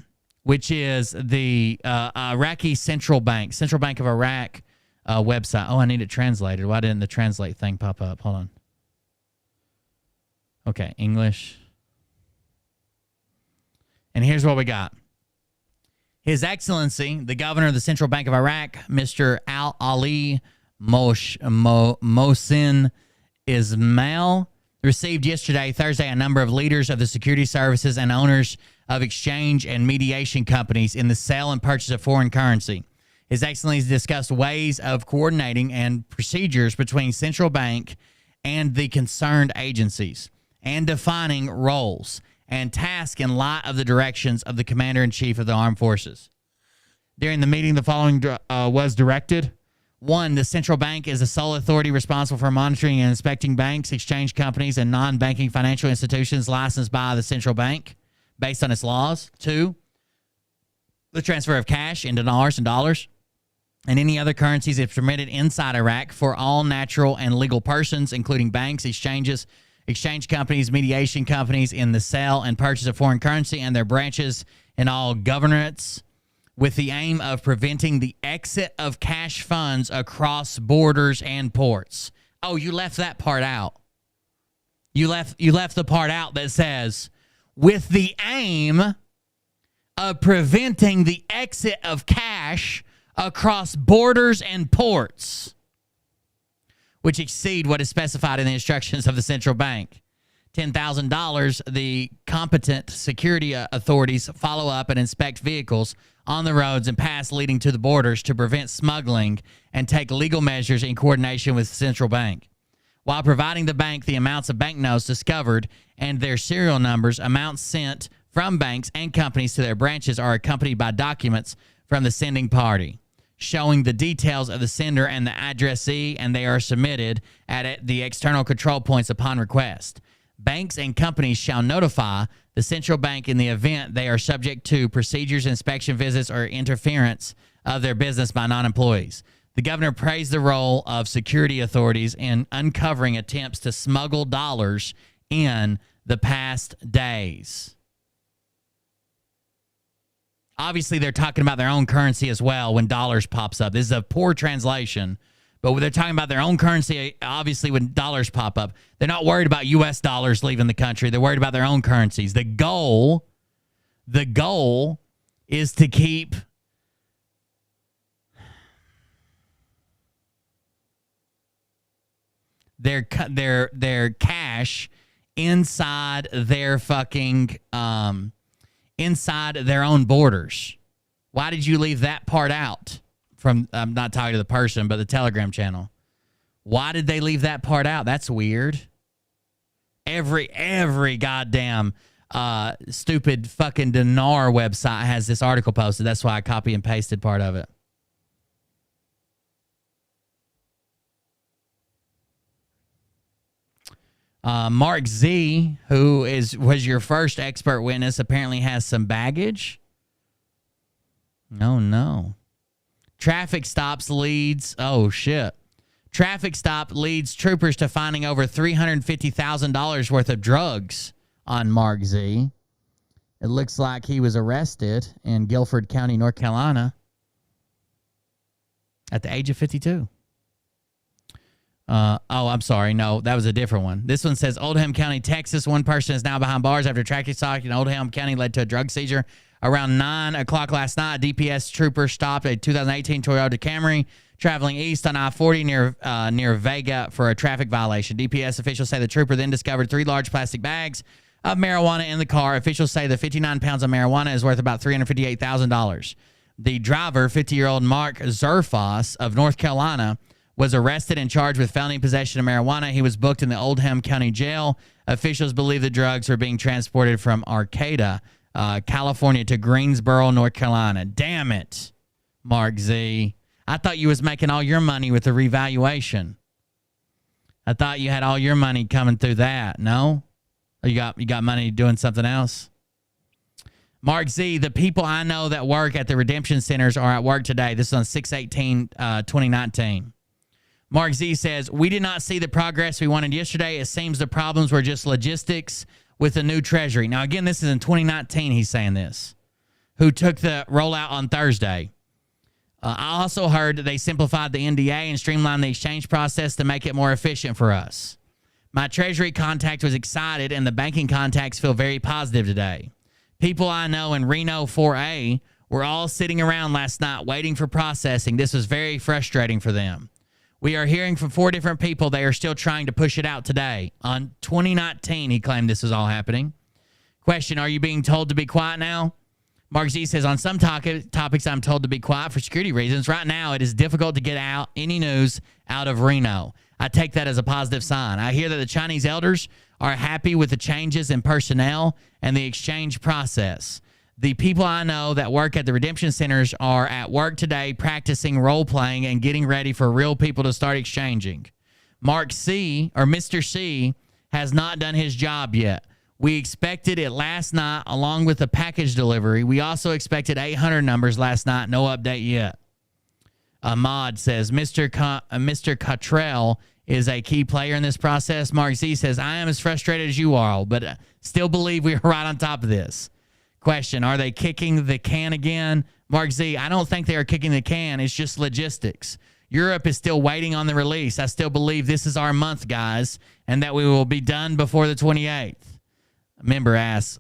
A: which is the Iraqi Central Bank of Iraq website. Oh, I need it translated. Why didn't the translate thing pop up? Hold on. Okay, English. And here's what we got. His Excellency, the Governor of the Central Bank of Iraq, Mr. Ali Mohsin Ismail, received yesterday, Thursday, a number of leaders of the security services and owners of exchange and mediation companies in the sale and purchase of foreign currency. His Excellency discussed ways of coordinating and procedures between central bank and the concerned agencies, and defining roles and tasks in light of the directions of the Commander-in-Chief of the Armed Forces. During the meeting, the following was directed. 1, the central bank is the sole authority responsible for monitoring and inspecting banks, exchange companies, and non-banking financial institutions licensed by the central bank based on its laws. 2, The transfer of cash in dinars and dollars and any other currencies is permitted inside Iraq for all natural and legal persons, including banks, exchanges, exchange companies, mediation companies in the sale and purchase of foreign currency and their branches in all governorates, with the aim of preventing the exit of cash funds across borders and ports. Oh, you left that part out. You left the part out that says, with the aim of preventing the exit of cash across borders and ports, which exceed what is specified in the instructions of the central bank. $10,000, the competent security authorities follow up and inspect vehicles on the roads and pass leading to the borders to prevent smuggling and take legal measures in coordination with the central bank. While providing the bank the amounts of banknotes discovered and their serial numbers, amounts sent from banks and companies to their branches are accompanied by documents from the sending party showing the details of the sender and the addressee, and they are submitted at the external control points upon request. Banks and companies shall notify the central bank in the event they are subject to procedures, inspection visits, or interference of their business by non-employees. The governor praised the role of security authorities in uncovering attempts to smuggle dollars in the past days. Obviously, they're talking about their own currency as well when dollars pops up. This is a poor translation, but when they're talking about their own currency, obviously when dollars pop up, they're not worried about U.S. dollars leaving the country. They're worried about their own currencies. The goal is to keep their cash inside their fucking inside their own borders. Why did you leave that part out? From, I'm not talking to the person, but the Telegram channel. Why did they leave that part out? That's weird. Every goddamn stupid fucking dinar website has this article posted. That's why I copy and pasted part of it. Mark Z, who was your first expert witness, apparently has some baggage. Oh, no. Traffic stops leads. Oh, shit. Traffic stop leads troopers to finding over $350,000 worth of drugs on Mark Z. It looks like he was arrested in Guilford County, North Carolina at the age of 52. I'm sorry. No, that was a different one. This one says Oldham County, Texas. One person is now behind bars after a traffic stop in Oldham County led to a drug seizure. Around 9 o'clock last night, a DPS trooper stopped a 2018 Toyota Camry traveling east on I-40 near Vega for a traffic violation. DPS officials say the trooper then discovered 3 large plastic bags of marijuana in the car. Officials say the 59 pounds of marijuana is worth about $358,000. The driver, 50-year-old Mark Zerfoss of North Carolina, was arrested and charged with felony possession of marijuana. He was booked in the Oldham County Jail. Officials believe the drugs were being transported from Arcata, California to Greensboro, North Carolina. Damn it, Mark Z. I thought you was making all your money with the revaluation. I thought you had all your money coming through that. No? You got money doing something else? Mark Z, the people I know that work at the redemption centers are at work today. This is on 6/18/2019. Mark Z says, we did not see the progress we wanted yesterday. It seems the problems were just logistics with the new treasury. Now, again, this is in 2019, he's saying this, who took the rollout on Thursday. I also heard that they simplified the NDA and streamlined the exchange process to make it more efficient for us. My treasury contact was excited, and the banking contacts feel very positive today. People I know in Reno 4A were all sitting around last night waiting for processing. This was very frustrating for them. We are hearing from 4 different people. They are still trying to push it out today. On 2019, he claimed this was all happening. Question, are you being told to be quiet now? Mark Z says, on some topics, I'm told to be quiet for security reasons. Right now, it is difficult to get out any news out of Reno. I take that as a positive sign. I hear that the Chinese elders are happy with the changes in personnel and the exchange process. The people I know that work at the redemption centers are at work today practicing role-playing and getting ready for real people to start exchanging. Mark C, or Mr. C, has not done his job yet. We expected it last night along with the package delivery. We also expected 800 numbers last night. No update yet. Ahmad says, Mr. Cottrell is a key player in this process. Mark Z says, I am as frustrated as you are, but still believe we are right on top of this. Question, are they kicking the can again? Mark Z, I don't think they are kicking the can. It's just logistics. Europe is still waiting on the release. I still believe this is our month, guys, and that we will be done before the 28th. Member asks,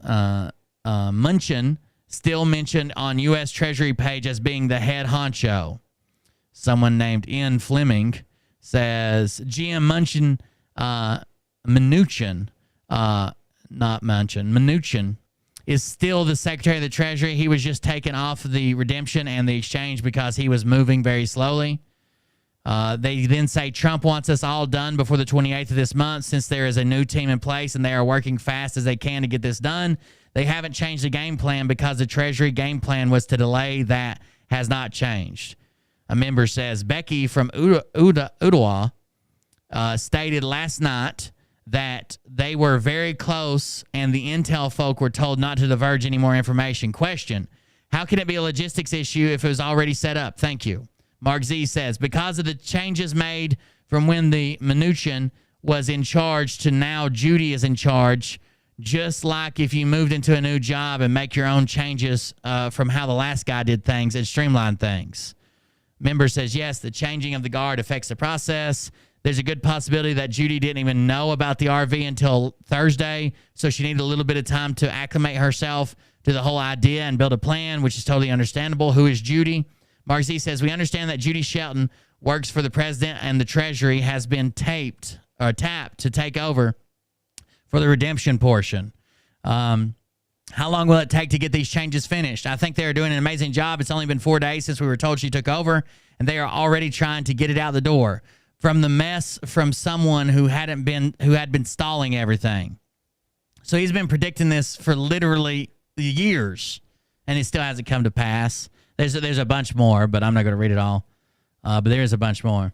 A: Munchin still mentioned on U.S. Treasury page as being the head honcho. Someone named Ian Fleming says, GM Munchin, Mnuchin, not Munchin, Mnuchin is still the Secretary of the Treasury. He was just taken off the redemption and the exchange because he was moving very slowly. They then say Trump wants us all done before the 28th of this month since there is a new team in place and they are working fast as they can to get this done. They haven't changed the game plan because the Treasury game plan was to delay. That has not changed. A member says Becky from Ottawa stated last night that they were very close and the intel folk were told not to divulge any more information. Question, how can it be a logistics issue if it was already set up? Thank you. Mark Z says, because of the changes made from when the Mnuchin was in charge to now Judy is in charge, just like if you moved into a new job and make your own changes from how the last guy did things and streamline things. Member says, yes, the changing of the guard affects the process. There's a good possibility that Judy didn't even know about the RV until Thursday, so she needed a little bit of time to acclimate herself to the whole idea and build a plan, which is totally understandable. Who is Judy? Mark Z says, we understand that Judy Shelton works for the president and the Treasury has been tapped to take over for the redemption portion. How long will it take to get these changes finished? I think they're doing an amazing job. It's only been 4 days since we were told she took over, and they are already trying to get it out the door from the mess from someone who had been stalling everything. So he's been predicting this for literally years, and it still hasn't come to pass. There's a bunch more, but I'm not going to read it all. But there's a bunch more.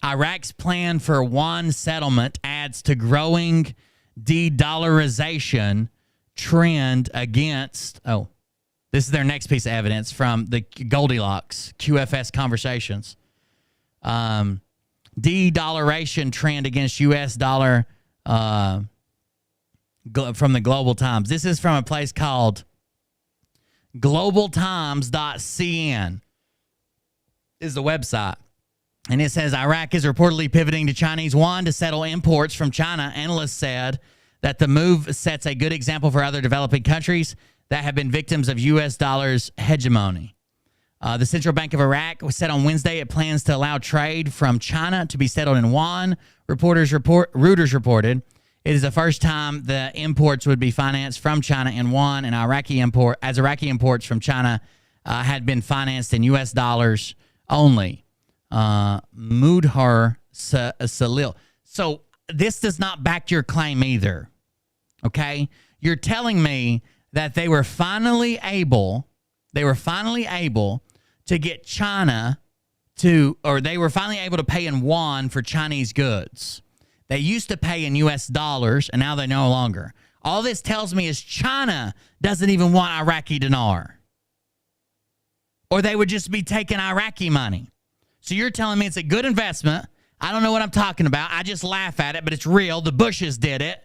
A: Iraq's plan for yuan settlement adds to growing de-dollarization trend against... Oh, this is their next piece of evidence from the Goldilocks QFS conversations. De-dollarization trend against U.S. dollar from the Global Times. This is from a place called globaltimes.cn is the website. And it says Iraq is reportedly pivoting to Chinese yuan to settle imports from China. Analysts said that the move sets a good example for other developing countries that have been victims of U.S. dollar's hegemony. The Central Bank of Iraq said on Wednesday it plans to allow trade from China to be settled in yuan. Reuters reported it is the first time the imports would be financed from China in yuan, and Iraqi imports from China had been financed in U.S. dollars only. Mudhar Salil. So this does not back your claim either. Okay? You're telling me that they were finally able to get China to, or they were finally able to pay in yuan for Chinese goods. They used to pay in U.S. dollars, and now they no longer. All this tells me is China doesn't even want Iraqi dinar. Or they would just be taking Iraqi money. So you're telling me it's a good investment. I don't know what I'm talking about. I just laugh at it, but it's real. The Bushes did it.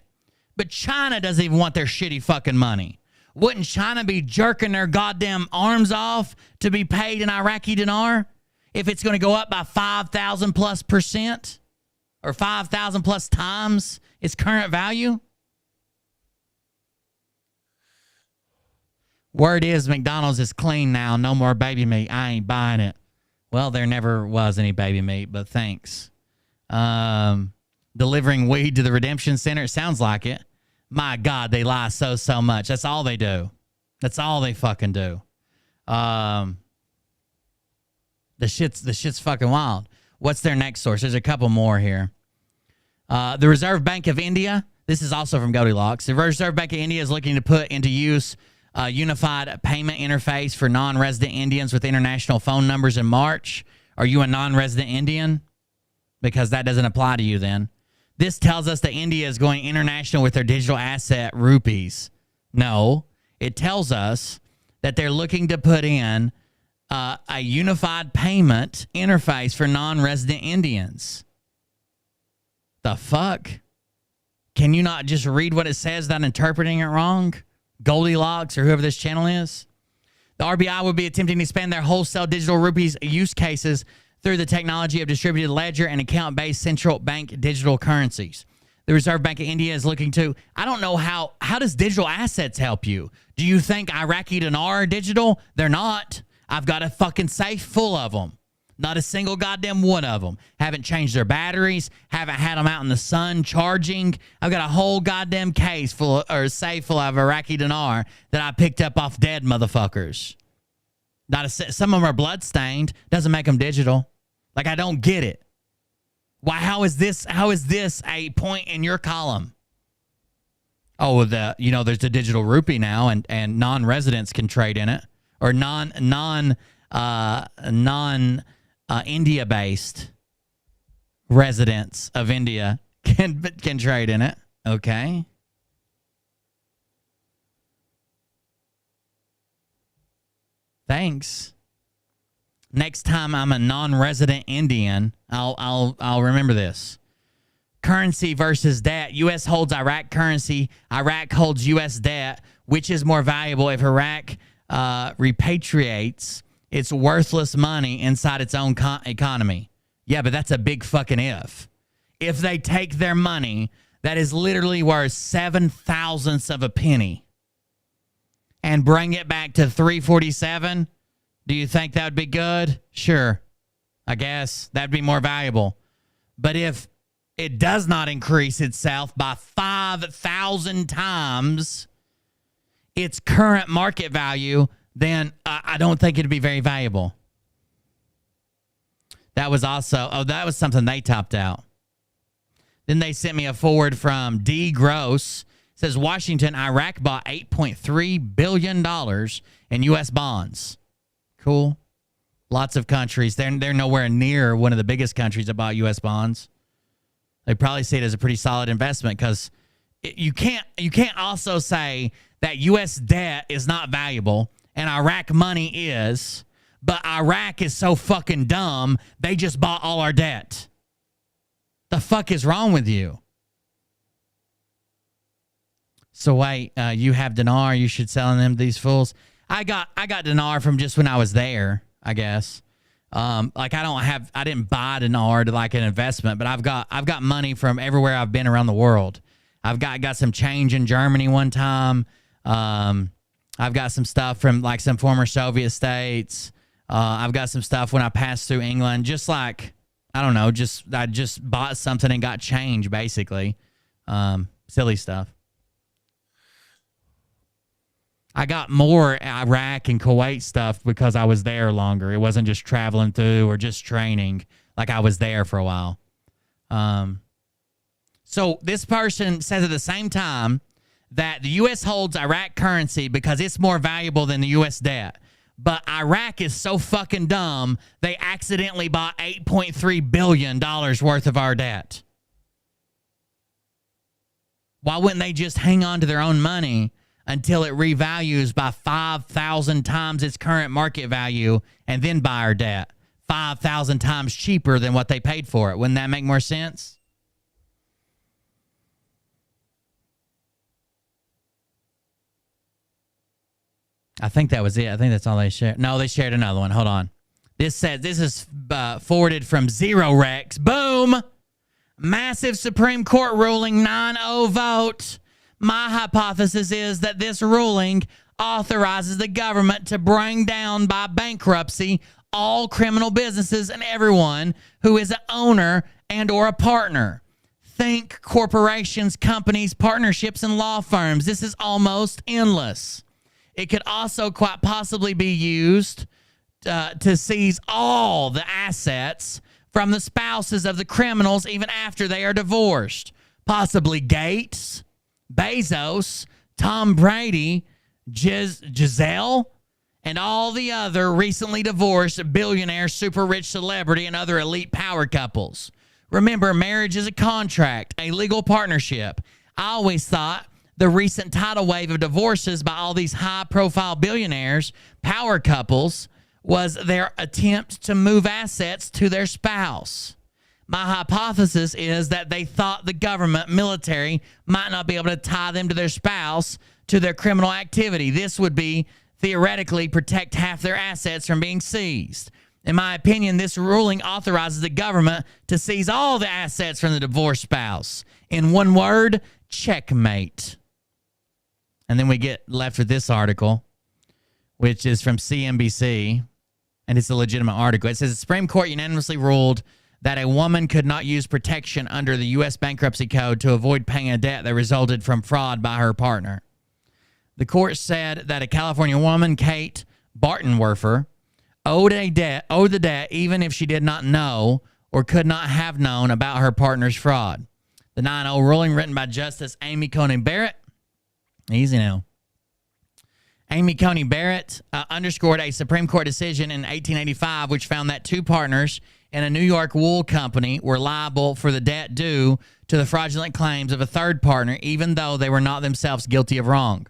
A: But China doesn't even want their shitty fucking money. Wouldn't China be jerking their goddamn arms off to be paid in Iraqi dinar if it's going to go up by 5,000 plus percent or 5,000 plus times its current value? Word is McDonald's is clean now. No more baby meat. I ain't buying it. Well, there never was any baby meat, but thanks. Delivering weed to the Redemption Center. It sounds like it. My God, they lie so much. That's all they do. That's all they fucking do. The shit's fucking wild. What's their next source? There's a couple more here. The Reserve Bank of India. This is also from Goldilocks. The Reserve Bank of India is looking to put into use a unified payment interface for non-resident Indians with international phone numbers in March. Are you a non-resident Indian? Because that doesn't apply to you then. This tells us that India is going international with their digital asset rupees. No, it tells us that they're looking to put in a unified payment interface for non-resident Indians. The fuck? Can you not just read what it says without interpreting it wrong? Goldilocks or whoever this channel is? The RBI would be attempting to expand their wholesale digital rupees use cases through the technology of distributed ledger and account-based central bank digital currencies. The Reserve Bank of India is looking to, I don't know how does digital assets help you? Do you think Iraqi dinar are digital? They're not. I've got a fucking safe full of them. Not a single goddamn one of them. Haven't changed their batteries. Haven't had them out in the sun charging. I've got a whole goddamn case full of, or safe full of Iraqi dinar that I picked up off dead motherfuckers. Some of them are bloodstained. Doesn't make them digital. Like, I don't get it. Why? How is this a point in your column? Oh, there's the digital rupee now, and non-residents can trade in it, or India-based residents of India can trade in it. Okay. Thanks. Next time I'm a non-resident Indian, I'll remember this. Currency versus debt. U.S. holds Iraq currency. Iraq holds U.S. debt. Which is more valuable if Iraq repatriates its worthless money inside its own economy? Yeah, but that's a big fucking if. If they take their money that is literally worth 7/1,000ths of a penny and bring it back to 347, do you think that would be good? Sure. I guess that'd be more valuable. But if it does not increase itself by 5,000 times its current market value, then I don't think it'd be very valuable. That was something they topped out. Then they sent me a forward from D. Gross. It says Washington, Iraq bought $8.3 billion in U.S. bonds. Cool. Lots of countries. They're nowhere near one of the biggest countries that bought U.S. bonds. They probably see it as a pretty solid investment because you can't also say that U.S. debt is not valuable and Iraq money is, but Iraq is so fucking dumb, they just bought all our debt. The fuck is wrong with you? So wait, you have dinar, you should sell them to these fools. I got dinar from just when I was there, I guess. I didn't buy dinar to like an investment, but I've got money from everywhere I've been around the world. I've got some change in Germany one time. I've got some stuff from like some former Soviet states. I've got some stuff when I passed through England, just like, I don't know, I just bought something and got change basically. Silly stuff. I got more Iraq and Kuwait stuff because I was there longer. It wasn't just traveling through or just training. Like I was there for a while. So this person says at the same time that the U.S. holds Iraq currency because it's more valuable than the U.S. debt. But Iraq is so fucking dumb, they accidentally bought $8.3 billion worth of our debt. Why wouldn't they just hang on to their own money until it revalues by 5,000 times its current market value and then buy our debt 5,000 times cheaper than what they paid for it? Wouldn't that make more sense? I think that was it. I think that's all they shared. No, they shared another one. Hold on. This is forwarded from Zero Rex. Boom! Massive Supreme Court ruling, 9-0 vote. My hypothesis is that this ruling authorizes the government to bring down by bankruptcy all criminal businesses and everyone who is an owner and or a partner. Think corporations, companies, partnerships, and law firms. This is almost endless. It could also quite possibly be used to seize all the assets from the spouses of the criminals even after they are divorced. Possibly Gates, Bezos, Tom Brady, Giselle, and all the other recently divorced billionaire, super rich celebrity, and other elite power couples. Remember, marriage is a contract, a legal partnership. I always thought the recent tidal wave of divorces by all these high-profile billionaires, power couples, was their attempt to move assets to their spouse. My hypothesis is that they thought the government, military, might not be able to tie them to their spouse to their criminal activity. This would be theoretically protect half their assets from being seized. In my opinion, this ruling authorizes the government to seize all the assets from the divorced spouse. In one word, checkmate. And then we get left with this article, which is from CNBC, and it's a legitimate article. It says the Supreme Court unanimously ruled that a woman could not use protection under the U.S. bankruptcy code to avoid paying a debt that resulted from fraud by her partner. The court said that a California woman, Kate Bartenwerfer, owed the debt even if she did not know or could not have known about her partner's fraud. The 9-0 ruling, written by Justice Amy Coney Barrett, easy now. Amy Coney Barrett underscored a Supreme Court decision in 1885 which found that two partners in a New York wool company were liable for the debt due to the fraudulent claims of a third partner, even though they were not themselves guilty of wrong.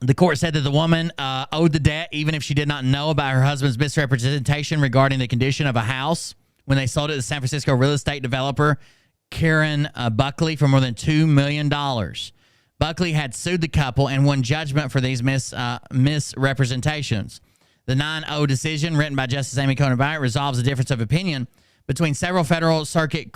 A: The court said that the woman owed the debt even if she did not know about her husband's misrepresentation regarding the condition of a house when they sold it to San Francisco real estate developer Karen Buckley for more than $2 million. Buckley had sued the couple and won judgment for these misrepresentations. The 9-0 decision, written by Justice Amy Coney Barrett, resolves a difference of opinion between several federal circuit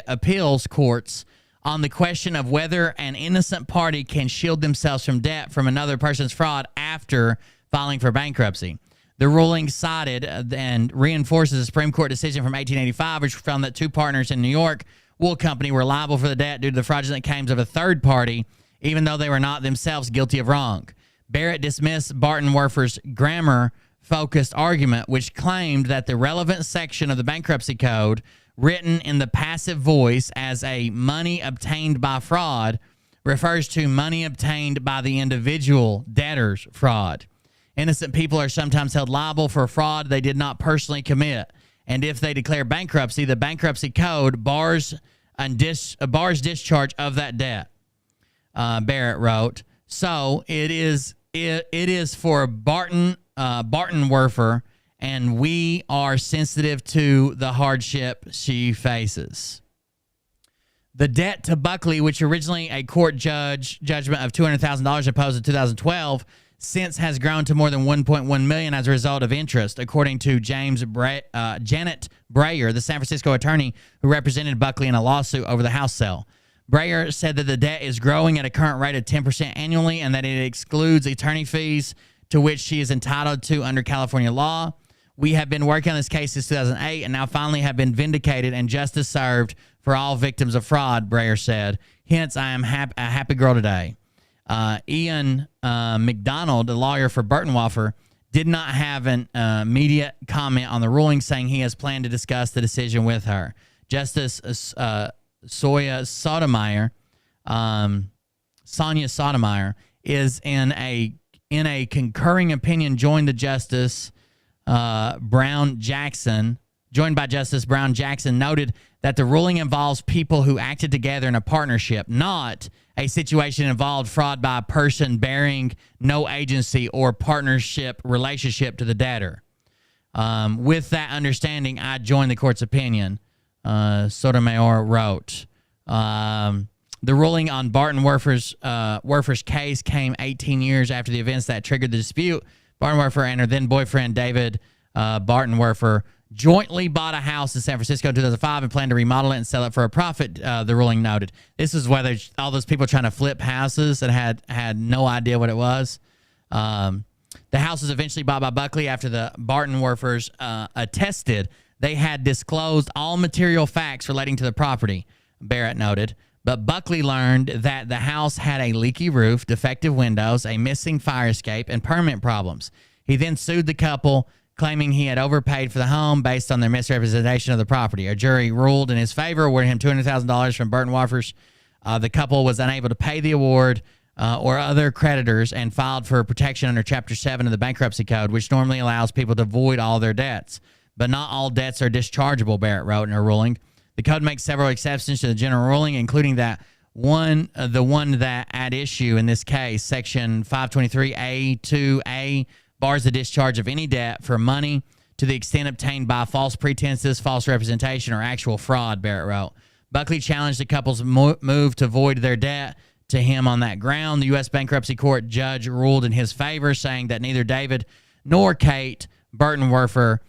A: appeals courts on the question of whether an innocent party can shield themselves from debt from another person's fraud after filing for bankruptcy. The ruling cited and reinforces the Supreme Court decision from 1885, which found that two partners in New York wool company were liable for the debt due to the fraudulent claims of a third party, even though they were not themselves guilty of wrong. Barrett dismissed Bartenwerfer's grammar-focused argument, which claimed that the relevant section of the bankruptcy code, written in the passive voice as a money obtained by fraud, refers to money obtained by the individual debtor's fraud. Innocent people are sometimes held liable for fraud they did not personally commit. And if they declare bankruptcy, the bankruptcy code bars discharge of that debt. Barrett wrote, so it is for Bartenwerfer, and we are sensitive to the hardship she faces. The debt to Buckley, which originally a court judgment of $200,000 imposed in 2012, since has grown to more than $1.1 million as a result of interest, according to Janet Breyer, the San Francisco attorney who represented Buckley in a lawsuit over the house sale. Breyer said that the debt is growing at a current rate of 10% annually and that it excludes attorney fees to which she is entitled to under California law. We have been working on this case since 2008 and now finally have been vindicated and justice served for all victims of fraud, Breyer said. Hence, I am a happy girl today. Ian McDonald, a lawyer for Bartenwerfer, did not have an immediate comment on the ruling, saying he has planned to discuss the decision with her. Justice Sonia Sotomayor is in a concurring opinion joined by Justice Brown Jackson, noted that the ruling involves people who acted together in a partnership, not a situation involved fraud by a person bearing no agency or partnership relationship to the debtor. With that understanding, I join the court's opinion, Sotomayor wrote. The ruling on Bartenwerfer's case came 18 years after the events that triggered the dispute. Bartenwerfer and her then boyfriend, David Bartenwerfer, jointly bought a house in San Francisco in 2005 and planned to remodel it and sell it for a profit, the ruling noted. This is whether all those people trying to flip houses and had no idea what it was. The house was eventually bought by Buckley after the Bartenwerfers attested they had disclosed all material facts relating to the property, Barrett noted. But Buckley learned that the house had a leaky roof, defective windows, a missing fire escape, and permit problems. He then sued the couple, claiming he had overpaid for the home based on their misrepresentation of the property. A jury ruled in his favor, awarding him $200,000 from Bartenwerfer's. The couple was unable to pay the award or other creditors and filed for protection under Chapter 7 of the Bankruptcy Code, which normally allows people to void all their debts. but not all debts are dischargeable, Barrett wrote in her ruling. The code makes several exceptions to the general ruling, including the one that at issue in this case, Section 523A2A, bars the discharge of any debt for money to the extent obtained by false pretenses, false representation, or actual fraud, Barrett wrote. Buckley challenged the couple's move to void their debt to him on that ground. The U.S. Bankruptcy Court judge ruled in his favor, saying that neither David nor Kate Burtonwerfer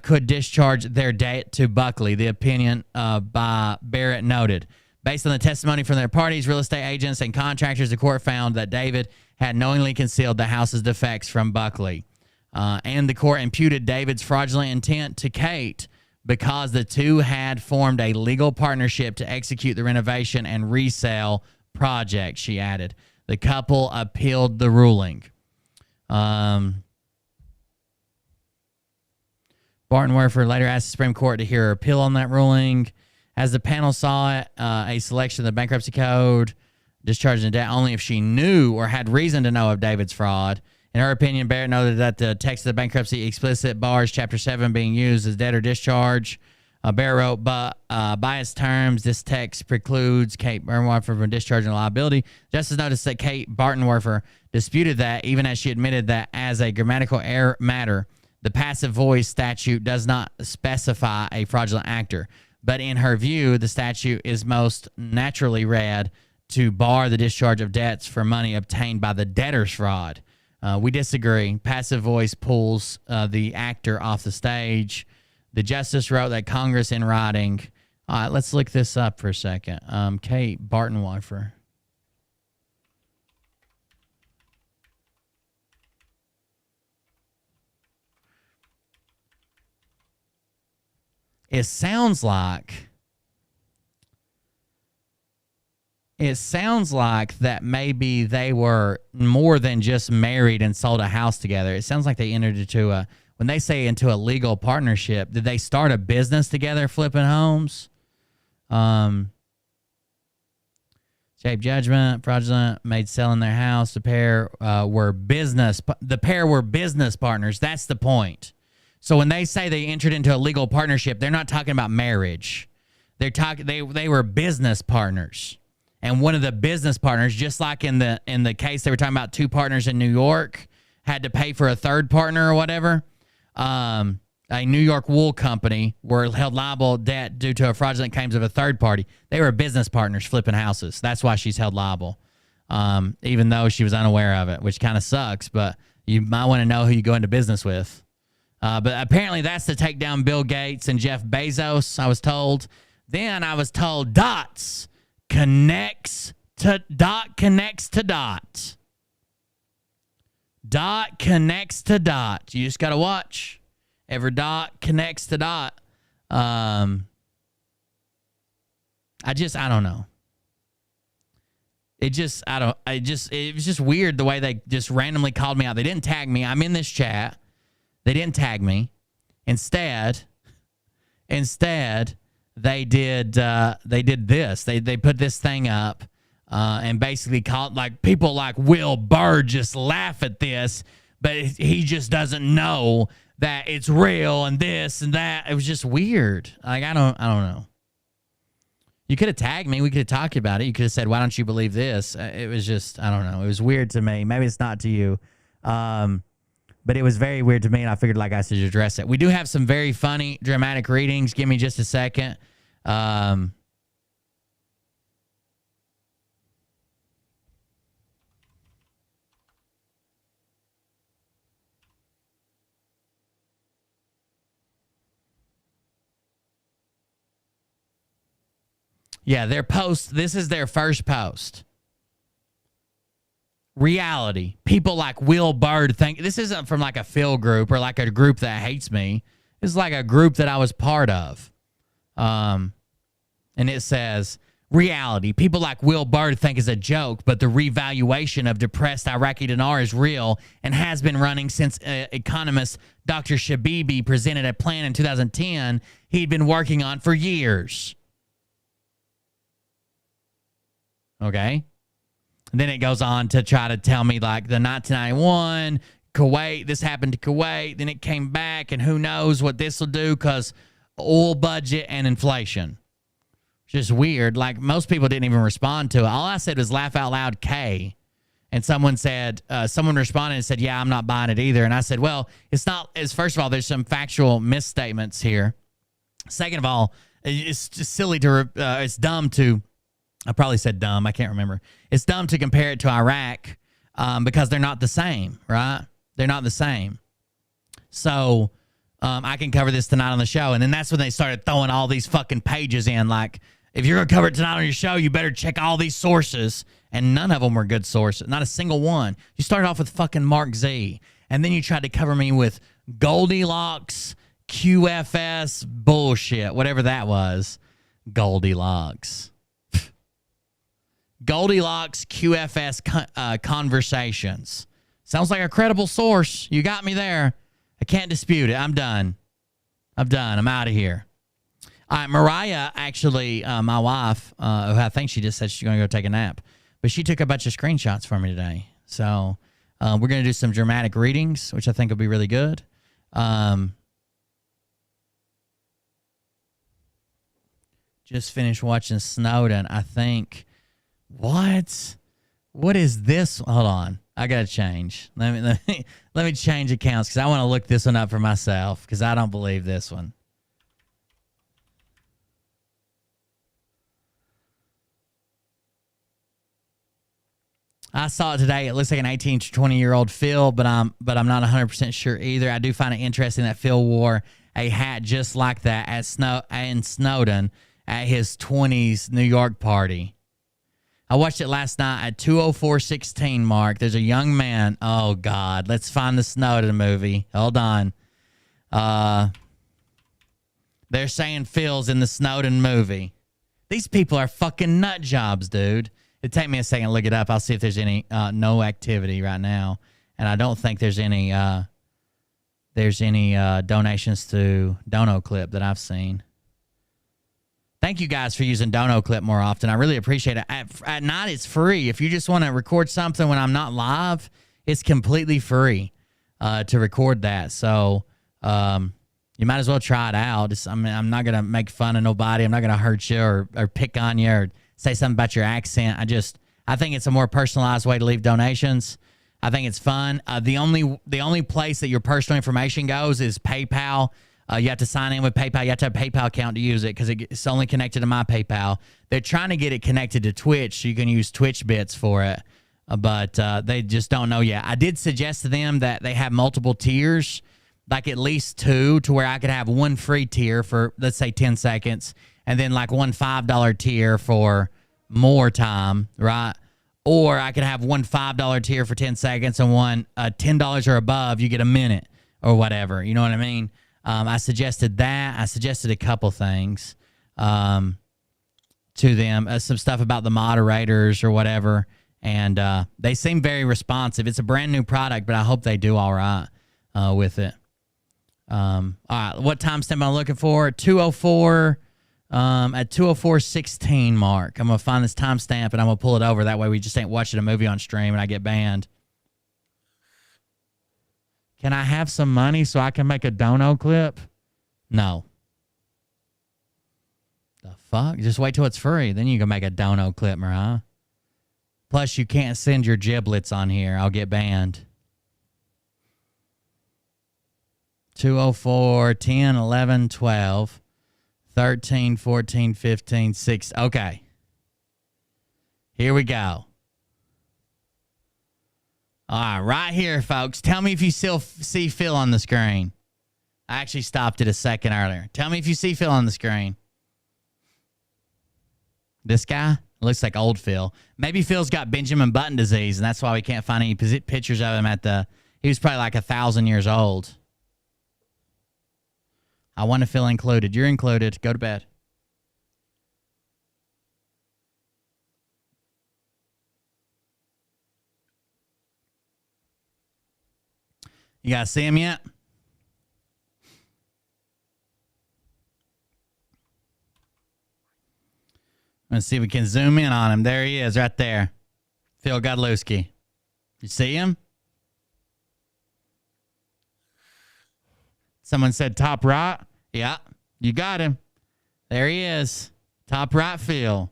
A: could discharge their debt to Buckley. The opinion by Barrett noted. Based on the testimony from their parties, real estate agents, and contractors, the court found that David had knowingly concealed the house's defects from Buckley. And the court imputed David's fraudulent intent to Kate because the two had formed a legal partnership to execute the renovation and resale project, she added. The couple appealed the ruling. Bartonwerfer later asked the Supreme Court to hear her appeal on that ruling. As the panel saw it, a selection of the bankruptcy code discharging the debt only if she knew or had reason to know of David's fraud. In her opinion, Barrett noted that the text of the bankruptcy explicit bars Chapter 7 being used as debtor discharge. Barrett wrote, but by its terms, this text precludes Kate Bartonwerfer from discharging liability. Justice noticed that Kate Bartonwerfer disputed that, even as she admitted that as a grammatical error matter, the passive voice statute does not specify a fraudulent actor. But in her view, the statute is most naturally read to bar the discharge of debts for money obtained by the debtor's fraud. We disagree. Passive voice pulls the actor off the stage. The justice wrote that Congress in writing. All right, let's look this up for a second. Kate Bartonwerfer. It sounds like that maybe they were more than just married and sold a house together. It sounds like they entered into when they say into a legal partnership, did they start a business together flipping homes? Shape judgment, fraudulent, made selling their house. The pair were business partners. That's the point. So when they say they entered into a legal partnership, they're not talking about marriage. They're talking they were business partners. And one of the business partners, just like in the case they were talking about, two partners in New York had to pay for a third partner or whatever. A New York wool company were held liable debt due to a fraudulent claims of a third party. They were business partners flipping houses. That's why she's held liable, even though she was unaware of it, which kind of sucks. But you might want to know who you go into business with. But apparently that's to take down Bill Gates and Jeff Bezos, I was told. Then I was told dot connects to dot. Dot connects to dot. You just got to watch. Every dot connects to dot. I don't know. It was just weird the way they just randomly called me out. They didn't tag me. I'm in this chat. They didn't tag me. Instead, they did this. They put this thing up and basically called, like, people like Will Burr just laugh at this, but he just doesn't know that it's real and this and that. It was just weird. Like, I don't know. You could have tagged me. We could have talked about it. You could have said, why don't you believe this? It was just, I don't know. It was weird to me. Maybe it's not to you. But it was very weird to me, and I figured like I should address it. We do have some very funny, dramatic readings. Give me just a second. Yeah, their post. This is their first post. Reality. People like Will Bird think this isn't from like a Phil group or like a group that hates me. This is like a group that I was part of. And it says, reality. People like Will Bird think is a joke, but the revaluation of depressed Iraqi dinar is real and has been running since economist Dr. Shabibi presented a plan in 2010 he'd been working on for years. Okay. And then it goes on to try to tell me like the 1991 Kuwait, this happened to Kuwait, then it came back, and who knows what this will do because oil budget and inflation. Just weird. Like, most people didn't even respond to it. All I said was laugh out loud K. And someone said, someone responded and said, yeah, I'm not buying it either. And I said, well, it's not, as first of all, there's some factual misstatements here. Second of all, it's just silly to, it's dumb to, I probably said dumb, I can't remember. It's dumb to compare it to Iraq because they're not the same, right? They're not the same. So I can cover this tonight on the show. And then that's when they started throwing all these fucking pages in. Like, if you're going to cover it tonight on your show, you better check all these sources. And none of them were good sources. Not a single one. You started off with fucking Mark Z. And then you tried to cover me with Goldilocks, QFS, bullshit. Whatever that was. Goldilocks. Goldilocks, QFS conversations. Sounds like a credible source. You got me there. I can't dispute it. I'm done. I'm out of here. All right, Mariah, actually, my wife, who I think she just said she's going to go take a nap, but she took a bunch of screenshots for me today. So we're going to do some dramatic readings, which I think will be really good. Just finished watching Snowden. I think, what is this? Hold on. I got to change. Let me change accounts because I want to look this one up for myself because I don't believe this one. I saw it today. It looks like an 18 to 20-year-old Phil, but I'm not 100% sure either. I do find it interesting that Phil wore a hat just like that at Snowden at his 20s New York party. I watched it last night at 2:04:16 mark. There's a young man. Oh, God. Let's find the Snowden movie. Hold on. They're saying Phil's in the Snowden movie. These people are fucking nut jobs, dude. It'd take me a second to look it up. I'll see if there's any no activity right now. And I don't think there's any donations to Dono Clip that I've seen. Thank you guys for using Dono Clip more often. I really appreciate it. At night, it's free. If you just want to record something when I'm not live, it's completely free to record that. So you might as well try it out. I'm not going to make fun of nobody. I'm not going to hurt you or pick on you or say something about your accent. I think it's a more personalized way to leave donations. I think it's fun. The only place that your personal information goes is PayPal. You have to sign in with PayPal. You have to have a PayPal account to use it because it's only connected to my PayPal. They're trying to get it connected to Twitch so you can use Twitch bits for it, but they just don't know yet. I did suggest to them that they have multiple tiers, like at least two, to where I could have one free tier for, let's say, 10 seconds, and then like one $5 tier for more time, right? Or I could have one $5 tier for 10 seconds and one $10 or above, you get a minute or whatever. You know what I mean? I suggested that. I suggested a couple things to them, some stuff about the moderators or whatever, and they seem very responsive. It's a brand new product, but I hope they do all right with it. All right, what timestamp am I looking for? 2:04. At 2:04:16 mark. I'm gonna find this timestamp and I'm gonna pull it over. That way we just ain't watching a movie on stream and I get banned. Can I have some money so I can make a Dono clip? No. The fuck? Just wait till it's free. Then you can make a Dono clip, Mariah. Plus, you can't send your giblets on here. I'll get banned. 2:04, 10, 11, 12, 13, 14, 15, 16. Okay. Here we go. All right, right here, folks. Tell me if you still see Phil on the screen. I actually stopped it a second earlier. Tell me if you see Phil on the screen. This guy looks like old Phil. Maybe Phil's got Benjamin Button disease, and that's why we can't find any pictures of him at the... He was probably like 1,000 years old. I want to feel included. You're included. Go to bed. You guys see him yet? Let's see if we can zoom in on him. There he is, right there. Phil Godlewski. You see him? Someone said top right. Yeah, you got him. There he is. Top right, Phil.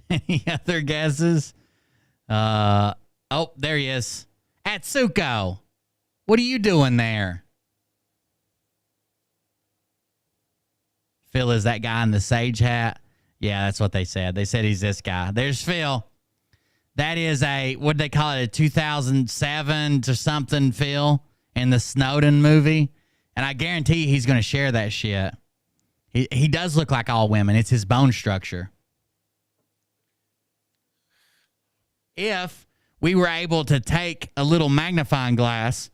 A: Any other guesses? Oh, there he is. Atsuko, what are you doing there? Phil is that guy in the sage hat. Yeah, that's what they said. They said he's this guy. There's Phil. That is what they call it, a 2007 to something Phil in the Snowden movie. And I guarantee he's going to share that shit. He does look like all women. It's his bone structure. If we were able to take a little magnifying glass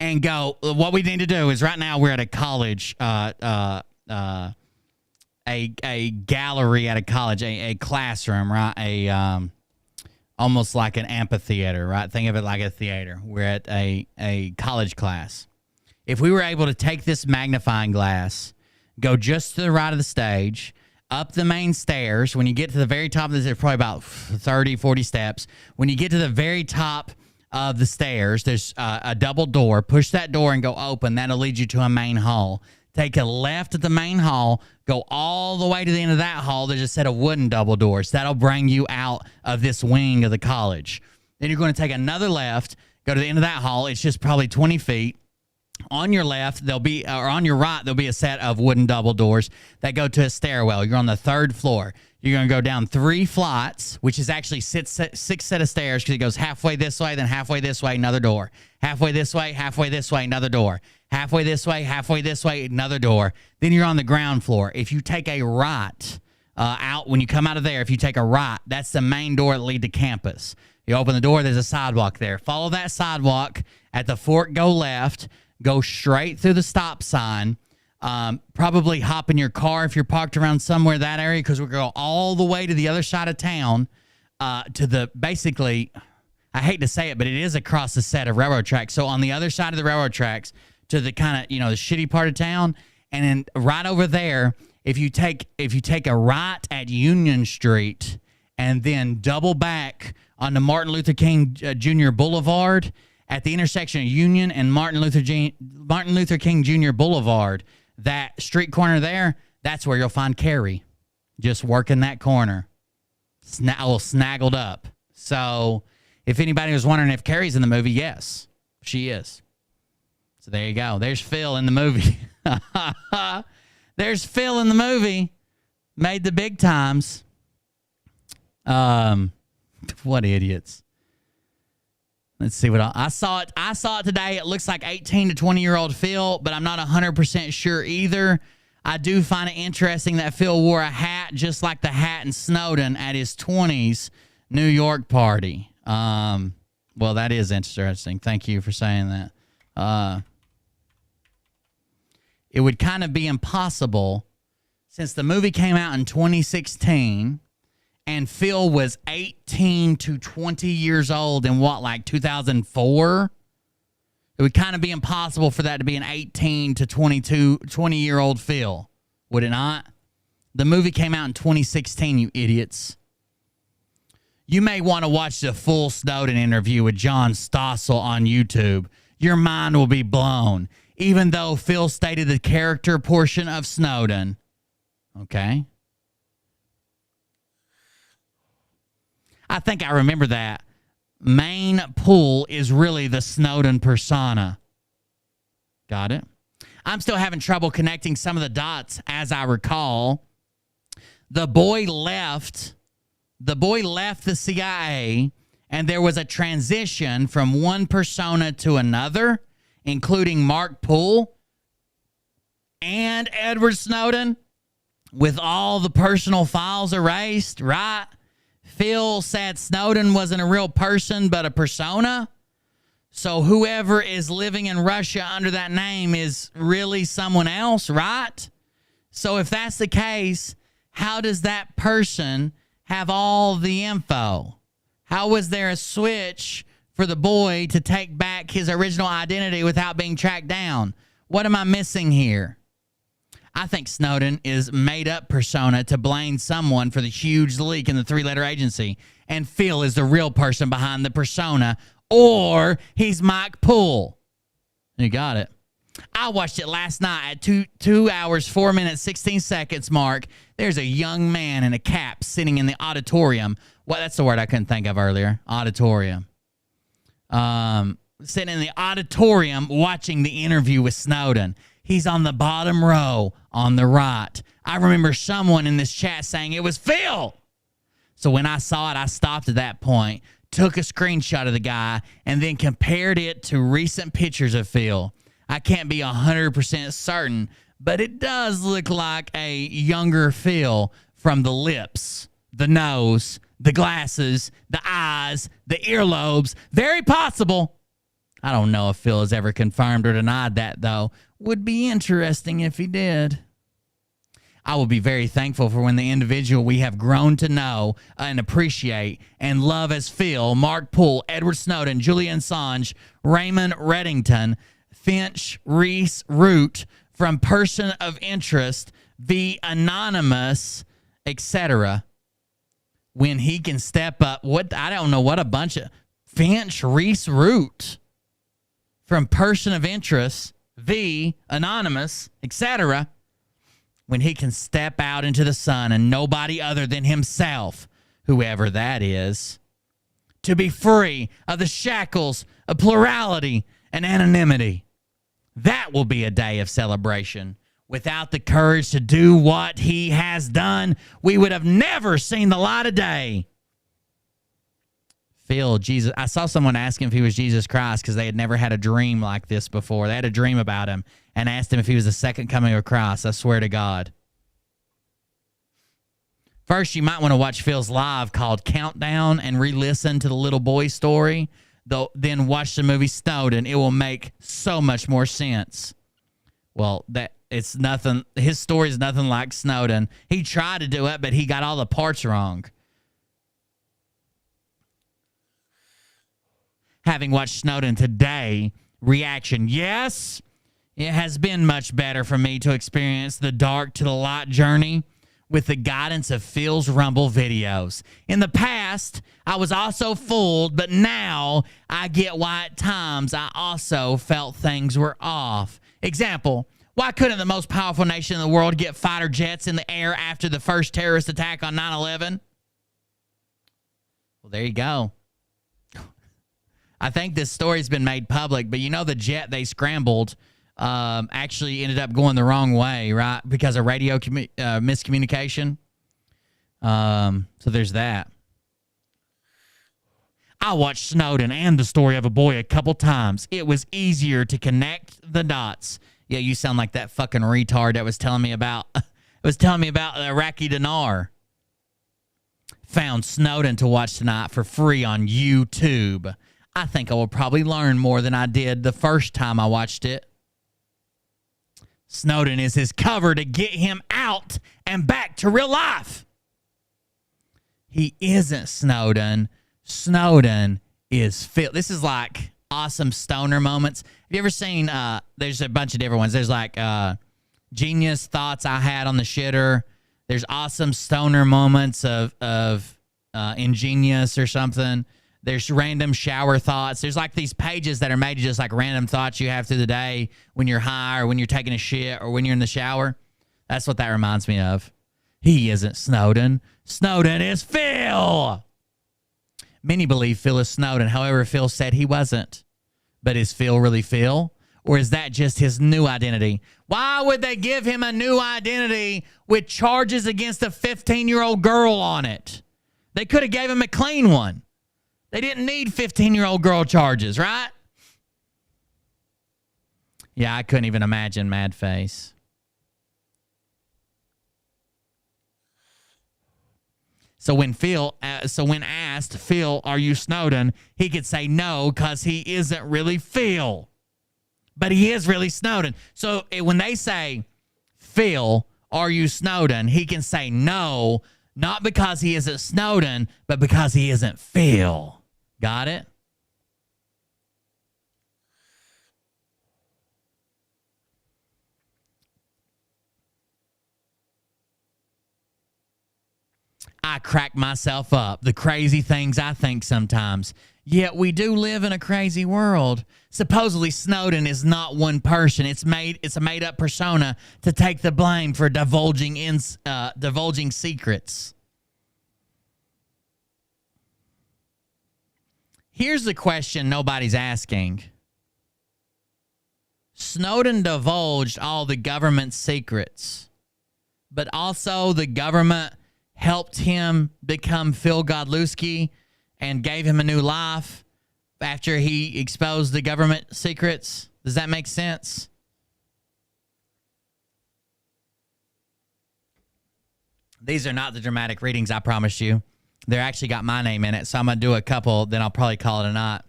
A: and go, what we need to do is right now we're at a college, a gallery at a college, a classroom, right? Almost like an amphitheater, right? Think of it like a theater. We're at a college class. If we were able to take this magnifying glass, go just to the right of the stage, up the main stairs. When you get to the very top of this, there's probably about 30, 40 steps. When you get to the very top of the stairs, there's a double door. Push that door and go open. That'll lead you to a main hall. Take a left at the main hall. Go all the way to the end of that hall. There's a set of wooden double doors. That'll bring you out of this wing of the college. Then you're going to take another left, go to the end of that hall. It's just probably 20 feet. On your left, or on your right, there'll be a set of wooden double doors that go to a stairwell. You're on the 3rd floor. You're going to go down 3 flights, which is actually six set of stairs because it goes halfway this way, then halfway this way, another door. Halfway this way, another door. Halfway this way, another door. Then you're on the ground floor. If you take a right out, when you come out of there, if you take a right, that's the main door that leads to campus. You open the door, there's a sidewalk there. Follow that sidewalk. At the fork, go left. Go straight through the stop sign. Probably hop in your car if you're parked around somewhere that area because we'll go all the way to the other side of town to the basically, I hate to say it, but it is across the set of railroad tracks. So on the other side of the railroad tracks to the kind of, the shitty part of town. And then right over there, if you take a right at Union Street and then double back onto Martin Luther King Jr. Boulevard, at the intersection of Union and Martin Luther King Jr. Boulevard, that street corner there, that's where you'll find Carrie, just working that corner, all snaggled up. So if anybody was wondering if Carrie's in the movie, yes, she is. So there you go. There's Phil in the movie. There's Phil in the movie. Made the big times. What idiots. Let's see what I saw it. I saw it today. It looks like 18 to 20-year-old Phil, but I'm not 100% sure either. I do find it interesting that Phil wore a hat just like the hat in Snowden at his 20s New York party. Well, that is interesting. Thank you for saying that. It would kind of be impossible since the movie came out in 2016 and Phil was 18 to 20 years old in 2004? It would kind of be impossible for that to be an 18 to 20-year-old Phil, would it not? The movie came out in 2016, you idiots. You may want to watch the full Snowden interview with John Stossel on YouTube. Your mind will be blown, even though Phil stated the character portion of Snowden. Okay? I think I remember that. Main pool is really the Snowden persona. Got it? I'm still having trouble connecting some of the dots, as I recall. The boy left the CIA, and there was a transition from one persona to another, including Mark Poole and Edward Snowden, with all the personal files erased, right? Phil said Snowden wasn't a real person, but a persona. So whoever is living in Russia under that name is really someone else, right? So if that's the case, how does that person have all the info? How was there a switch for the boy to take back his original identity without being tracked down? What am I missing here? I think Snowden is made-up persona to blame someone for the huge leak in the three-letter agency, and Phil is the real person behind the persona or he's Mike Poole. You got it. I watched it last night at 2 hours, 4 minutes, 16 seconds mark. There's a young man in a cap sitting in the auditorium. Well, that's the word I couldn't think of earlier. Auditorium. Sitting in the auditorium watching the interview with Snowden. He's on the bottom row on the right. I remember someone in this chat saying it was Phil. So when I saw it, I stopped at that point, took a screenshot of the guy, and then compared it to recent pictures of Phil. I can't be 100% certain, but it does look like a younger Phil from the lips, the nose, the glasses, the eyes, the earlobes. Very possible. I don't know if Phil has ever confirmed or denied that, though. Would be interesting if he did. I will be very thankful for when the individual we have grown to know and appreciate and love as Phil, Mark Poole, Edward Snowden, Julian Assange, Raymond Reddington, Finch Reese Root, from person of interest, the anonymous, etc. When he can step up, I don't know what a bunch of Finch Reese Root, from person of interest, the anonymous, etc. When he can step out into the sun and nobody other than himself, whoever that is, to be free of the shackles of plurality and anonymity. That will be a day of celebration. Without the courage to do what he has done, we would have never seen the light of day. Phil, Jesus. I saw someone ask him if he was Jesus Christ because they had never had a dream like this before. They had a dream about him and asked him if he was the second coming of Christ. I swear to God. First, you might want to watch Phil's live called Countdown and re-listen to the little boy story. Then watch the movie Snowden. It will make so much more sense. Well, it's nothing. His story is nothing like Snowden. He tried to do it, but he got all the parts wrong. Having watched Snowden today, reaction, yes, it has been much better for me to experience the dark to the light journey with the guidance of Phil's Rumble videos. In the past, I was also fooled, but now I get why at times I also felt things were off. Example, why couldn't the most powerful nation in the world get fighter jets in the air after the first terrorist attack on 9/11? Well, there you go. I think this story's been made public, but you know the jet they scrambled actually ended up going the wrong way, right? Because of radio miscommunication. So there's that. I watched Snowden and the story of a boy a couple times. It was easier to connect the dots. Yeah, you sound like that fucking retard that was telling me about the Iraqi dinar. Found Snowden to watch tonight for free on YouTube. I think I will probably learn more than I did the first time I watched it. Snowden is his cover to get him out and back to real life. He isn't Snowden. Snowden is Phil. This is like awesome stoner moments. Have you ever seen, there's a bunch of different ones. There's like genius thoughts I had on the shitter. There's awesome stoner moments of ingenious or something. There's random shower thoughts. There's like these pages that are made of just like random thoughts you have through the day when you're high or when you're taking a shit or when you're in the shower. That's what that reminds me of. He isn't Snowden. Snowden is Phil. Many believe Phil is Snowden. However, Phil said he wasn't. But is Phil really Phil? Or is that just his new identity? Why would they give him a new identity with charges against a 15-year-old girl on it? They could have gave him a clean one. They didn't need 15-year-old girl charges, right? Yeah, I couldn't even imagine Mad Face. So when asked, Phil, are you Snowden? He could say no because he isn't really Phil. But he is really Snowden. So when they say, Phil, are you Snowden? He can say no, not because he isn't Snowden, but because he isn't Phil. Got it? I crack myself up. The crazy things I think sometimes. Yet we do live in a crazy world. Supposedly Snowden is not one person. It's a made up persona to take the blame for divulging secrets. Here's the question nobody's asking. Snowden divulged all the government's secrets, but also the government helped him become Phil Godlewski and gave him a new life after he exposed the government secrets. Does that make sense? These are not the dramatic readings, I promise you. They're actually got my name in it, so I'm going to do a couple, then I'll probably call it a night.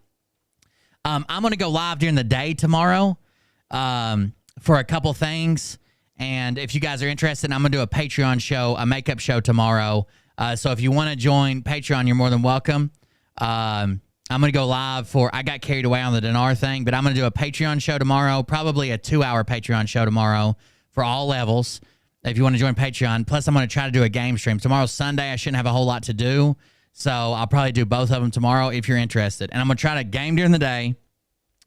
A: I'm going to go live during the day tomorrow for a couple things. And if you guys are interested, I'm going to do a Patreon show, a makeup show tomorrow. So if you want to join Patreon, you're more than welcome. I'm going to go live I got carried away on the dinar thing, but I'm going to do a Patreon show tomorrow, probably a 2-hour Patreon show tomorrow for all levels. If you want to join Patreon. Plus, I'm going to try to do a game stream. Tomorrow's Sunday. I shouldn't have a whole lot to do. So I'll probably do both of them tomorrow if you're interested. And I'm going to try to game during the day,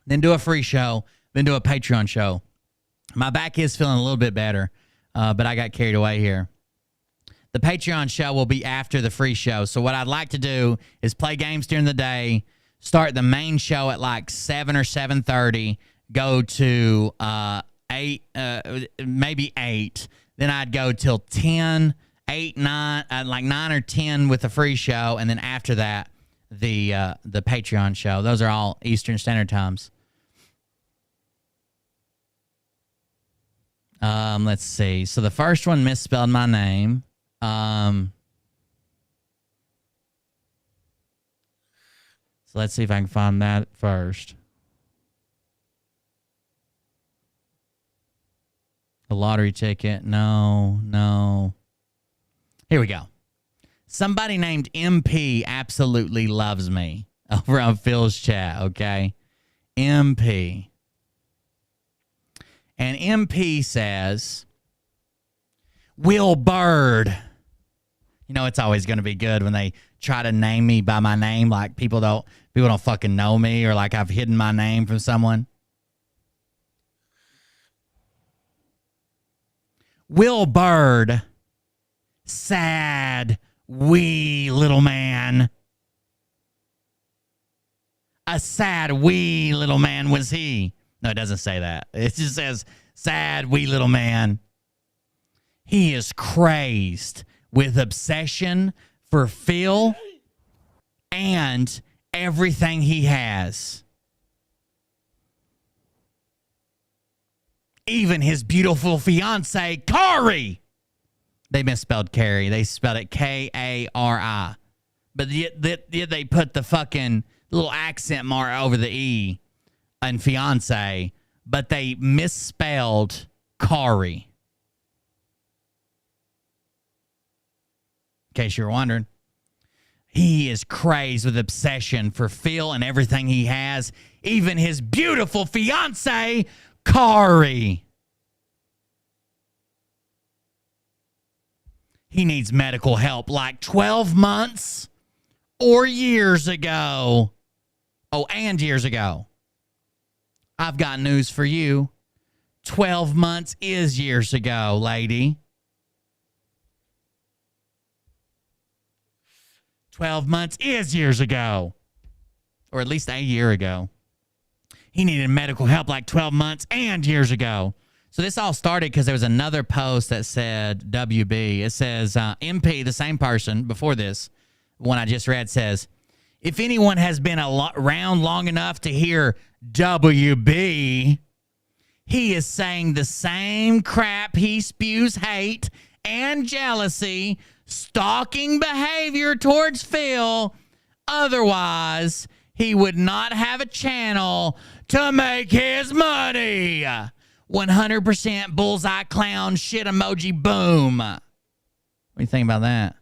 A: then do a free show, then do a Patreon show. My back is feeling a little bit better, but I got carried away here. The Patreon show will be after the free show. So what I'd like to do is play games during the day, start the main show at like 7 or 7:30, go to 8, maybe 8. Then I'd go till 10, 8, 9, like 9 or 10 with the free show. And then after that, the Patreon show. Those are all Eastern Standard Times. Let's see. So the first one misspelled my name. So let's see if I can find that first. The lottery ticket. No. Here we go. Somebody named MP absolutely loves me over on Phil's chat, okay? MP. And MP says, Will Bird. You know, it's always going to be good when they try to name me by my name. Like people don't fucking know me, or like I've hidden my name from someone. Will Bird, sad, wee little man. A sad, wee little man was he. No, it doesn't say that. It just says, sad, wee little man. He is crazed with obsession for Phil and everything he has. Even his beautiful fiance, Kari. They misspelled Carrie. They spelled it Kari. But yet they put the fucking little accent mark over the E in fiance, but they misspelled Kari. In case you're wondering. He is crazed with obsession for Phil and everything he has. Even his beautiful fiance, Kari. He needs medical help like 12 months or years ago. Oh, and years ago. I've got news for you. 12 months is years ago, lady. 12 months is years ago. Or at least a year ago. He needed medical help like 12 months and years ago. So this all started because there was another post that said WB. It says MP, the same person before this, one I just read, says, if anyone has been around long enough to hear WB, he is saying the same crap he spews hate and jealousy, stalking behavior towards Phil. Otherwise, he would not have a channel to make his money. 100% bullseye clown shit emoji boom. What do you think about that?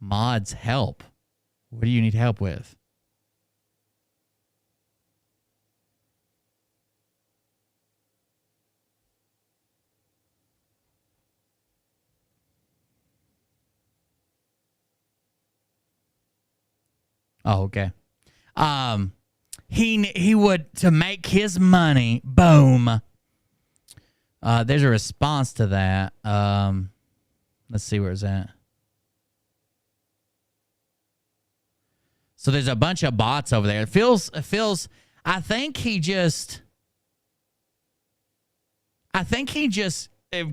A: Mods help. What do you need help with? Oh, okay. He would, to make his money, boom. There's a response to that. Let's see where it's at. So there's a bunch of bots over there. It feels, I think he just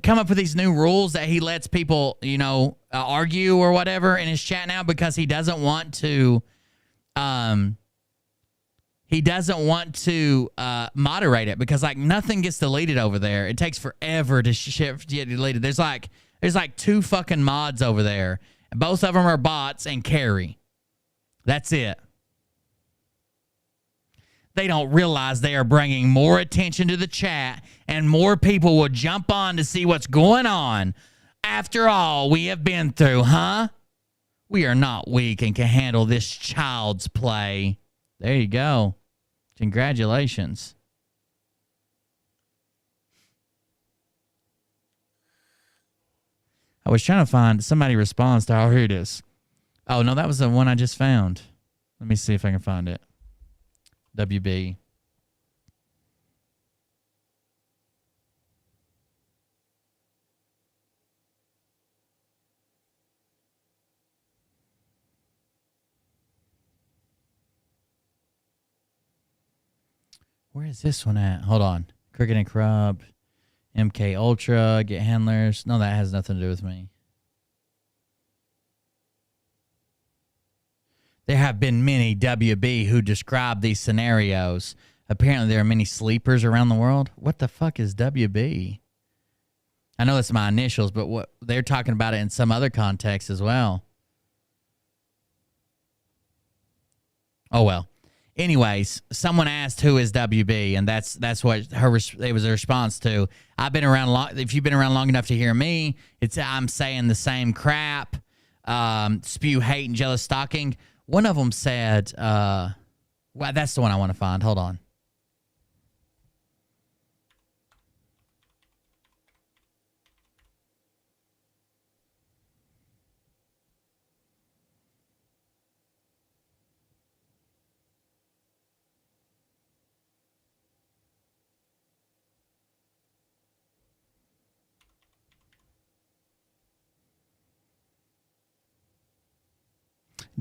A: come up with these new rules that he lets people, argue or whatever in his chat now because he doesn't want to, moderate it because like nothing gets deleted over there. It takes forever to get deleted. There's like 2 fucking mods over there. Both of them are bots and Carrie. That's it. They don't realize they are bringing more attention to the chat and more people will jump on to see what's going on. After all we have been through, huh? We are not weak and can handle this child's play. There you go. Congratulations. I was trying to find somebody responds to, here it is. Oh, no, that was the one I just found. Let me see if I can find it. WB. Where is this one at? Hold on. Crooked and Corrupt. MK Ultra. Get Handlers. No, that has nothing to do with me. There have been many WB who describe these scenarios. Apparently, there are many sleepers around the world. What the fuck is WB? I know it's my initials, but what they're talking about it in some other context as well. Oh, well. Anyways, someone asked who is WB, and that's what it was a response to. I've been around long. If you've been around long enough to hear me, I'm saying the same crap. Spew hate and jealous stalking. One of them said, well, that's the one I want to find. Hold on.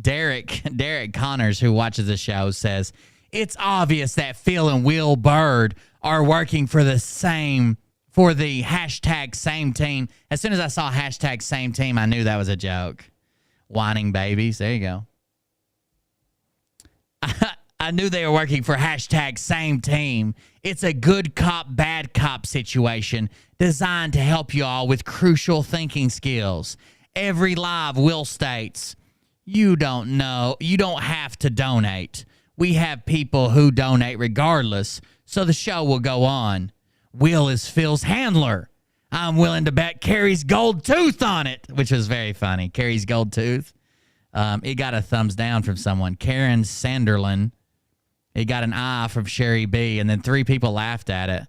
A: Derek Connors, who watches the show, says, it's obvious that Phil and Will Bird are working for the hashtag same team. As soon as I saw hashtag same team, I knew that was a joke. Whining babies. There you go. I knew they were working for hashtag same team. It's a good cop, bad cop situation designed to help you all with crucial thinking skills. Every live Will states, you don't have to donate. We have people who donate regardless, so the show will go on. Will is Phil's handler. I'm willing to bet Carrie's gold tooth on it, which was very funny. Carrie's gold tooth. It got a thumbs down from someone. Karen Sanderlin. It got an eye from Sherry B, and then 3 people laughed at it.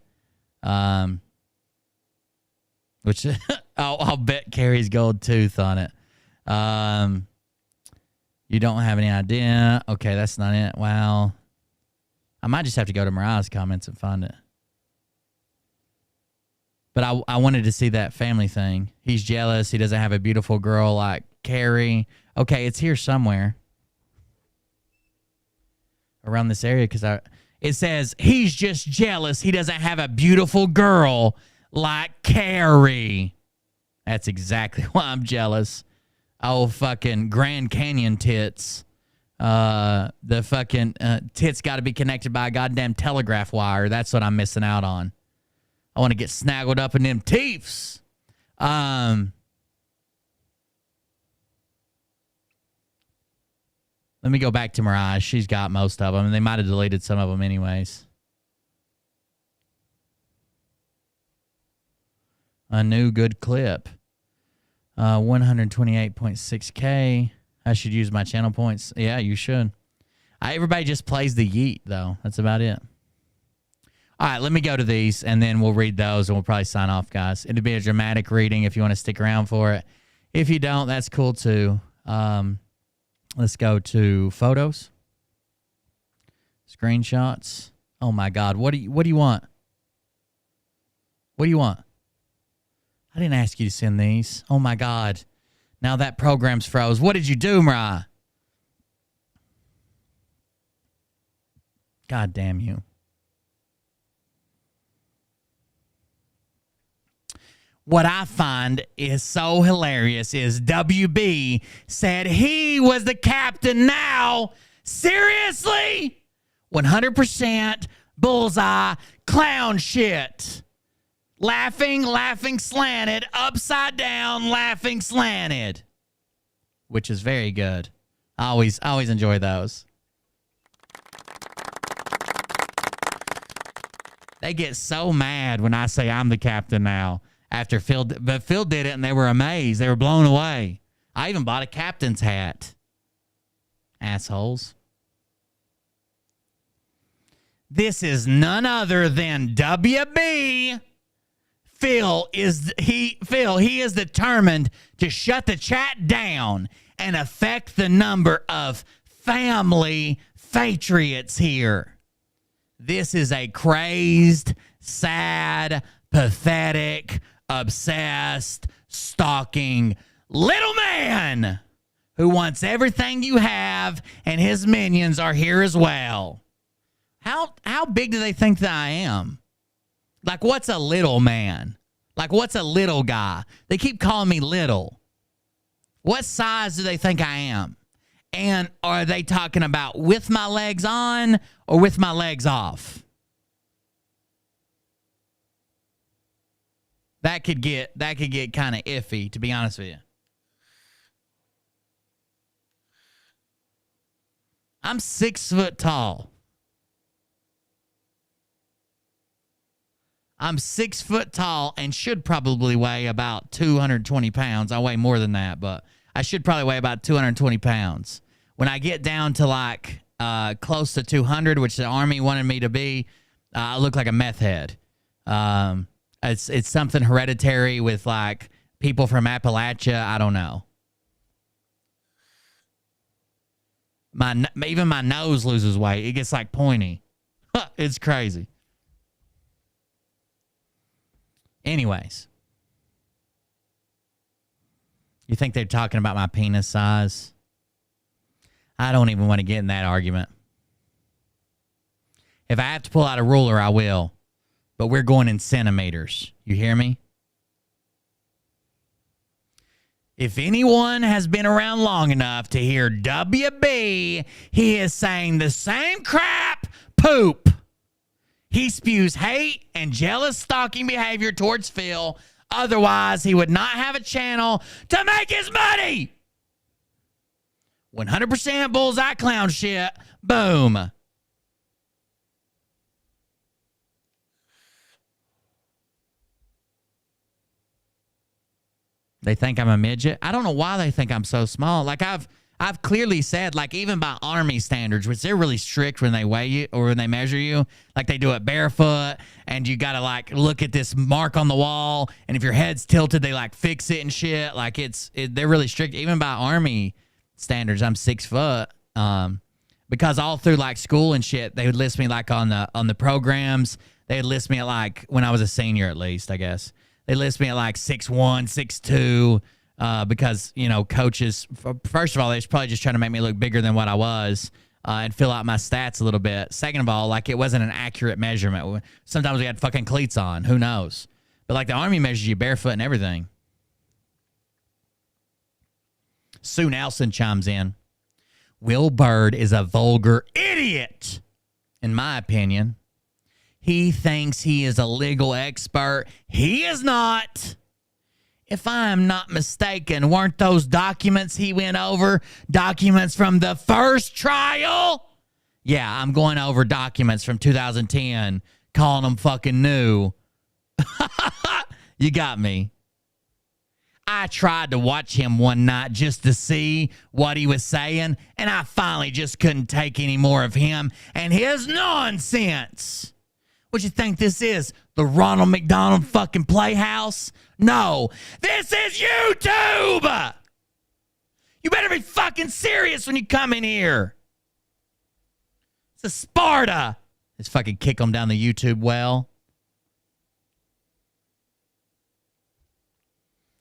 A: Which I'll bet Carrie's gold tooth on it. You don't have any idea. Okay, that's not it. Wow. I might just have to go to Mariah's comments and find it. But I wanted to see that family thing. He's jealous. He doesn't have a beautiful girl like Carrie. Okay, it's here somewhere. Around this area because it says he's just jealous he doesn't have a beautiful girl like Carrie. That's exactly why I'm jealous. Oh, fucking Grand Canyon tits. The fucking tits got to be connected by a goddamn telegraph wire. That's what I'm missing out on. I want to get snaggled up in them teeths. Let me go back to Mariah. She's got most of them, and they might have deleted some of them anyways. A new good clip. 128.6K. I should use my channel points. Yeah, you should. Everybody just plays the yeet, though. That's about it. All right, let me go to these, and then we'll read those, and we'll probably sign off, guys. It'll be a dramatic reading if you want to stick around for it. If you don't, that's cool, too. Let's go to photos. Screenshots. Oh my God. What do you want? What do you want? I didn't ask you to send these. Oh my God. Now that program's froze. What did you do, Mariah? God damn you. What I find is so hilarious is WB said he was the captain now. Seriously? 100% bullseye clown shit. Laughing slanted, upside down, laughing slanted. Which is very good. I always enjoy those. They get so mad when I say I'm the captain now. After Phil did it and they were amazed. They were blown away. I even bought a captain's hat. Assholes. This is none other than WB. Phil is determined to shut the chat down and affect the number of family patriots here. This is a crazed, sad, pathetic, obsessed, stalking little man who wants everything you have, and his minions are here as well. How big do they think that I am? Like, what's a little man? Like, what's a little guy? They keep calling me little. What size do they think I am? And are they talking about with my legs on or with my legs off? That could get kind of iffy, to be honest with you. I'm 6 foot tall. I'm 6 foot tall and should probably weigh about 220 pounds. I weigh more than that, but I should probably weigh about 220 pounds. When I get down to like close to 200, which the Army wanted me to be, I look like a meth head. It's something hereditary with like people from Appalachia. I don't know. Even my nose loses weight. It gets like pointy. It's crazy. Anyways, you think they're talking about my penis size? I don't even want to get in that argument. If I have to pull out a ruler, I will. But we're going in centimeters. You hear me? If anyone has been around long enough to hear WB, he is saying the same crap, poop. He spews hate and jealous stalking behavior towards Phil. Otherwise, he would not have a channel to make his money. 100% bullseye clown shit. Boom. They think I'm a midget. I don't know why they think I'm so small. Like I've clearly said, like even by Army standards, which they're really strict when they weigh you or when they measure you, like they do it barefoot and you got to like look at this mark on the wall. And if your head's tilted, they like fix it and shit. Like they're really strict. Even by Army standards, I'm 6 foot. Because all through like school and shit, they would list me like on the programs. They would list me at like when I was a senior, at least, I guess. They list me at like 6'1", 6'2", because, you know, coaches, first of all, they're probably just trying to make me look bigger than what I was and fill out my stats a little bit. Second of all, like it wasn't an accurate measurement. Sometimes we had fucking cleats on. Who knows? But like the Army measures you barefoot and everything. Sue Nelson chimes in. Will Byrd is a vulgar idiot, in my opinion. He thinks he is a legal expert. He is not. If I am not mistaken, weren't those documents he went over documents from the first trial? Yeah, I'm going over documents from 2010, calling them fucking new. You got me. I tried to watch him one night just to see what he was saying, and I finally just couldn't take any more of him and his nonsense. What you think this is? The Ronald McDonald fucking Playhouse? No, this is YouTube! You better be fucking serious when you come in here. It's a Sparta. Let's fucking kick them down the YouTube well.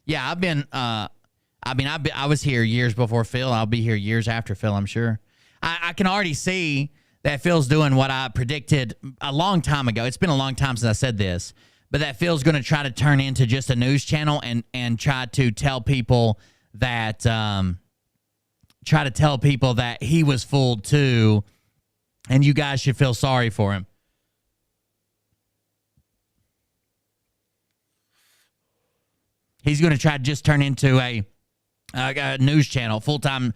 A: Yeah, I was here years before Phil. I'll be here years after Phil, I'm sure. I can already see that Phil's doing what I predicted a long time ago. It's been a long time since I said this, but that Phil's going to try to turn into just a news channel and try to tell people that he was fooled too, and you guys should feel sorry for him. He's going to try to just turn into a news channel, full-time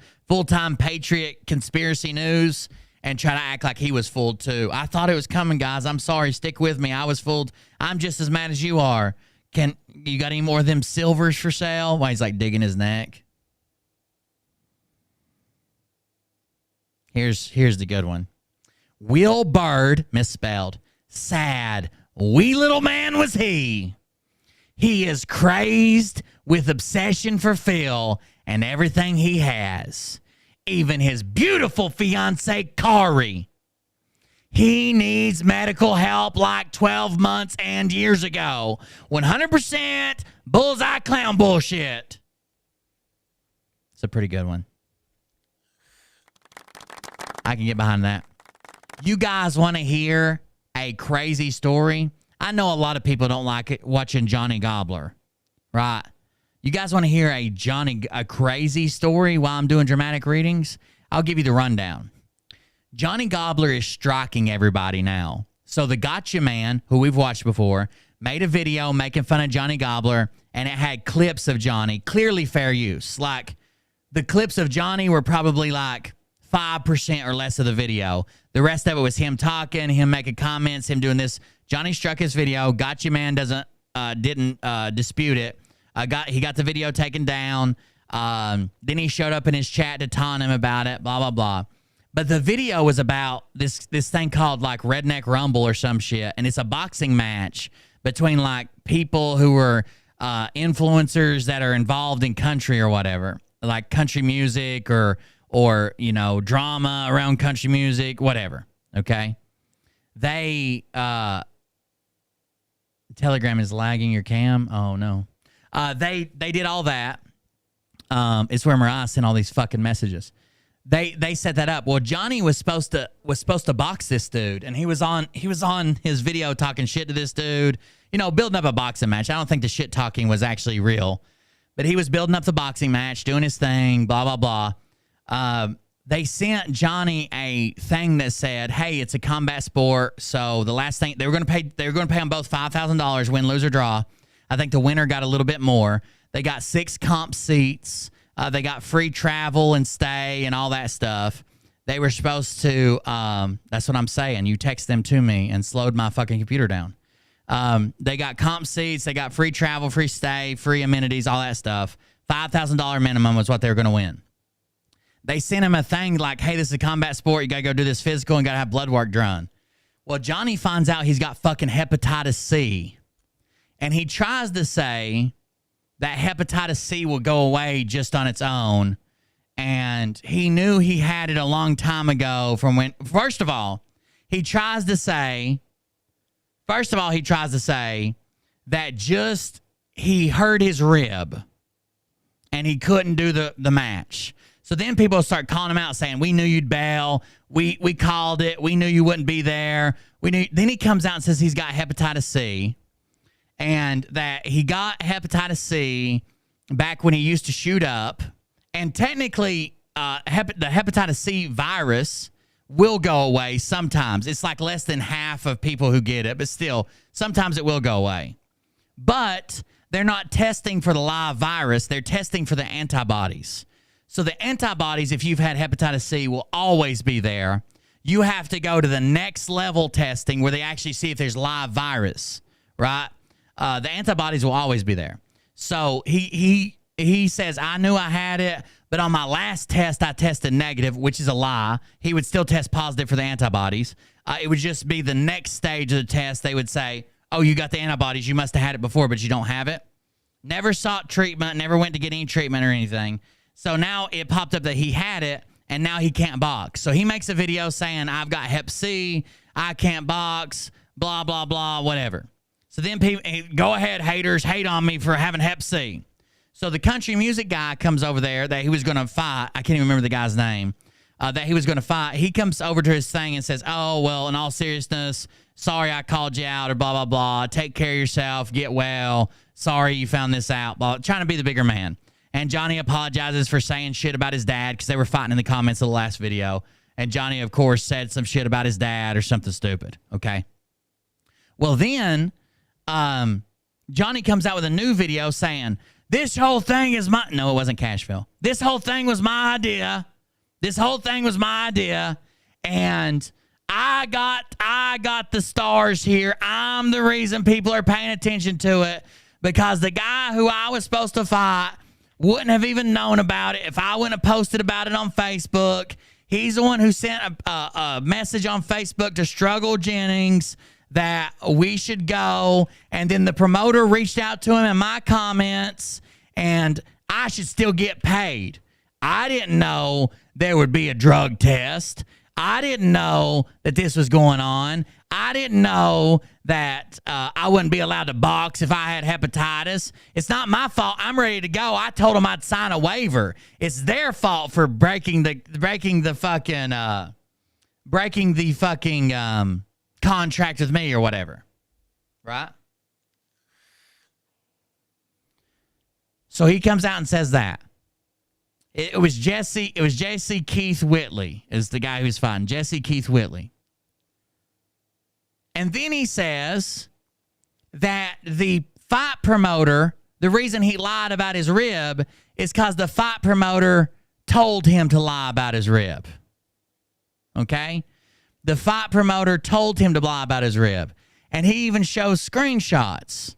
A: Patriot conspiracy news, and try to act like he was fooled too. I thought it was coming, guys. I'm sorry. Stick with me. I was fooled. I'm just as mad as you are. You got any more of them silvers for sale? Why he's like digging his neck. Here's the good one. Will Bird, misspelled, sad, wee little man was he. He is crazed with obsession for Phil and everything he has, even his beautiful fiancee, Kari. He needs medical help like 12 months and years ago. 100% bullseye clown bullshit. It's a pretty good one. I can get behind that. You guys want to hear a crazy story? I know a lot of people don't like it watching Johnny Gobbler, right? You guys want to hear a crazy story while I'm doing dramatic readings? I'll give you the rundown. Johnny Gobbler is striking everybody now. So the Gotcha Man, who we've watched before, made a video making fun of Johnny Gobbler, and it had clips of Johnny, clearly fair use. Like, the clips of Johnny were probably like 5% or less of the video. The rest of it was him talking, him making comments, him doing this. Johnny struck his video. Gotcha Man didn't dispute it. He got the video taken down. Then he showed up in his chat to taunt him about it, blah, blah, blah. But the video was about this thing called like Redneck Rumble or some shit. And it's a boxing match between like people who were influencers that are involved in country or whatever. Like country music or you know, drama around country music, whatever. Okay? They Telegram is lagging your cam. Oh no. They did all that. It's where Mariah sent all these fucking messages. They set that up. Well, Johnny was supposed to box this dude, and he was on his video talking shit to this dude. You know, building up a boxing match. I don't think the shit talking was actually real, but he was building up the boxing match, doing his thing, blah blah blah. They sent Johnny a thing that said, "Hey, it's a combat sport, so the last thing they were going to pay them both $5,000, win, lose or draw. I think the winner got a little bit more. They got 6 comp seats. They got free travel and stay and all that stuff. They were supposed to. That's what I'm saying. You text them to me and slowed my fucking computer down. They got comp seats. They got free travel, free stay, free amenities, all that stuff. $5,000 minimum was what they were going to win." They sent him a thing like, "Hey, this is a combat sport. You got to go do this physical and got to have blood work done." Well, Johnny finds out he's got fucking hepatitis C. And he tries to say that hepatitis C will go away just on its own. And he knew he had it a long time ago from when, first of all, he tries to say that just he hurt his rib and he couldn't do the match. So then people start calling him out saying, "We knew you'd bail. We called it. We knew you wouldn't be there. We knew." Then he comes out and says he's got hepatitis C and that he got hepatitis C back when he used to shoot up. And technically, the hepatitis C virus will go away sometimes. It's like less than half of people who get it, but still, sometimes it will go away. But they're not testing for the live virus. They're testing for the antibodies. So the antibodies, if you've had hepatitis C, will always be there. You have to go to the next level testing where they actually see if there's live virus, right? The antibodies will always be there. So he says, "I knew I had it, but on my last test, I tested negative," which is a lie. He would still test positive for the antibodies. It would just be the next stage of the test. They would say, "Oh, you got the antibodies. You must have had it before, but you don't have it." Never sought treatment, never went to get any treatment or anything. So now it popped up that he had it, and now he can't box. So he makes a video saying, I've got hep C, I can't box, blah, blah, blah, whatever. So then people, go ahead, haters, hate on me for having hep C. So the country music guy comes over there that he was going to fight. I can't even remember the guy's name. That he was going to fight. He comes over to his thing and says, oh, well, in all seriousness, sorry I called you out or blah, blah, blah. Take care of yourself. Get well. Sorry you found this out. Blah, trying to be the bigger man. And Johnny apologizes for saying shit about his dad because they were fighting in the comments of the last video. And Johnny, of course, said some shit about his dad or something stupid. Okay. Well, then Johnny comes out with a new video saying, this whole thing is my... No, it wasn't Cashville. This whole thing was my idea. This whole thing was my idea. And I got the stars here. I'm the reason people are paying attention to it because the guy who I was supposed to fight wouldn't have even known about it if I wouldn't have posted about it on Facebook. He's the one who sent a message on Facebook to Struggle Jennings that we should go. And then the promoter reached out to him in my comments and I should still get paid. I didn't know there would be a drug test. I didn't know that this was going on. I didn't know that I wouldn't be allowed to box if I had hepatitis. It's not my fault. I'm ready to go. I told them I'd sign a waiver. It's their fault for breaking the fucking contract with me or whatever. Right? So he comes out and says that. It was Jesse Keith Whitley is the guy who's fighting. Jesse Keith Whitley. And then he says that the fight promoter, the reason he lied about his rib is because the fight promoter told him to lie about his rib. Okay? The fight promoter told him to lie about his rib. And he even shows screenshots.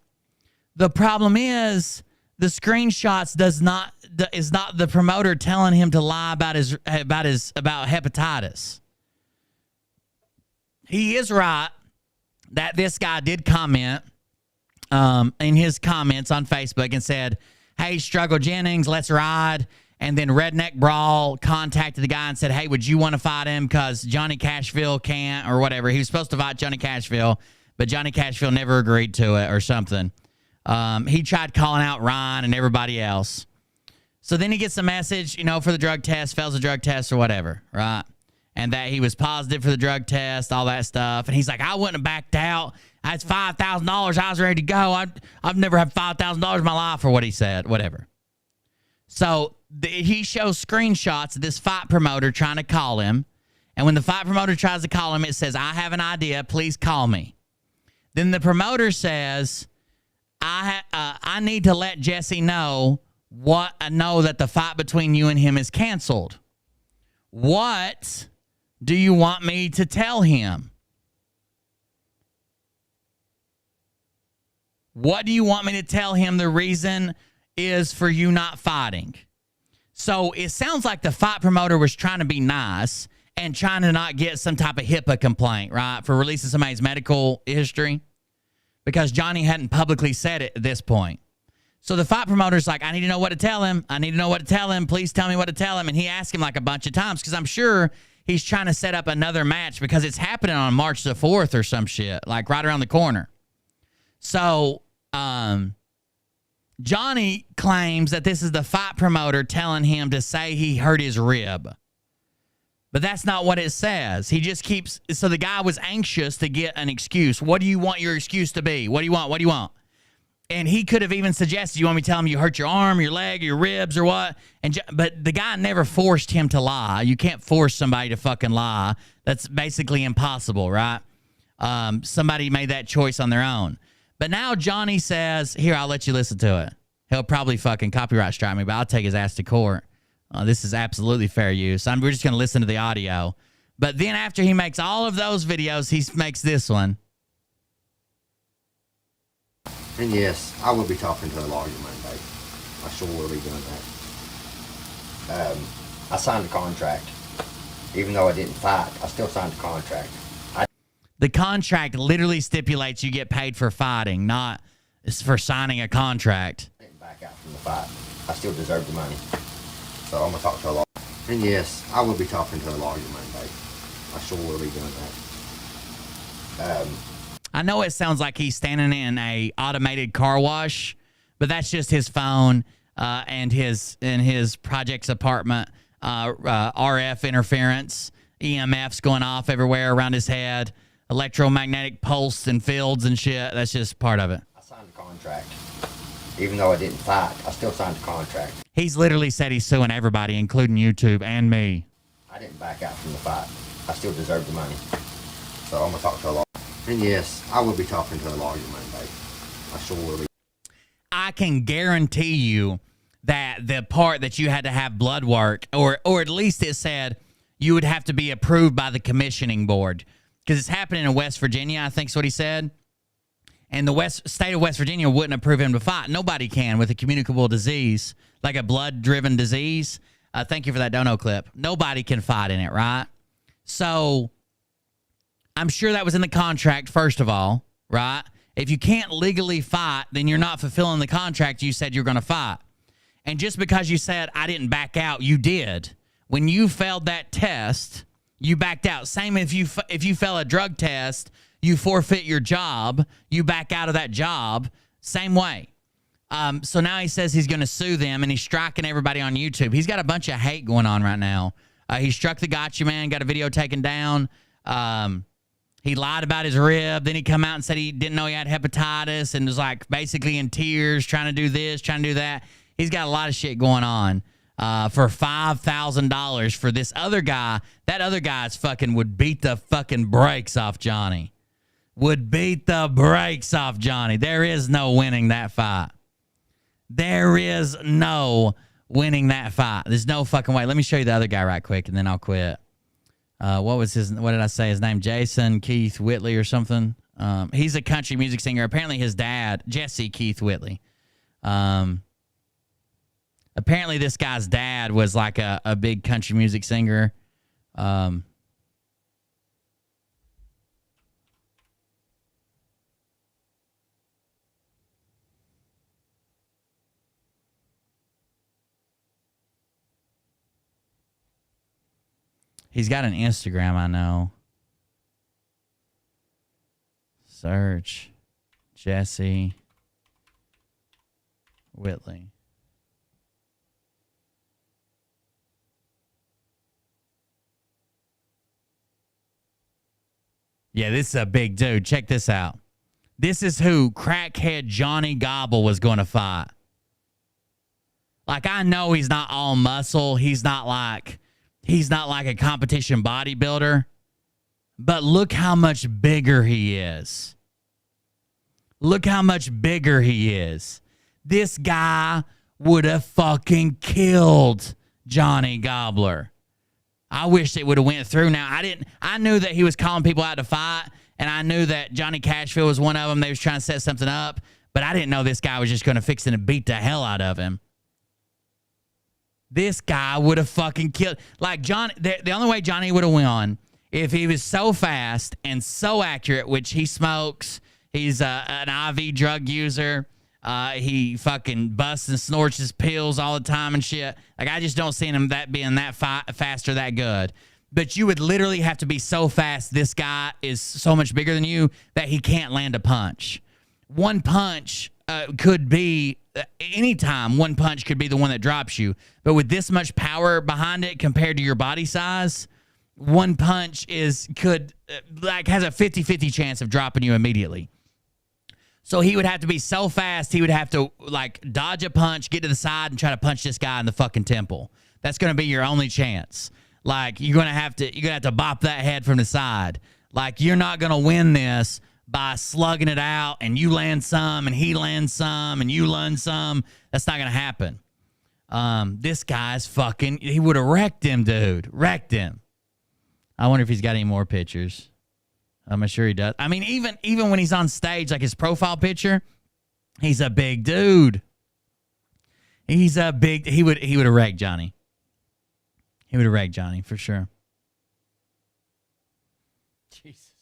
A: The problem is the screenshots is not the promoter telling him to lie about hepatitis. He is right that this guy did comment in his comments on Facebook and said, hey, Struggle Jennings, let's ride. And then Redneck Brawl contacted the guy and said, hey, would you want to fight him because Johnny Cashville can't or whatever. He was supposed to fight Johnny Cashville, but Johnny Cashville never agreed to it or something. He tried calling out Ryan and everybody else. So then he gets a message, for the drug test, fails the drug test or whatever, right? And that he was positive for the drug test, all that stuff. And he's like, I wouldn't have backed out. That's $5,000. I was ready to go. I've never had $5,000 in my life or what he said, whatever. So he shows screenshots of this fight promoter trying to call him. And when the fight promoter tries to call him, it says, I have an idea. Please call me. Then the promoter says, I need to let Jesse know that the fight between you and him is canceled. What do you want me to tell him? What do you want me to tell him the reason is for you not fighting? So it sounds like the fight promoter was trying to be nice and trying to not get some type of HIPAA complaint, right, for releasing somebody's medical history because Johnny hadn't publicly said it at this point. So the fight promoter's like, I need to know what to tell him. I need to know what to tell him. Please tell me what to tell him. And he asked him like a bunch of times because I'm sure he's trying to set up another match because it's happening on March the 4th or some shit, like right around the corner. So Johnny claims that this is the fight promoter telling him to say he hurt his rib. But that's not what it says. He just keeps... So the guy was anxious to get an excuse. What do you want your excuse to be? What do you want? What do you want? And he could have even suggested, you want me to tell him you hurt your arm, your leg, your ribs, or what? But the guy never forced him to lie. You can't force somebody to fucking lie. That's basically impossible, right? Somebody made that choice on their own. But now Johnny says, here, I'll let you listen to it. He'll probably fucking copyright strike me, but I'll take his ass to court. This is absolutely fair use. We're just going to listen to the audio. But then after he makes all of those videos, he makes this one.
N: And yes, I will be talking to a lawyer Monday. I sure will be doing that. I signed a contract. Even though I didn't fight, I still signed the contract.
A: The contract literally stipulates you get paid for fighting, not for signing a contract.
N: I didn't back out from the fight. I still deserve the money. So I'm going to talk to a lawyer. And yes, I will be talking to a lawyer Monday. I sure will be doing that.
A: I know it sounds like he's standing in a automated car wash, but that's just his phone and his project's apartment. RF interference, EMFs going off everywhere around his head, electromagnetic pulse and fields and shit. That's just part of it.
N: I signed a contract. Even though I didn't fight, I still signed a contract.
A: He's literally said he's suing everybody, including YouTube and me.
N: I didn't back out from the fight. I still deserve the money. So I'm going to talk to a lawyer. And yes, I will be talking to a lawyer Monday. I sure will be.
A: I can guarantee you that the part that you had to have blood work, or at least it said you would have to be approved by the commissioning board, because it's happening in West Virginia, I think is what he said. And the state of West Virginia wouldn't approve him to fight. Nobody can with a communicable disease, like a blood-driven disease. Thank you for that Dono clip. Nobody can fight in it, right? So I'm sure that was in the contract, first of all, right? If you can't legally fight, then you're not fulfilling the contract you said you're going to fight. And just because you said, I didn't back out, you did. When you failed that test, you backed out. Same if you fail a drug test, you forfeit your job, you back out of that job, same way. So now he says he's going to sue them, and he's striking everybody on YouTube. He's got a bunch of hate going on right now. He struck the Gotcha Man, got a video taken down. He lied about his rib. Then he come out and said he didn't know he had hepatitis and was like basically in tears, trying to do this, trying to do that. He's got a lot of shit going on for $5,000 for this other guy. That other guy's fucking would beat the fucking brakes off Johnny. Would beat the brakes off Johnny. There is no winning that fight. There is no winning that fight. There's no fucking way. Let me show you the other guy right quick, and then I'll quit. What did I say? His name? Jason Keith Whitley or something. He's a country music singer. Apparently his dad, Jesse Keith Whitley. Apparently this guy's dad was like a big country music singer. He's got an Instagram, I know. Search Jesse Whitley. Yeah, this is a big dude. Check this out. This is who crackhead Johnny Gobble was going to fight. Like, I know he's not all muscle. He's not like a competition bodybuilder. But look how much bigger he is. Look how much bigger he is. This guy would have fucking killed Johnny Gobbler. I wish it would have went through. Now, I knew that he was calling people out to fight, and I knew that Johnny Cashville was one of them. They was trying to set something up, but I didn't know this guy was just going to fix it and beat the hell out of him. This guy would have fucking killed. Like, Johnny, the only way Johnny would have won, if he was so fast and so accurate, which he smokes, he's an IV drug user, he fucking busts and snorts his pills all the time and shit. Like, I just don't see him being that fast or that good. But you would literally have to be so fast. This guy is so much bigger than you that he can't land a punch. One punch could be anytime. One punch could be the one that drops you. But with this much power behind it compared to your body size, one punch has a 50-50 chance of dropping you immediately. So he would have to be so fast, he would have to like dodge a punch, get to the side, and try to punch this guy in the fucking temple. That's going to be your only chance. Like, you're gonna have to bop that head from the side. Like, you're not gonna win this by slugging it out and you land some and he lands some and you land some. That's not gonna happen. This guy's fucking. He would have wrecked him, dude. Wrecked him. I wonder if he's got any more pictures. I'm sure he does. I mean, even when he's on stage, like his profile picture, he's a big dude. He would have wrecked Johnny. He would have wrecked Johnny for sure. Jesus.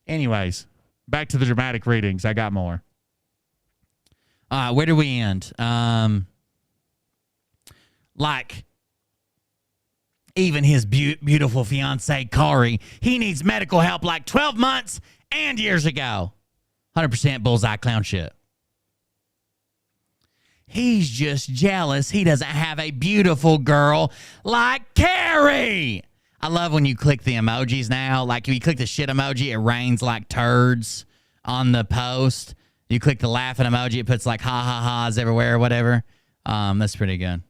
A: Anyways, back to the dramatic readings. I got more. Where do we end? Like, Even his beautiful fiancee, Kari, he needs medical help like 12 months and years ago. 100% bullseye clown shit. He's just jealous he doesn't have a beautiful girl like Carrie. I love when you click the emojis now. Like if you click the shit emoji, it rains like turds on the post. You click the laughing emoji, it puts like ha ha ha's everywhere or whatever. That's pretty good.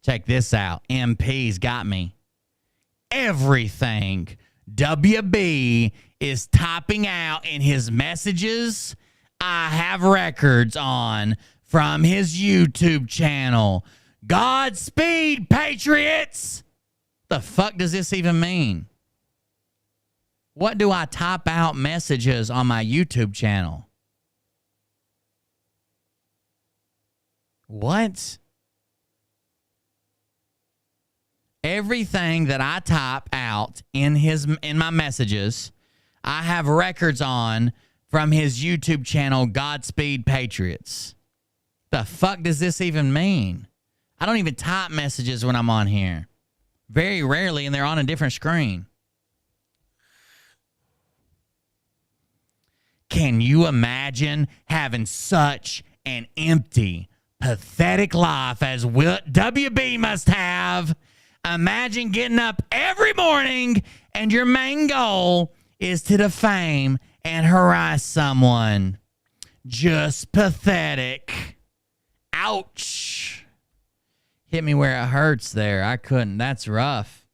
A: Check this out. MP's got me. Everything WB is typing out in his messages, I have records on from his YouTube channel. Godspeed, Patriots! The fuck does this even mean? What do I type out messages on my YouTube channel? What? Everything that I type out in my messages, I have records on from his YouTube channel, Godspeed Patriots. The fuck does this even mean? I don't even type messages when I'm on here. Very rarely, and they're on a different screen. Can you imagine having such an empty, pathetic life as WB must have? Imagine getting up every morning and your main goal is to defame and harass someone. Just pathetic. Ouch. Hit me where it hurts there. I couldn't. That's rough.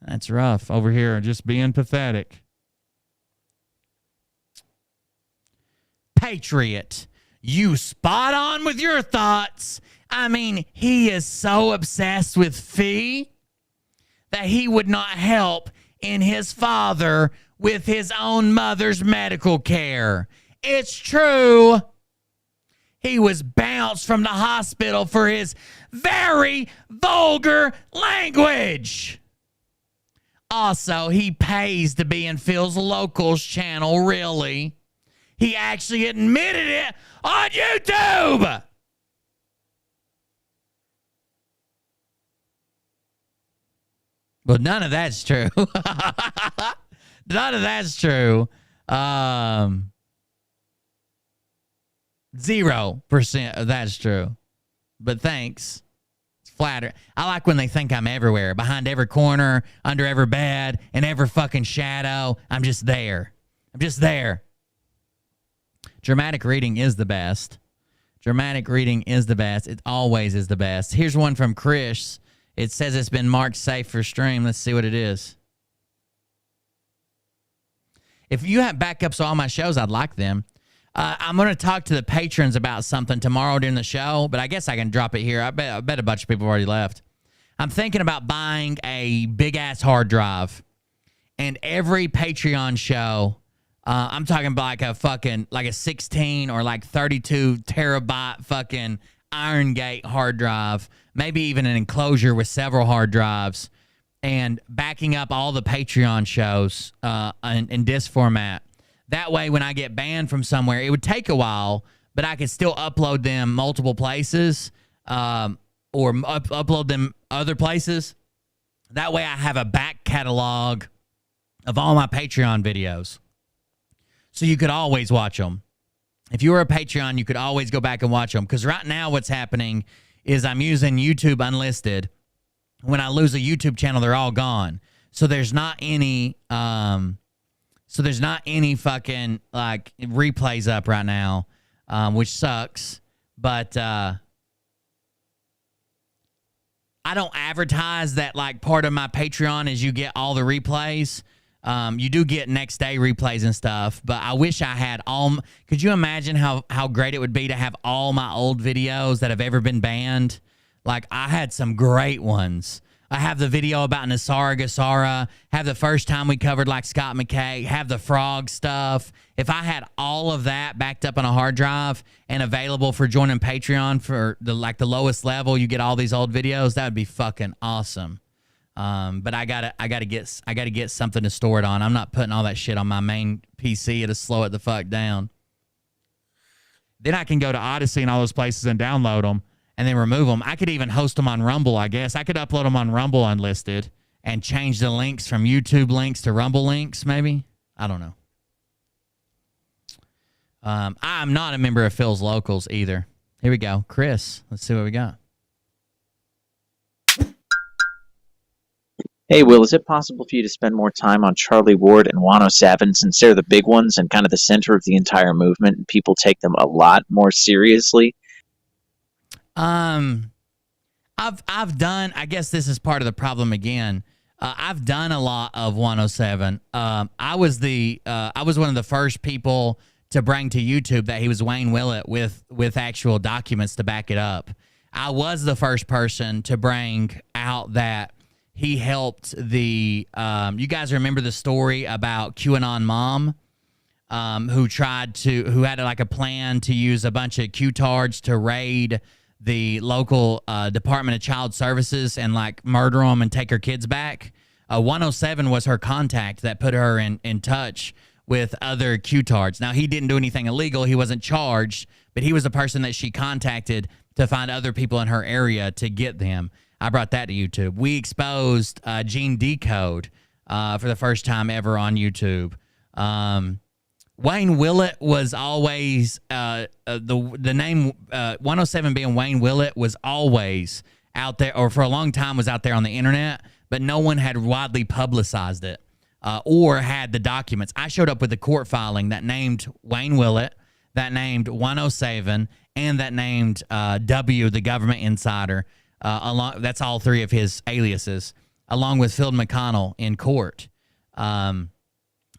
A: That's rough. Over here, just being pathetic. Patriot, you spot on with your thoughts. I mean, he is so obsessed with Fee that he would not help in his father with his own mother's medical care. It's true. He was bounced from the hospital for his very vulgar language. Also, he pays to be in Phil's Locals channel, really. He actually admitted it on YouTube. But none of that's true. None of that's true. 0% of that's true. But thanks. It's flattering. I like when they think I'm everywhere. Behind every corner, under every bed, in every fucking shadow. I'm just there. I'm just there. Dramatic reading is the best. Dramatic reading is the best. It always is the best. Here's one from Chris. It says it's been marked safe for stream. Let's see what it is. If you have backups of all my shows, I'd like them. I'm going to talk to the patrons about something tomorrow during the show, but I guess I can drop it here. I bet a bunch of people have already left. I'm thinking about buying a big-ass hard drive. And every Patreon show, I'm talking about like a 16 or like 32 terabyte fucking Iron Gate hard drive, maybe even an enclosure with several hard drives, and backing up all the Patreon shows in disc format. That way, when I get banned from somewhere, it would take a while, but I could still upload them multiple places or upload them other places. That way, I have a back catalog of all my Patreon videos. So you could always watch them. If you were a Patreon, you could always go back and watch them. Because right now what's happening is I'm using YouTube Unlisted. When I lose a YouTube channel, they're all gone. So there's not any fucking like replays up right now, which sucks. But I don't advertise that like part of my Patreon is you get all the replays. You do get next day replays and stuff, but I wish I had all. Could you imagine how great it would be to have all my old videos that have ever been banned? Like, I had some great ones. I have the video about Nasara Gasara, have the first time we covered like Scott McKay, have the frog stuff. If I had all of that backed up on a hard drive and available for joining Patreon for the lowest level, you get all these old videos, that would be fucking awesome. But I gotta get something to store it on. I'm not putting all that shit on my main PC. It'll slow it the fuck down. Then I can go to Odyssey and all those places and download them and then remove them. I could even host them on Rumble, I guess. I could upload them on Rumble unlisted and change the links from YouTube links to Rumble links, maybe. I don't know. I'm not a member of Phil's Locals either. Here we go. Chris, let's see what we got.
O: Hey, Will, is it possible for you to spend more time on Charlie Ward and 107 since they're the big ones and kind of the center of the entire movement and people take them a lot more seriously?
A: I've done, I guess this is part of the problem again. I've done a lot of 107. I was one of the first people to bring to YouTube that he was Wayne Willett with actual documents to back it up. I was the first person to bring out that he helped the you guys remember the story about QAnon mom who had like a plan to use a bunch of Q-tards to raid the local Department of Child Services and like murder them and take her kids back. 107 was her contact that put her in touch with other Q-tards. Now, he didn't do anything illegal. He wasn't charged, but he was the person that she contacted to find other people in her area to get them. I brought that to YouTube. We exposed Gene Decode for the first time ever on YouTube. Wayne Willett was always the name 107 being Wayne Willett was always out there, or for a long time was out there on the internet, but no one had widely publicized it or had the documents. I showed up with the court filing that named Wayne Willett, that named 107, and that named W, the government insider. That's all three of his aliases, along with Phil McConnell in court.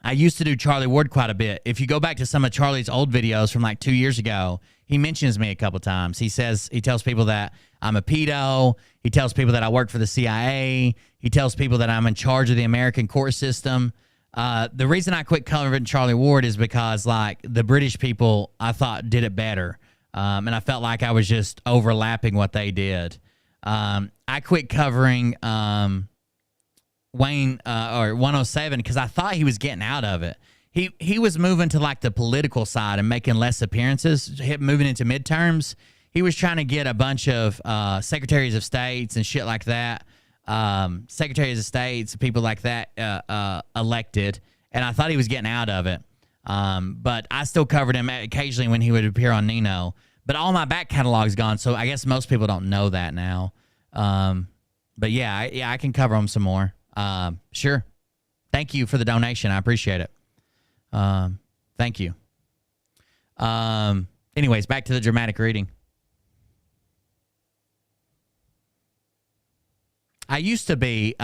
A: I used to do Charlie Ward quite a bit. If you go back to some of Charlie's old videos from like 2 years ago, he mentions me a couple times. He tells people that I'm a pedo. He tells people that I work for the CIA. He tells people that I'm in charge of the American court system. The reason I quit covering Charlie Ward is because like the British people, I thought did it better. And I felt like I was just overlapping what they did. I quit covering Wayne or 107 because I thought he was getting out of it. He was moving to like the political side and making less appearances, moving into midterms. He was trying to get a bunch of secretaries of states and shit like that, secretaries of states, people like that elected, and I thought he was getting out of it. But I still covered him occasionally when he would appear on Nino. But all my back catalog's gone, so I guess most people don't know that now. But yeah, I can cover them some more. Sure. Thank you for the donation. I appreciate it. Thank you. Anyways, back to the dramatic reading. I used to be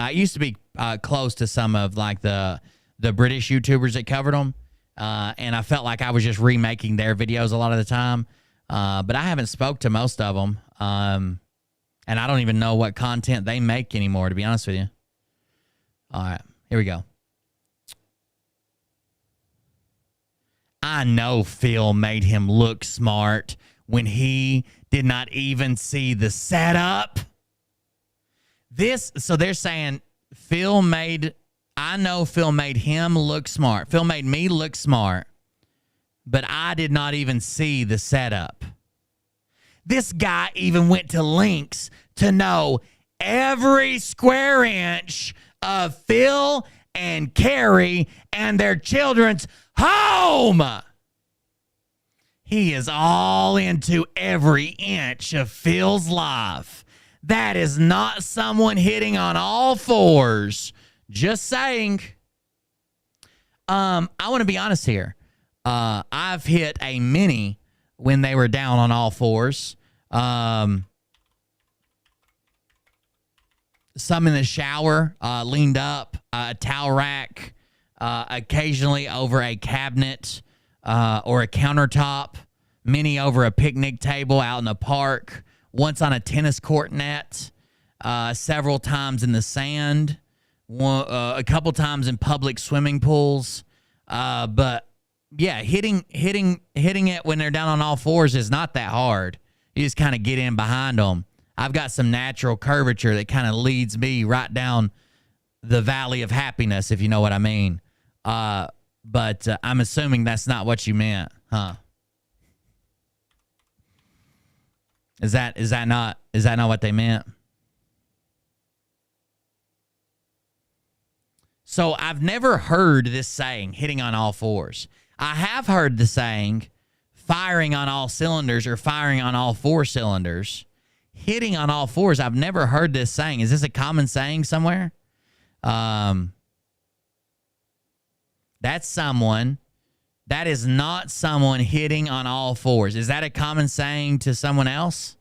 A: close to some of like the British YouTubers that covered them, and I felt like I was just remaking their videos a lot of the time. But I haven't spoke to most of them, and I don't even know what content they make anymore, to be honest with you. All right, here we go. I know Phil made him look smart when he did not even see the setup. So they're saying I know Phil made him look smart. Phil made me look smart, but I did not even see the setup. This guy even went to links to know every square inch of Phil and Carrie and their children's home. He is all into every inch of Phil's life. That is not someone hitting on all fours. Just saying. I want to be honest here. I've hit a mini when they were down on all fours. Some in the shower, leaned up, a towel rack, occasionally over a cabinet or a countertop, many over a picnic table out in the park, once on a tennis court net, several times in the sand, a couple times in public swimming pools. But yeah, hitting it when they're down on all fours is not that hard. You just kind of get in behind them. I've got some natural curvature that kind of leads me right down the valley of happiness, if you know what I mean. But I'm assuming that's not what you meant, huh? Is that not what they meant? So I've never heard this saying, hitting on all fours. I have heard the saying, firing on all cylinders or firing on all four cylinders. Hitting on all fours, I've never heard this saying. Is this a common saying somewhere? That's someone. That is not someone hitting on all fours. Is that a common saying to someone else?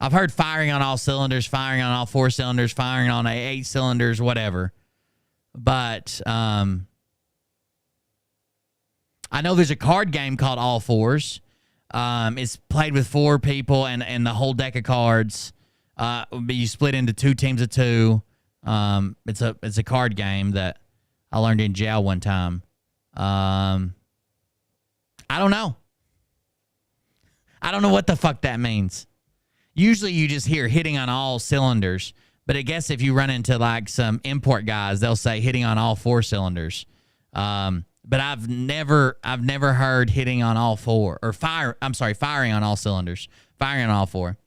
A: I've heard firing on all cylinders, firing on all four cylinders, firing on 8 cylinders, whatever. But I know there's a card game called All Fours. It's played with 4 people and the whole deck of cards. You split into 2 teams of 2. It's a card game that I learned in jail one time. I don't know. I don't know what the fuck that means. Usually you just hear hitting on all cylinders. But I guess if you run into like some import guys, they'll say hitting on all 4 cylinders. But I've never heard hitting on all 4 or firing on all cylinders, firing on all 4.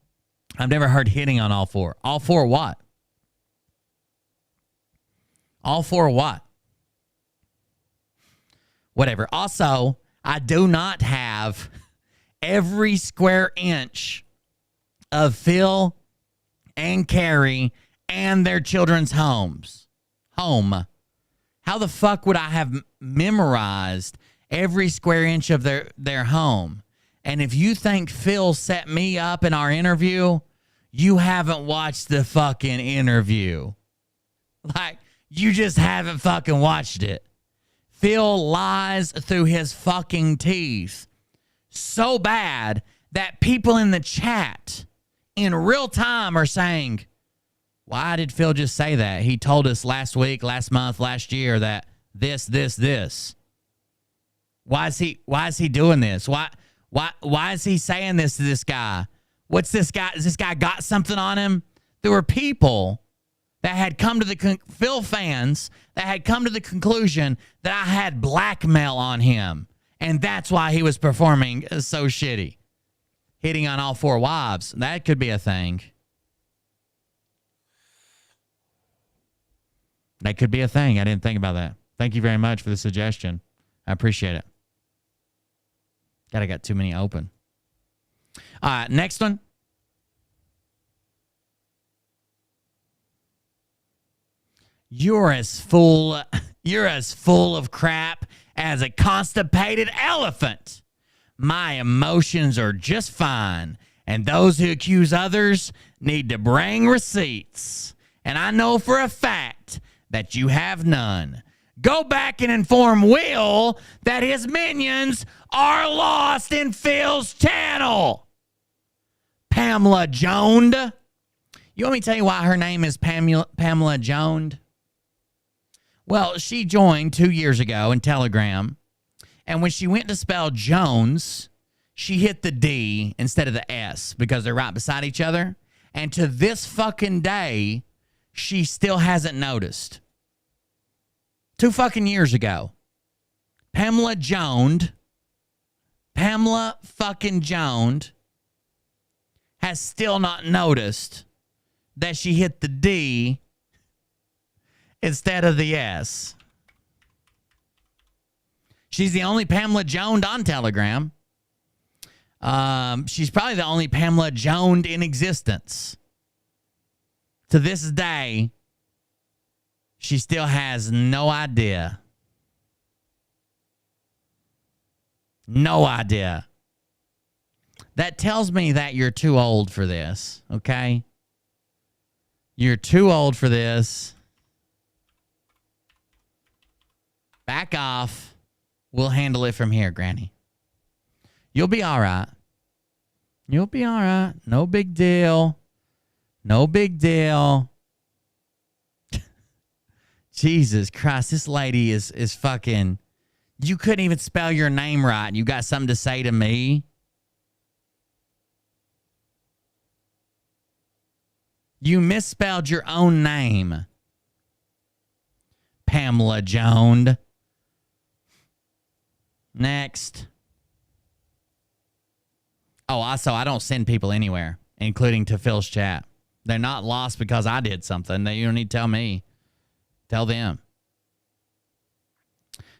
A: I've never heard hitting on all 4. All 4 what? All 4 what? Whatever. Also, I do not have every square inch of Phil and Carrie and their children's home. How the fuck would I have memorized every square inch of their home? And if you think Phil set me up in our interview, you haven't watched the fucking interview. Like, you just haven't fucking watched it. Phil lies through his fucking teeth so bad that people in the chat in real time are saying, why did Phil just say that? He told us last week, last month, last year that this. Why is he doing this? Why is he saying this to this guy? What's this guy? Has this guy got something on him? There were people that had come to the Phil fans that had come to the conclusion that I had blackmail on him, and that's why he was performing so shitty. Hitting on all 4 wives. That could be a thing. That could be a thing. I didn't think about that. Thank you very much for the suggestion. I appreciate it. God, I got too many open. All right, next one. You're as full of crap as a constipated elephant. My emotions are just fine, and those who accuse others need to bring receipts. And I know for a fact that you have none. Go back and inform Will that his minions are lost in Phil's channel. Pamela Joned. You want me to tell you why her name is Pamela Joned? Well, she joined 2 years ago in Telegram, and when she went to spell Jones, she hit the D instead of the S because they're right beside each other. And to this fucking day, she still hasn't noticed. 2 fucking years ago, Pamela fucking Joned has still not noticed that she hit the D instead of the S. She's the only Pamela Joned on Telegram. She's probably the only Pamela Joned in existence. To this day, she still has no idea. No idea. That tells me that you're too old for this, okay? You're too old for this. Back off. We'll handle it from here, Granny. You'll be all right. You'll be all right. No big deal. No big deal. Jesus Christ, this lady is fucking... You couldn't even spell your name right. You got something to say to me? You misspelled your own name. Pamela Joned. Next. Oh, also, I don't send people anywhere, including to Phil's chat. They're not lost because I did something. You don't need to tell me. Tell them.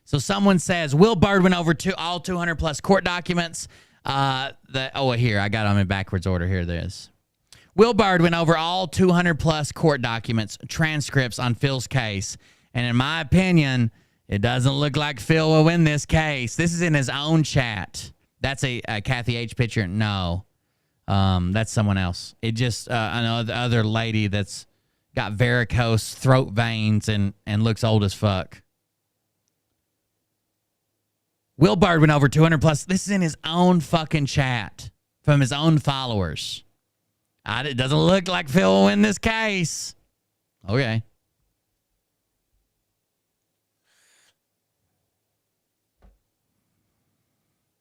A: So someone says, Will Byrd went over to all 200 plus court documents. Here, I got them in backwards order. Here it is. Will Byrd went over all 200 plus court documents, transcripts on Phil's case. And in my opinion, it doesn't look like Phil will win this case. This is in his own chat. That's a Kathy H picture. No, that's someone else. It just, I know the other lady that's got varicose throat veins and looks old as fuck. Will Byrd went over 200 plus. This is in his own fucking chat from his own followers. It doesn't look like Phil will win this case. Okay.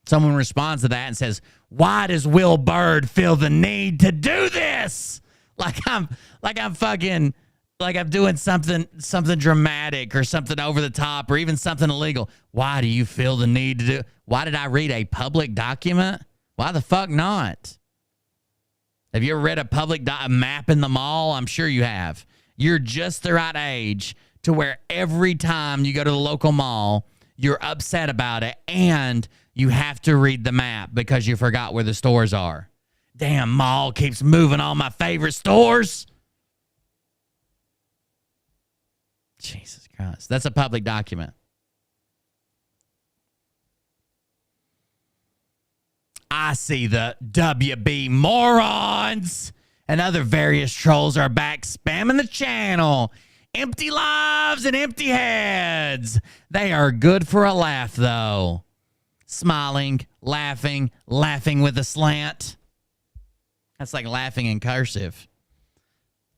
A: Someone responds to that and says, why does Will Byrd feel the need to do this? Like I'm doing something dramatic or something over the top or even something illegal. Why do you feel the need to do? Why did I read a public document? Why the fuck not? Have you ever read a public map in the mall? I'm sure you have. You're just the right age to where every time you go to the local mall, you're upset about it and you have to read the map because you forgot where the stores are. Damn, mall keeps moving all my favorite stores. Jesus Christ. That's a public document. I see the WB morons and other various trolls are back spamming the channel. Empty lives and empty heads. They are good for a laugh, though. Smiling, laughing with a slant. That's like laughing in cursive.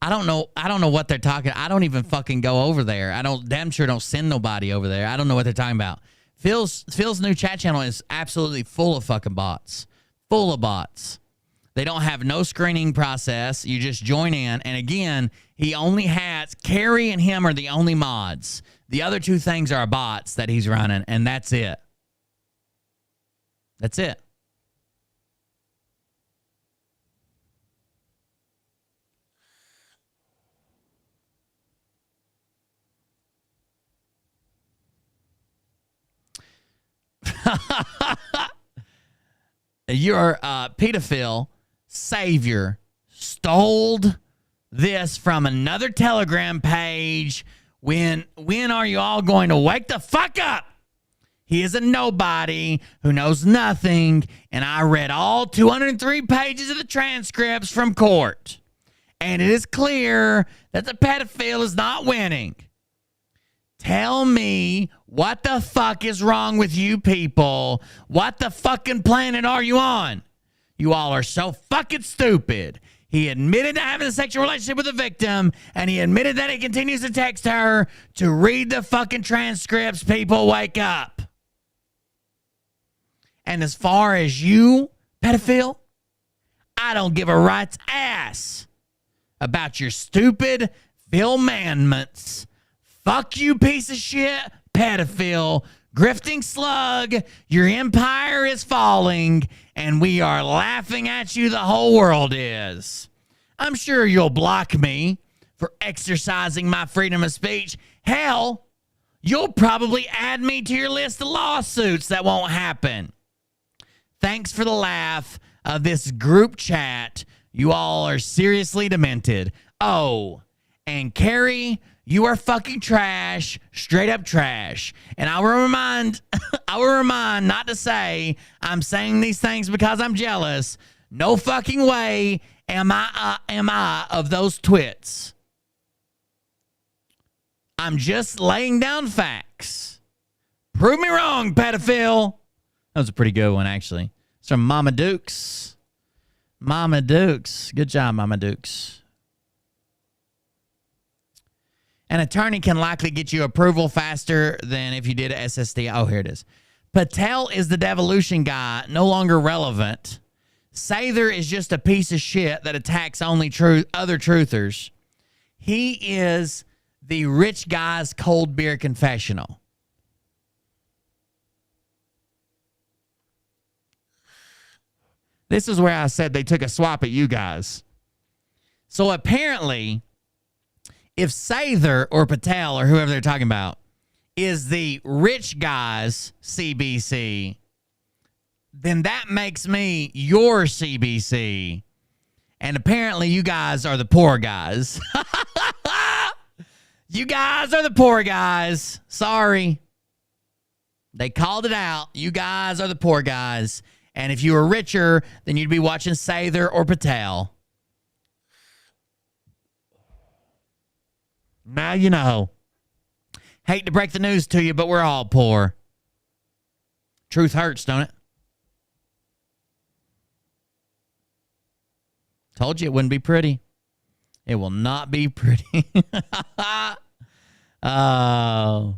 A: I don't know what they're talking. I don't even fucking go over there. Damn sure don't send nobody over there. I don't know what they're talking about. Phil's new chat channel is absolutely full of fucking bots. Full of bots. They don't have no screening process. You just join in. And again, he only has Carrie and him are the only mods. The other two things are bots that he's running, and that's it. That's it. Your pedophile savior stole this from another Telegram page. When are you all going to wake the fuck up? He is a nobody who knows nothing, and I read all 203 pages of the transcripts from court. And it is clear that the pedophile is not winning. Tell me what the fuck is wrong with you people? What the fucking planet are you on? You all are so fucking stupid. He admitted to having a sexual relationship with the victim, and he admitted that he continues to text her to read the fucking transcripts. People, wake up. And as far as you, pedophile, I don't give a rat's ass about your stupid filmandments. Fuck you, piece of shit, pedophile, grifting slug. Your empire is falling, and we are laughing at you. The whole world is. I'm sure you'll block me for exercising my freedom of speech. Hell, you'll probably add me to your list of lawsuits. That won't happen. Thanks for the laugh of this group chat. You all are seriously demented. Oh, and Carrie, you are fucking trash, straight up trash. And I will remind not to say I'm saying these things because I'm jealous. No fucking way am I of those twits. I'm just laying down facts. Prove me wrong, pedophile. That was a pretty good one, actually. It's from Mama Dukes. Mama Dukes. Good job, Mama Dukes. An attorney can likely get you approval faster than if you did a SSD. Oh, here it is. Patel is the devolution guy, no longer relevant. Sather is just a piece of shit that attacks only other truthers. He is the rich guy's cold beer confessional. This is where I said they took a swap at you guys. So apparently, if Sather or Patel or whoever they're talking about is the rich guy's CBC, then that makes me your CBC. And apparently you guys are the poor guys. You guys are the poor guys. Sorry. They called it out. You guys are the poor guys. And if you were richer, then you'd be watching Sather or Patel. Now you know. Hate to break the news to you, but we're all poor. Truth hurts, don't it? Told you it wouldn't be pretty. It will not be pretty. Oh.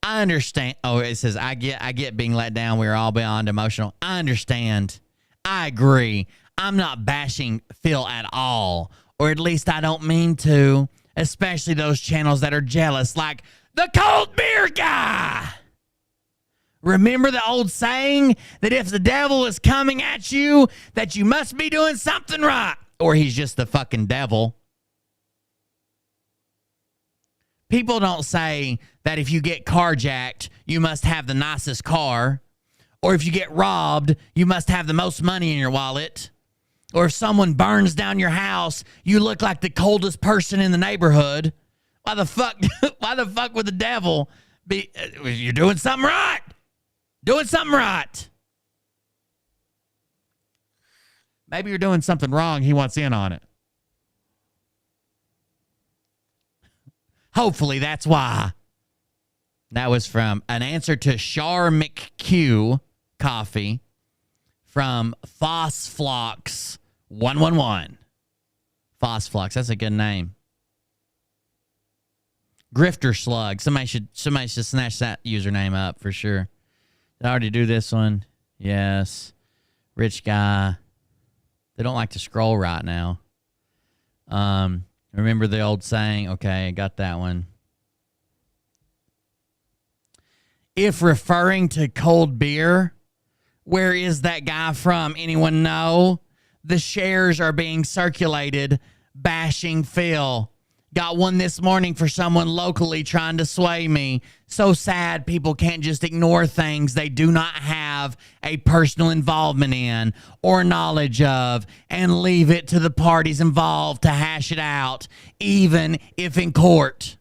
A: I understand. Oh, it says, I get being let down. We're all beyond emotional. I understand. I agree. I'm not bashing Phil at all. Or at least I don't mean to. Especially those channels that are jealous, like the cold beer guy. Remember the old saying that if the devil is coming at you, that you must be doing something right. Or he's just the fucking devil. People don't say that if you get carjacked, you must have the nicest car. Or if you get robbed, you must have the most money in your wallet. Or if someone burns down your house, you look like the coldest person in the neighborhood. Why the fuck would the devil be? You're doing something right. Doing something right. Maybe you're doing something wrong. He wants in on it. Hopefully that's why. That was from an answer to Char McQ Coffee from Phosphlox 111. Phosphlox, that's a good name. Grifter Slug. Somebody should snatch that username up for sure. Did I already do this one? Yes. Rich guy. They don't like to scroll right now. Remember the old saying? Okay, got that one. If referring to cold beer, where is that guy from? Anyone know? The shares are being circulated, bashing Phil. Got one this morning for someone locally trying to sway me. So sad people can't just ignore things they do not have a personal involvement in or knowledge of and leave it to the parties involved to hash it out, even if in court.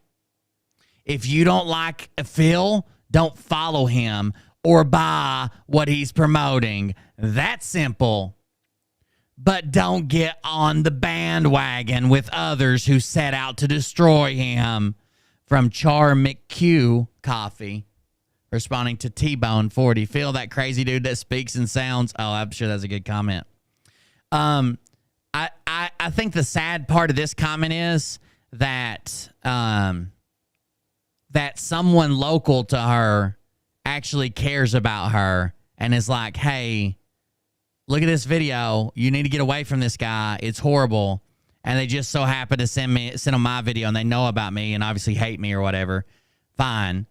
A: If you don't like Phil, don't follow him or buy what he's promoting. That's simple. But don't get on the bandwagon with others who set out to destroy him. From Char McQ Coffee, responding to T-Bone 40. Phil, that crazy dude that speaks and sounds. Oh, I'm sure that's a good comment. I think the sad part of this comment is that that someone local to her actually cares about her and is like, hey, look at this video. You need to get away from this guy. It's horrible. And they just so happen to send them my video and they know about me and obviously hate me or whatever. Fine.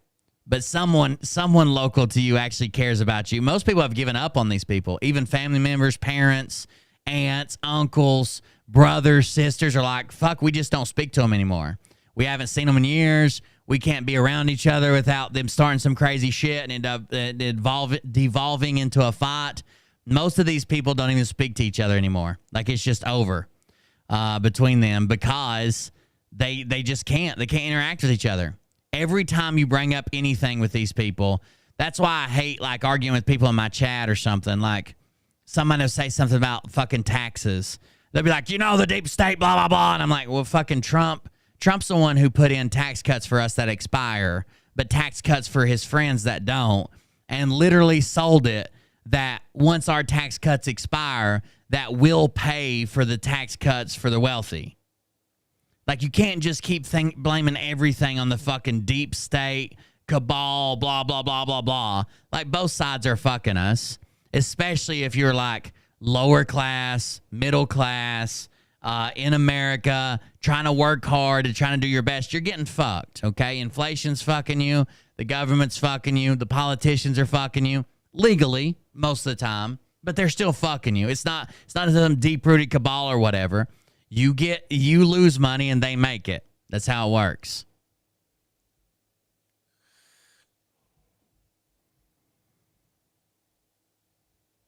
A: But someone local to you actually cares about you. Most people have given up on these people. Even family members, parents, aunts, uncles, brothers, sisters are like, fuck, we just don't speak to them anymore. We haven't seen them in years. We can't be around each other without them starting some crazy shit and end up devolving into a fight. Most of these people don't even speak to each other anymore. Like, it's just over between them because they just can't. They can't interact with each other. Every time you bring up anything with these people, that's why I hate, like, arguing with people in my chat or something. Like, somebody will say something about fucking taxes. They'll be like, the deep state, blah, blah, blah. And I'm like, well, fucking Trump's the one who put in tax cuts for us that expire, but tax cuts for his friends that don't, and literally sold it that once our tax cuts expire, that will pay for the tax cuts for the wealthy. Like, you can't just keep blaming everything on the fucking deep state, cabal, blah, blah, blah, blah, blah. Like, both sides are fucking us, especially if you're, like, lower class, middle class, in America, trying to work hard and trying to do your best. You're getting fucked, okay? Inflation's fucking you. The government's fucking you. The politicians are fucking you. Legally, most of the time. but they're still fucking you. It's not some deep-rooted cabal or whatever. You lose money and they make it. That's how it works.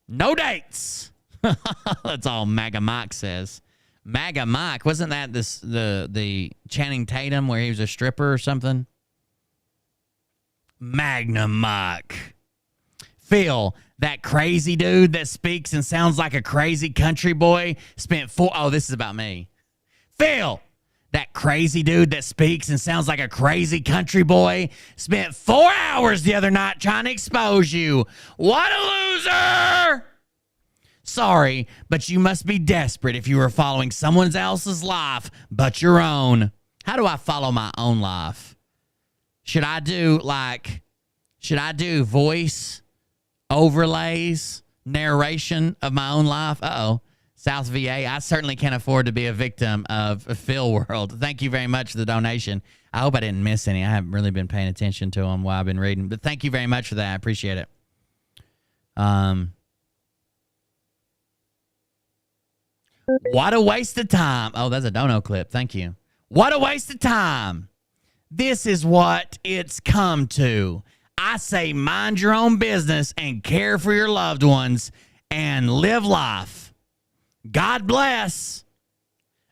A: No dates. That's all MAGA Mike says. MAGA Mike, wasn't that the Channing Tatum where he was a stripper or something? Magna Mike. Phil, that crazy dude that speaks and sounds like a crazy country boy, this is about me. Phil, that crazy dude that speaks and sounds like a crazy country boy, spent 4 hours the other night trying to expose you. What a loser! Sorry, but you must be desperate if you are following someone else's life but your own. How do I follow my own life? Should I do voice overlays, narration of my own life? South VA. I certainly can't afford to be a victim of Phil World. Thank you very much for the donation. I hope I didn't miss any. I haven't really been paying attention to them while I've been reading, but thank you very much for that. I appreciate it. What a waste of time. Oh, that's a Dono clip. Thank you. What a waste of time. This is what it's come to. I say mind your own business and care for your loved ones and live life. God bless.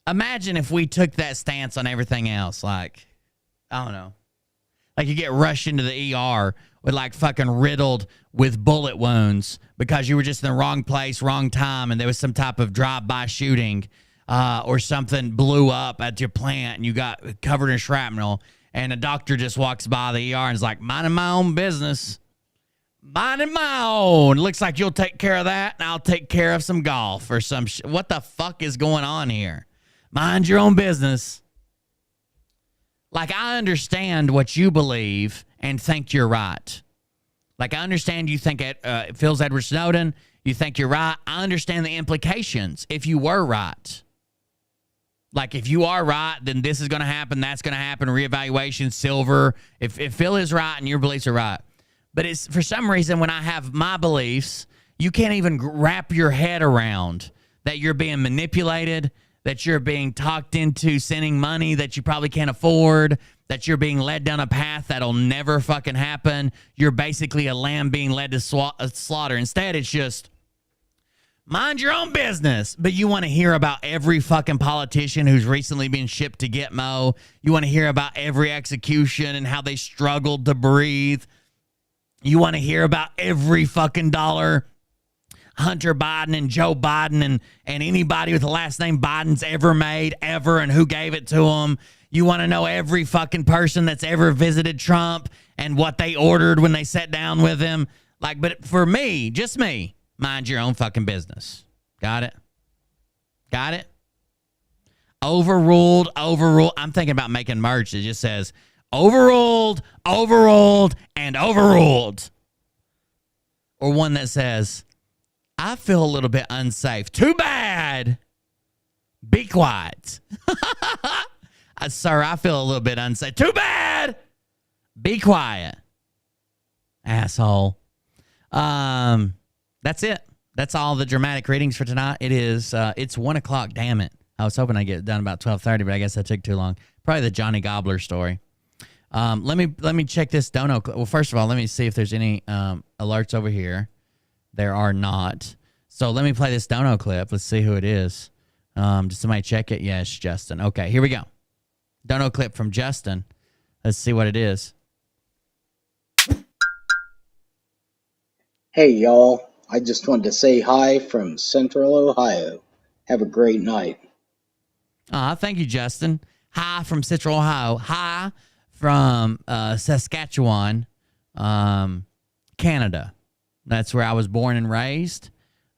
A: Imagine if we took that stance on everything else. Like, I don't know. Like you get rushed into the ER with like fucking riddled with bullet wounds because you were just in the wrong place, wrong time, and there was some type of drive-by shooting or something blew up at your plant and you got covered in shrapnel, and a doctor just walks by the ER and is like, minding my own business. Minding my own. Looks like you'll take care of that and I'll take care of some golf or some shit. What the fuck is going on here? Mind your own business. Like, I understand what you believe and think you're right. Like, I understand you think Phil's Edward Snowden. You think you're right. I understand the implications if you were right. Like, if you are right, then this is going to happen, that's going to happen, reevaluation, silver. If Phil is right and your beliefs are right. But it's for some reason when I have my beliefs, you can't even wrap your head around that you're being manipulated, that you're being talked into sending money that you probably can't afford, that you're being led down a path that'll never fucking happen. You're basically a lamb being led to slaughter. Instead, it's just mind your own business. But you want to hear about every fucking politician who's recently been shipped to Gitmo. You want to hear about every execution and how they struggled to breathe. You want to hear about every fucking dollar Hunter Biden and Joe Biden and anybody with the last name Biden's ever made, ever, and who gave it to them. You want to know every fucking person that's ever visited Trump and what they ordered when they sat down with him. Like, but for me, just me, mind your own fucking business. Got it? Got it? Overruled. I'm thinking about making merch that just says overruled, and overruled. Or one that says, I feel a little bit unsafe. Too bad. Be quiet. Sir, I feel a little bit unsafe. Too bad. Be quiet. Asshole. That's it. That's all the dramatic readings for tonight. It's 1 o'clock. Damn it. I was hoping I'd get it done about 12:30, but I guess that took too long. Probably the Johnny Gobbler story. Let me check this Dono. Well, first of all, let me see if there's any alerts over here. There are not. So let me play this Dono clip. Let's see who it is. Did somebody check it? Yes, Justin. Okay, here we go. Dono clip from Justin. Let's see what it is.
G: Hey, y'all. I just wanted to say hi from Central Ohio. Have a great night.
A: Thank you, Justin. Hi from Central Ohio. Hi from Saskatchewan, Canada. That's where I was born and raised,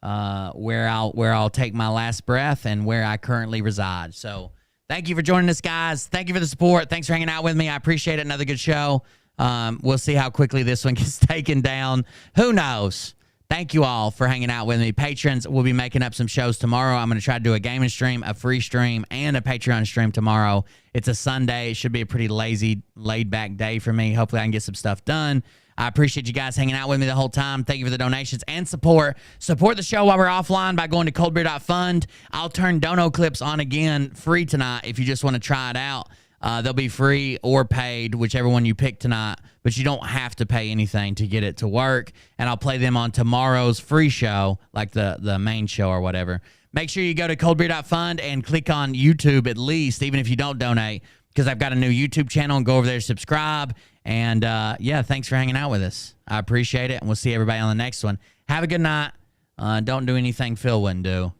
A: where I'll take my last breath and where I currently reside. So thank you for joining us, guys. Thank you for the support. Thanks for hanging out with me. I appreciate it. Another good show. We'll see how quickly this one gets taken down. Who knows? Thank you all for hanging out with me. Patrons, will be making up some shows tomorrow. I'm going to try to do a gaming stream, a free stream, and a Patreon stream tomorrow. It's a Sunday. It should be a pretty lazy, laid-back day for me. Hopefully I can get some stuff done. I appreciate you guys hanging out with me the whole time. Thank you for the donations and support. Support the show while we're offline by going to coldbeer.fund. I'll turn Dono clips on again free tonight if you just want to try it out. They'll be free or paid, whichever one you pick tonight, but you don't have to pay anything to get it to work. And I'll play them on tomorrow's free show, like the main show or whatever. Make sure you go to coldbeer.fund and click on YouTube at least, even if you don't donate, because I've got a new YouTube channel, and go over there, subscribe. And yeah, thanks for hanging out with us. I appreciate it, and we'll see everybody on the next one. Have a good night. Don't do anything Phil wouldn't do.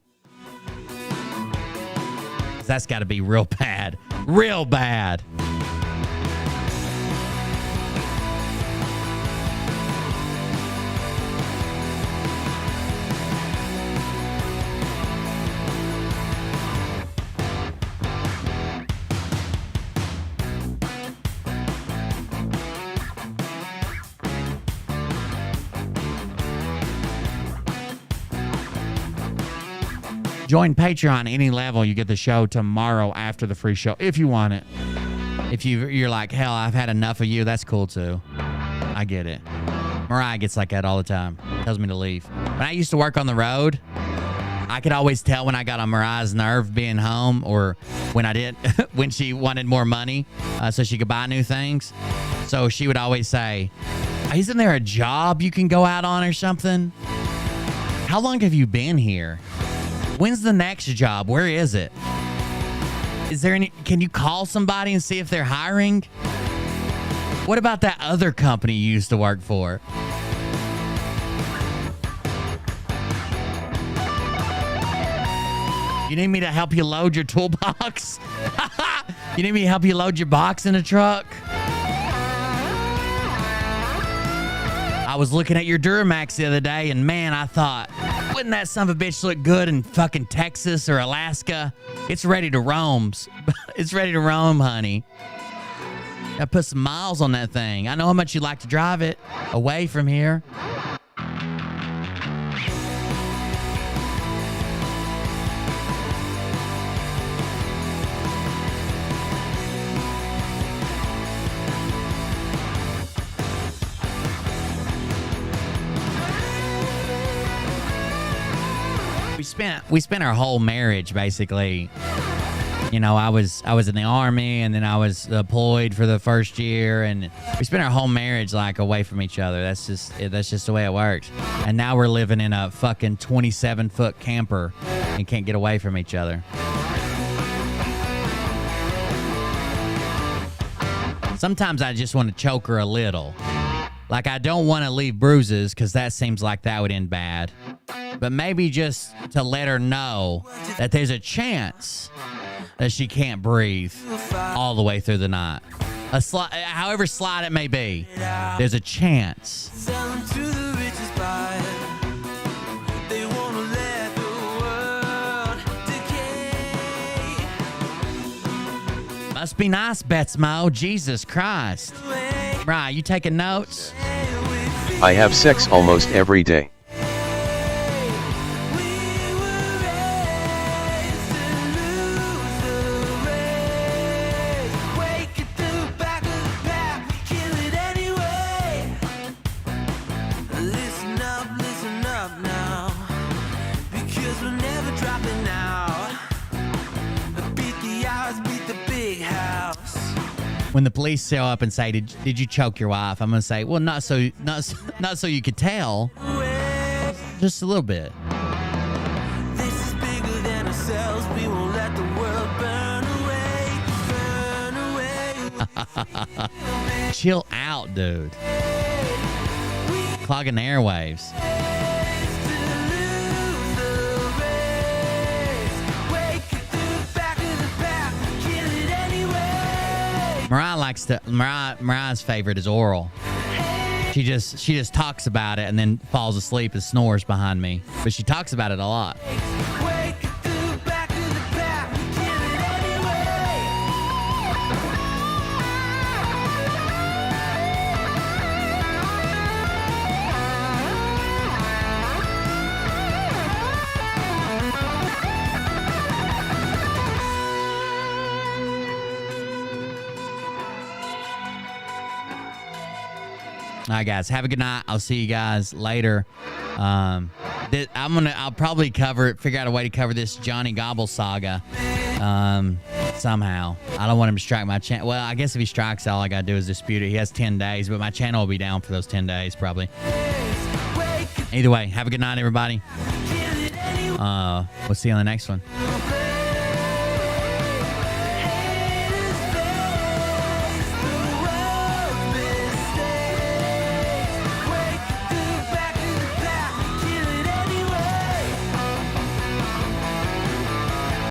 A: That's got to be real bad. Real bad. Join Patreon any level. You get the show tomorrow after the free show if you want it. If you're like, hell, I've had enough of you, that's cool too. I get it. Mariah gets like that all the time. Tells me to leave. When I used to work on the road, I could always tell when I got on Mariah's nerve being home, or when I did, when she wanted more money so she could buy new things. So she would always say, isn't there a job you can go out on or something? How long have you been here? When's the next job? Where is it? Is there any? Can you call somebody and see if they're hiring? What about that other company you used to work for? You need me to help you load your toolbox? You need me to help you load your box in the truck? I was looking at your Duramax the other day, and man, I thought, wouldn't that son of a bitch look good in fucking Texas or Alaska? It's ready to roam. It's ready to roam, honey. I put some miles on that thing. I know how much you like to drive it away from here. We spent our whole marriage basically. You know, I was in the Army, and then I was deployed for the first year, and we spent our whole marriage like away from each other. That's just the way it works. And now we're living in a fucking 27-foot camper and can't get away from each other. Sometimes I just want to choke her a little. Like, I don't want to leave bruises, because that seems like that would end bad. But maybe just to let her know that there's a chance that she can't breathe all the way through the night. However slight it may be, there's a chance. Must be nice, Betsmo. Jesus Christ. Right, you taking notes?
C: I have sex almost every day.
A: When the police show up and say, "Did you choke your wife?" I'm gonna say, "Well, not so you could tell, just a little bit."
B: This is bigger than ourselves. We won't let the world burn away.
A: Chill out, dude. Clogging the airwaves. Mariah's favorite is oral. She just talks about it and then falls asleep and snores behind me. But she talks about it a lot. right, guys. Have a good night. I'll see you guys later. I'll probably figure out a way to cover this Johnny Gobble saga somehow. I don't want him to strike my channel. Well, I guess if he strikes, all I got to do is dispute it. He has 10 days, but my channel will be down for those 10 days probably. Either way, have a good night, everybody. We'll see you on the next one.